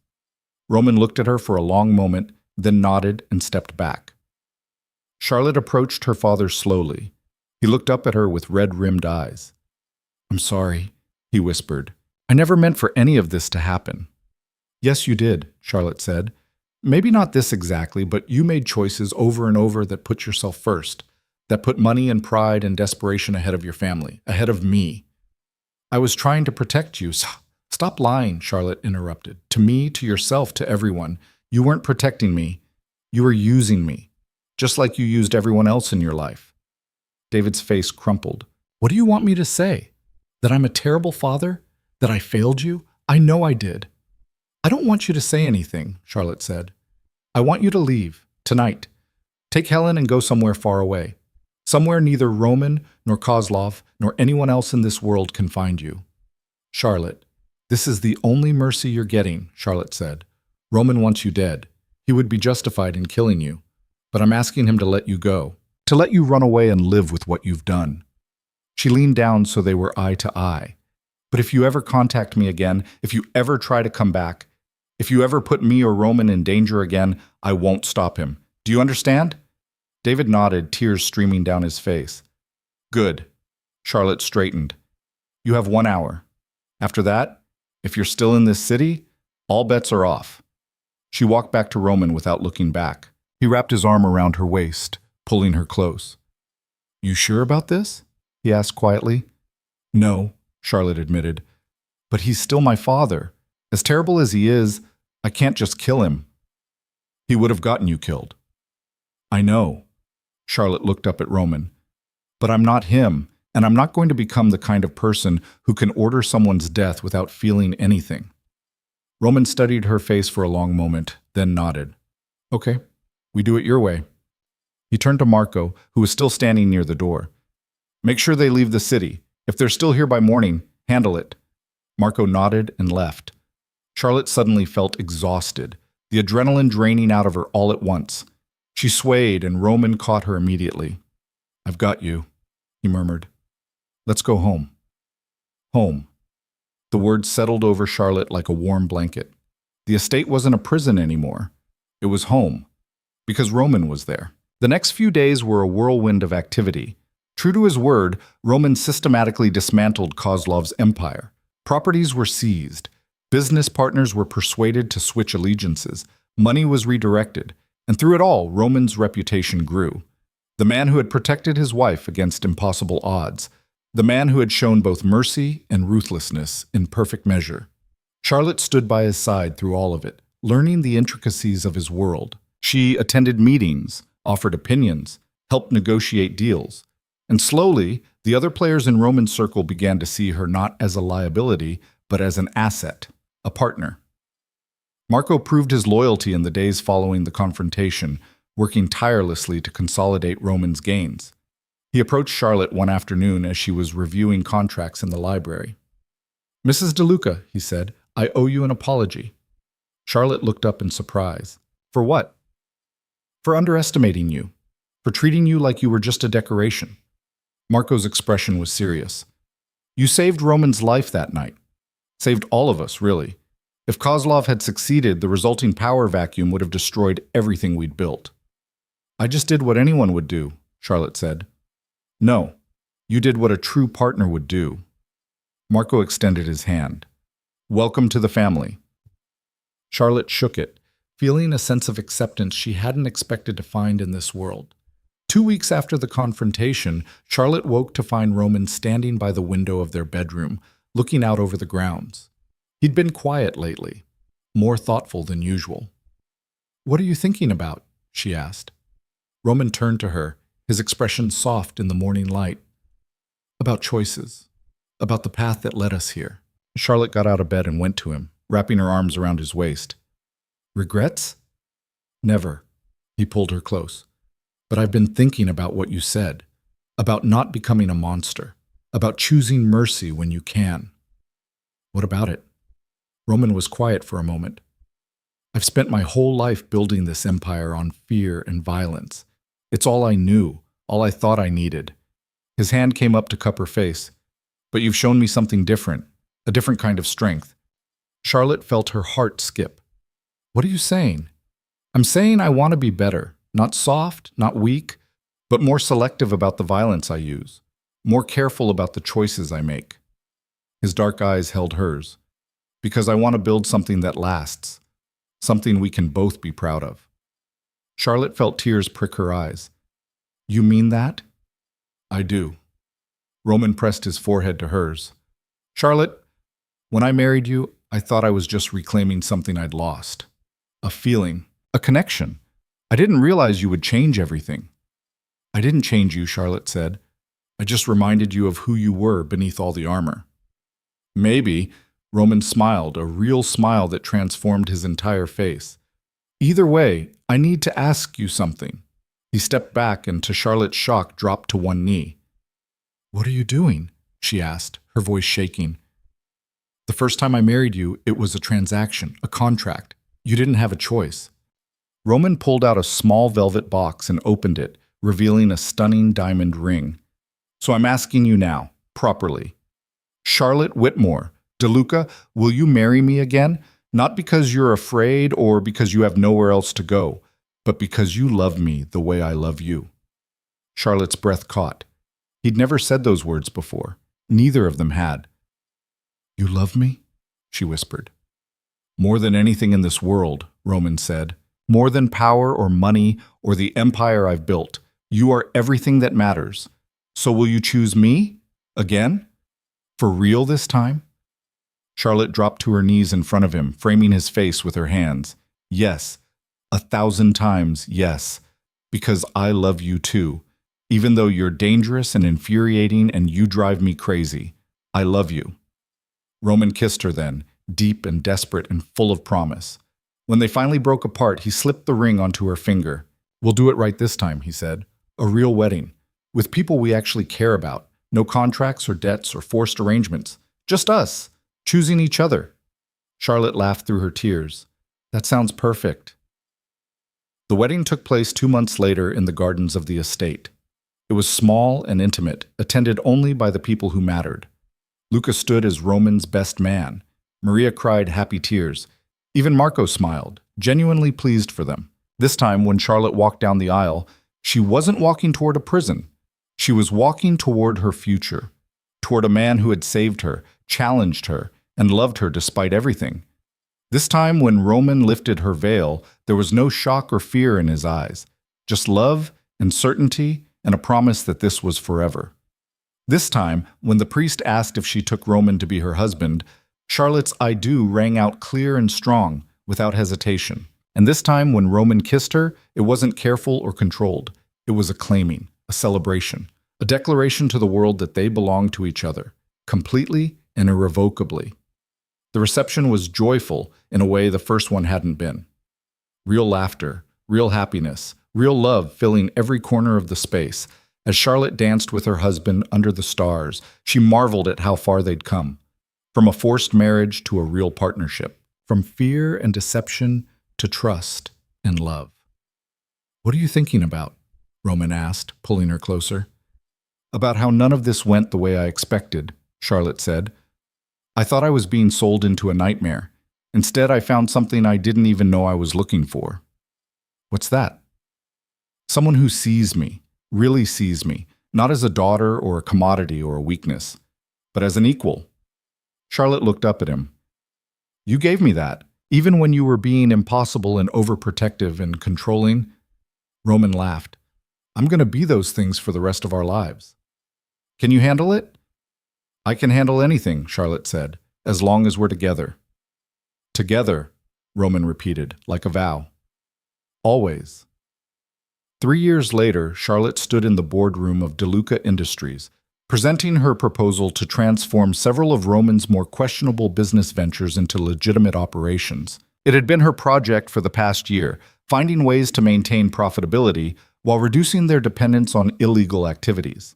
Roman looked at her for a long moment, then nodded and stepped back. Charlotte approached her father slowly. He looked up at her with red-rimmed eyes. "I'm sorry," he whispered. "I never meant for any of this to happen." "Yes, you did," Charlotte said. "Maybe not this exactly, but you made choices over and over that put yourself first, that put money and pride and desperation ahead of your family, ahead of me. I was trying to protect you." "Stop lying," Charlotte interrupted. "To me, to yourself, to everyone. You weren't protecting me. You were using me, just like you used everyone else in your life." David's face crumpled. "What do you want me to say? That I'm a terrible father? That I failed you? I know I did." "I don't want you to say anything," Charlotte said. "I want you to leave, tonight. Take Helen and go somewhere far away. Somewhere neither Roman, nor Kozlov, nor anyone else in this world can find you." "Charlotte, this is the only mercy you're getting," Charlotte said. "Roman wants you dead. He would be justified in killing you. But I'm asking him to let you go, to let you run away and live with what you've done." She leaned down so they were eye to eye. "But if you ever contact me again, if you ever try to come back, if you ever put me or Roman in danger again, I won't stop him. Do you understand?" David nodded, tears streaming down his face. "Good." Charlotte straightened. "You have 1 hour. After that, if you're still in this city, all bets are off." She walked back to Roman without looking back. He wrapped his arm around her waist, pulling her close. "You sure about this?" he asked quietly. "No," Charlotte admitted. "But he's still my father. As terrible as he is, I can't just kill him." "He would have gotten you killed." "I know." Charlotte looked up at Roman. "But I'm not him, and I'm not going to become the kind of person who can order someone's death without feeling anything." Roman studied her face for a long moment, then nodded. "Okay, we do it your way." He turned to Marco, who was still standing near the door. "Make sure they leave the city. If they're still here by morning, handle it." Marco nodded and left. Charlotte suddenly felt exhausted, the adrenaline draining out of her all at once. She swayed, and Roman caught her immediately. "I've got you," he murmured. "Let's go home." Home. The word settled over Charlotte like a warm blanket. The estate wasn't a prison anymore. It was home, because Roman was there. The next few days were a whirlwind of activity. True to his word, Roman systematically dismantled Kozlov's empire. Properties were seized. Business partners were persuaded to switch allegiances. Money was redirected. And through it all, Roman's reputation grew. The man who had protected his wife against impossible odds. The man who had shown both mercy and ruthlessness in perfect measure. Charlotte stood by his side through all of it, learning the intricacies of his world. She attended meetings, offered opinions, helped negotiate deals. And slowly, the other players in Roman's circle began to see her not as a liability, but as an asset, a partner. Marco proved his loyalty in the days following the confrontation, working tirelessly to consolidate Roman's gains. He approached Charlotte one afternoon as she was reviewing contracts in the library. "Mrs. DeLuca," he said, "I owe you an apology." Charlotte looked up in surprise. "For what?" "For underestimating you. For treating you like you were just a decoration." Marco's expression was serious. "You saved Roman's life that night. Saved all of us, really. If Kozlov had succeeded, the resulting power vacuum would have destroyed everything we'd built." "I just did what anyone would do," Charlotte said. "No, you did what a true partner would do." Marco extended his hand. "Welcome to the family." Charlotte shook it, feeling a sense of acceptance she hadn't expected to find in this world. 2 weeks after the confrontation, Charlotte woke to find Roman standing by the window of their bedroom, looking out over the grounds. He'd been quiet lately, more thoughtful than usual. "What are you thinking about?" she asked. Roman turned to her, his expression soft in the morning light. "About choices. About the path that led us here." Charlotte got out of bed and went to him, wrapping her arms around his waist. "Regrets?" "Never." He pulled her close. "But I've been thinking about what you said, about not becoming a monster, about choosing mercy when you can." "What about it?" Roman was quiet for a moment. "I've spent my whole life building this empire on fear and violence. It's all I knew, all I thought I needed." His hand came up to cup her face. "But you've shown me something different, a different kind of strength." Charlotte felt her heart skip. "What are you saying?" "I'm saying I want to be better, not soft, not weak, but more selective about the violence I use, more careful about the choices I make." His dark eyes held hers. "Because I want to build something that lasts, something we can both be proud of." Charlotte felt tears prick her eyes. "You mean that?" "I do." Roman pressed his forehead to hers. "Charlotte, when I married you, I thought I was just reclaiming something I'd lost. A feeling, a connection. I didn't realize you would change everything." "I didn't change you," Charlotte said. "I just reminded you of who you were beneath all the armor." "Maybe," Roman smiled, a real smile that transformed his entire face. "Either way, I need to ask you something." He stepped back and, to Charlotte's shock, dropped to one knee. "What are you doing?" she asked, her voice shaking. "The first time I married you, it was a transaction, a contract. You didn't have a choice." Roman pulled out a small velvet box and opened it, revealing a stunning diamond ring. "So I'm asking you now, properly. Charlotte Whitmore, DeLuca, will you marry me again? Not because you're afraid or because you have nowhere else to go, but because you love me the way I love you." Charlotte's breath caught. He'd never said those words before. Neither of them had. "You love me?" she whispered. "More than anything in this world," Roman said. "More than power or money or the empire I've built. You are everything that matters. So will you choose me? Again? For real this time?" Charlotte dropped to her knees in front of him, framing his face with her hands. "Yes, 1,000 times yes, because I love you too. Even though you're dangerous and infuriating and you drive me crazy, I love you." Roman kissed her then, deep and desperate and full of promise. When they finally broke apart, he slipped the ring onto her finger. "We'll do it right this time," he said. "A real wedding, with people we actually care about. No contracts or debts or forced arrangements. Just us, choosing each other." Charlotte laughed through her tears. "That sounds perfect." The wedding took place 2 months later in the gardens of the estate. It was small and intimate, attended only by the people who mattered. Luca stood as Roman's best man. Maria cried happy tears. Even Marco smiled, genuinely pleased for them. This time, when Charlotte walked down the aisle, she wasn't walking toward a prison. She was walking toward her future, toward a man who had saved her, challenged her, and loved her despite everything. This time, when Roman lifted her veil, there was no shock or fear in his eyes, just love and certainty and a promise that this was forever. This time, when the priest asked if she took Roman to be her husband, Charlotte's "I do" rang out clear and strong, without hesitation. And this time, when Roman kissed her, it wasn't careful or controlled. It was a claiming, a celebration, a declaration to the world that they belonged to each other, completely and irrevocably. The reception was joyful in a way the first one hadn't been. Real laughter, real happiness, real love filling every corner of the space. As Charlotte danced with her husband under the stars, she marveled at how far they'd come. From a forced marriage to a real partnership. From fear and deception to trust and love. "What are you thinking about?" Roman asked, pulling her closer. "About how none of this went the way I expected," Charlotte said. "I thought I was being sold into a nightmare. Instead, I found something I didn't even know I was looking for." "What's that?" "Someone who sees me, really sees me, not as a daughter or a commodity or a weakness, but as an equal." Charlotte looked up at him. "You gave me that, even when you were being impossible and overprotective and controlling." Roman laughed. "I'm going to be those things for the rest of our lives." "Can you handle it?" I can handle anything, Charlotte said, as long as we're together. Together, Roman repeated, like a vow. Always. 3 years later, Charlotte stood in the boardroom of DeLuca Industries, presenting her proposal to transform several of Roman's more questionable business ventures into legitimate operations. It had been her project for the past year, finding ways to maintain profitability while reducing their dependence on illegal activities.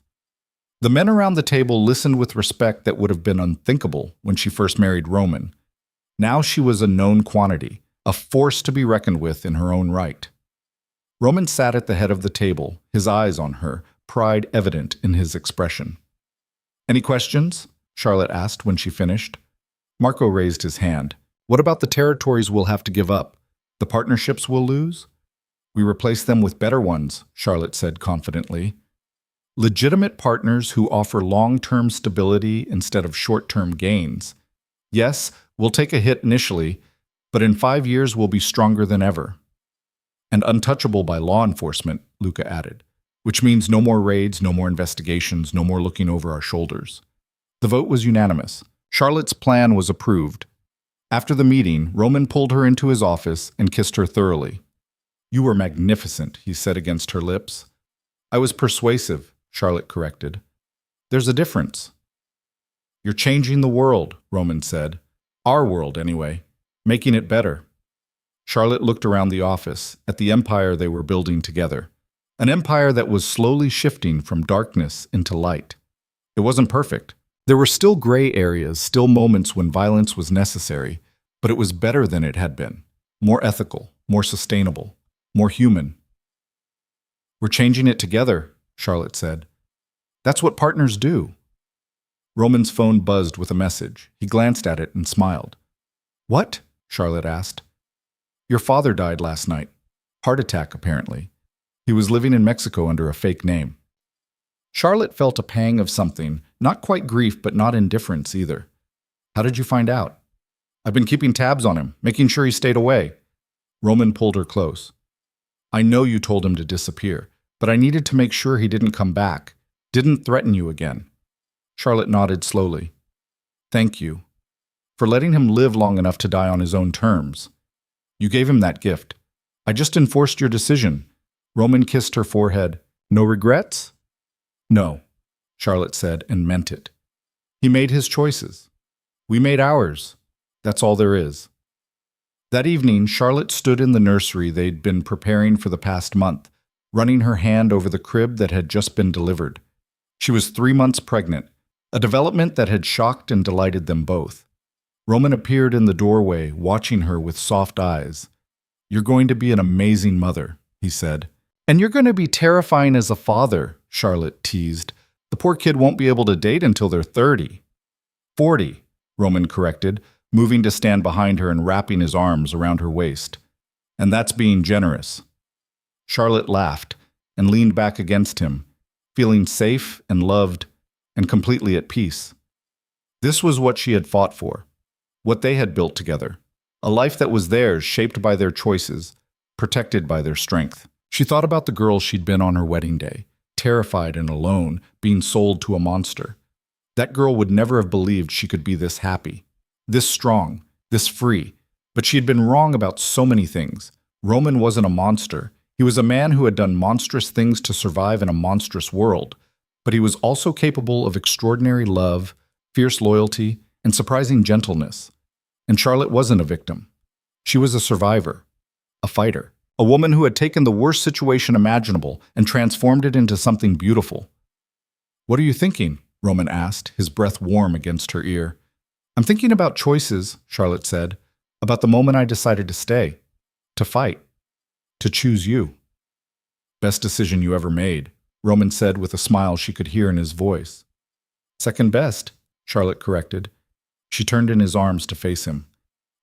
The men around the table listened with respect that would have been unthinkable when she first married Roman. Now she was a known quantity, a force to be reckoned with in her own right. Roman sat at the head of the table, his eyes on her, pride evident in his expression. Any questions? Charlotte asked when she finished. Marco raised his hand. What about the territories we'll have to give up? The partnerships we'll lose? We replace them with better ones, Charlotte said confidently. Legitimate partners who offer long-term stability instead of short-term gains. Yes, we'll take a hit initially, but in 5 years we'll be stronger than ever. And untouchable by law enforcement, Luca added, which means no more raids, no more investigations, no more looking over our shoulders. The vote was unanimous. Charlotte's plan was approved. After the meeting, Roman pulled her into his office and kissed her thoroughly. You were magnificent, he said against her lips. I was persuasive, Charlotte corrected. There's a difference. You're changing the world, Roman said. Our world, anyway. Making it better. Charlotte looked around the office, at the empire they were building together. An empire that was slowly shifting from darkness into light. It wasn't perfect. There were still gray areas, still moments when violence was necessary, but it was better than it had been. More ethical, more sustainable, more human. We're changing it together, Charlotte said. That's what partners do. Roman's phone buzzed with a message. He glanced at it and smiled. What? Charlotte asked. Your father died last night. Heart attack, apparently. He was living in Mexico under a fake name. Charlotte felt a pang of something, not quite grief, but not indifference either. How did you find out? I've been keeping tabs on him, making sure he stayed away. Roman pulled her close. I know you told him to disappear, but I needed to make sure he didn't come back, didn't threaten you again. Charlotte nodded slowly. Thank you. For letting him live long enough to die on his own terms. You gave him that gift. I just enforced your decision. Roman kissed her forehead. No regrets? No, Charlotte said and meant it. He made his choices. We made ours. That's all there is. That evening, Charlotte stood in the nursery they'd been preparing for the past month, running her hand over the crib that had just been delivered. She was 3 months pregnant, a development that had shocked and delighted them both. Roman appeared in the doorway, watching her with soft eyes. You're going to be an amazing mother, he said. And you're going to be terrifying as a father, Charlotte teased. The poor kid won't be able to date until they're 30. 40, Roman corrected, moving to stand behind her and wrapping his arms around her waist. And that's being generous. Charlotte laughed and leaned back against him, feeling safe and loved and completely at peace. This was what she had fought for, what they had built together, a life that was theirs, shaped by their choices, protected by their strength. She thought about the girl she'd been on her wedding day, terrified and alone, being sold to a monster. That girl would never have believed she could be this happy, this strong, this free. But she had been wrong about so many things. Roman wasn't a monster. He was a man who had done monstrous things to survive in a monstrous world. But he was also capable of extraordinary love, fierce loyalty, and surprising gentleness. And Charlotte wasn't a victim. She was a survivor, a fighter, a woman who had taken the worst situation imaginable and transformed it into something beautiful. What are you thinking? Roman asked, his breath warm against her ear. I'm thinking about choices, Charlotte said, about the moment I decided to stay, to fight, to choose you. Best decision you ever made, Roman said with a smile she could hear in his voice. Second best, Charlotte corrected. She turned in his arms to face him.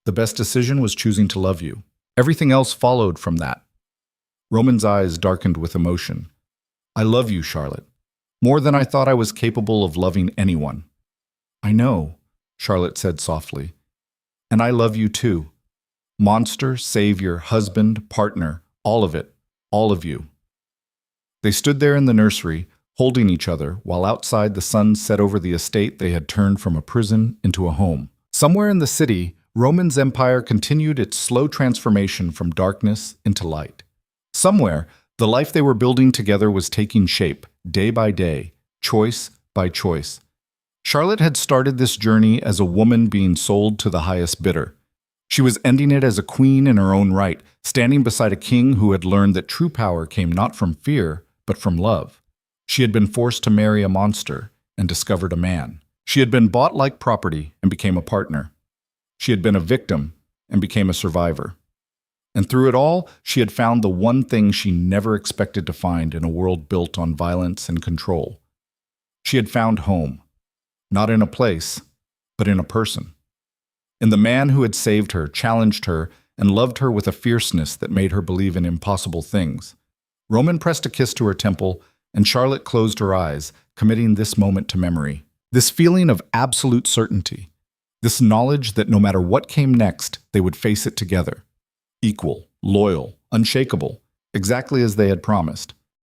The best decision was choosing to love you. Everything else followed from that. Roman's eyes darkened with emotion. I love you, Charlotte, more than I thought I was capable of loving anyone. I know, Charlotte said softly. And I love you too. Monster, savior, husband, partner, all of it, all of you. They stood there in the nursery, holding each other, while outside the sun set over the estate they had turned from a prison into a home. Somewhere in the city, Roman's empire continued its slow transformation from darkness into light. Somewhere, the life they were building together was taking shape, day by day, choice by choice. Charlotte had started this journey as a woman being sold to the highest bidder. She was ending it as a queen in her own right, standing beside a king who had learned that true power came not from fear, but from love. She had been forced to marry a monster and discovered a man. She had been bought like property and became a partner. She had been a victim and became a survivor. And through it all, she had found the one thing she never expected to find in a world built on violence and control. She had found home, not in a place, but in a person. In the man who had saved her, challenged her, and loved her with a fierceness that made her believe in impossible things. Roman pressed a kiss to her temple, and Charlotte closed her eyes, committing this moment to memory. This feeling of absolute certainty. This knowledge that no matter what came next, they would face it together. Equal, loyal, unshakable, exactly as they had promised.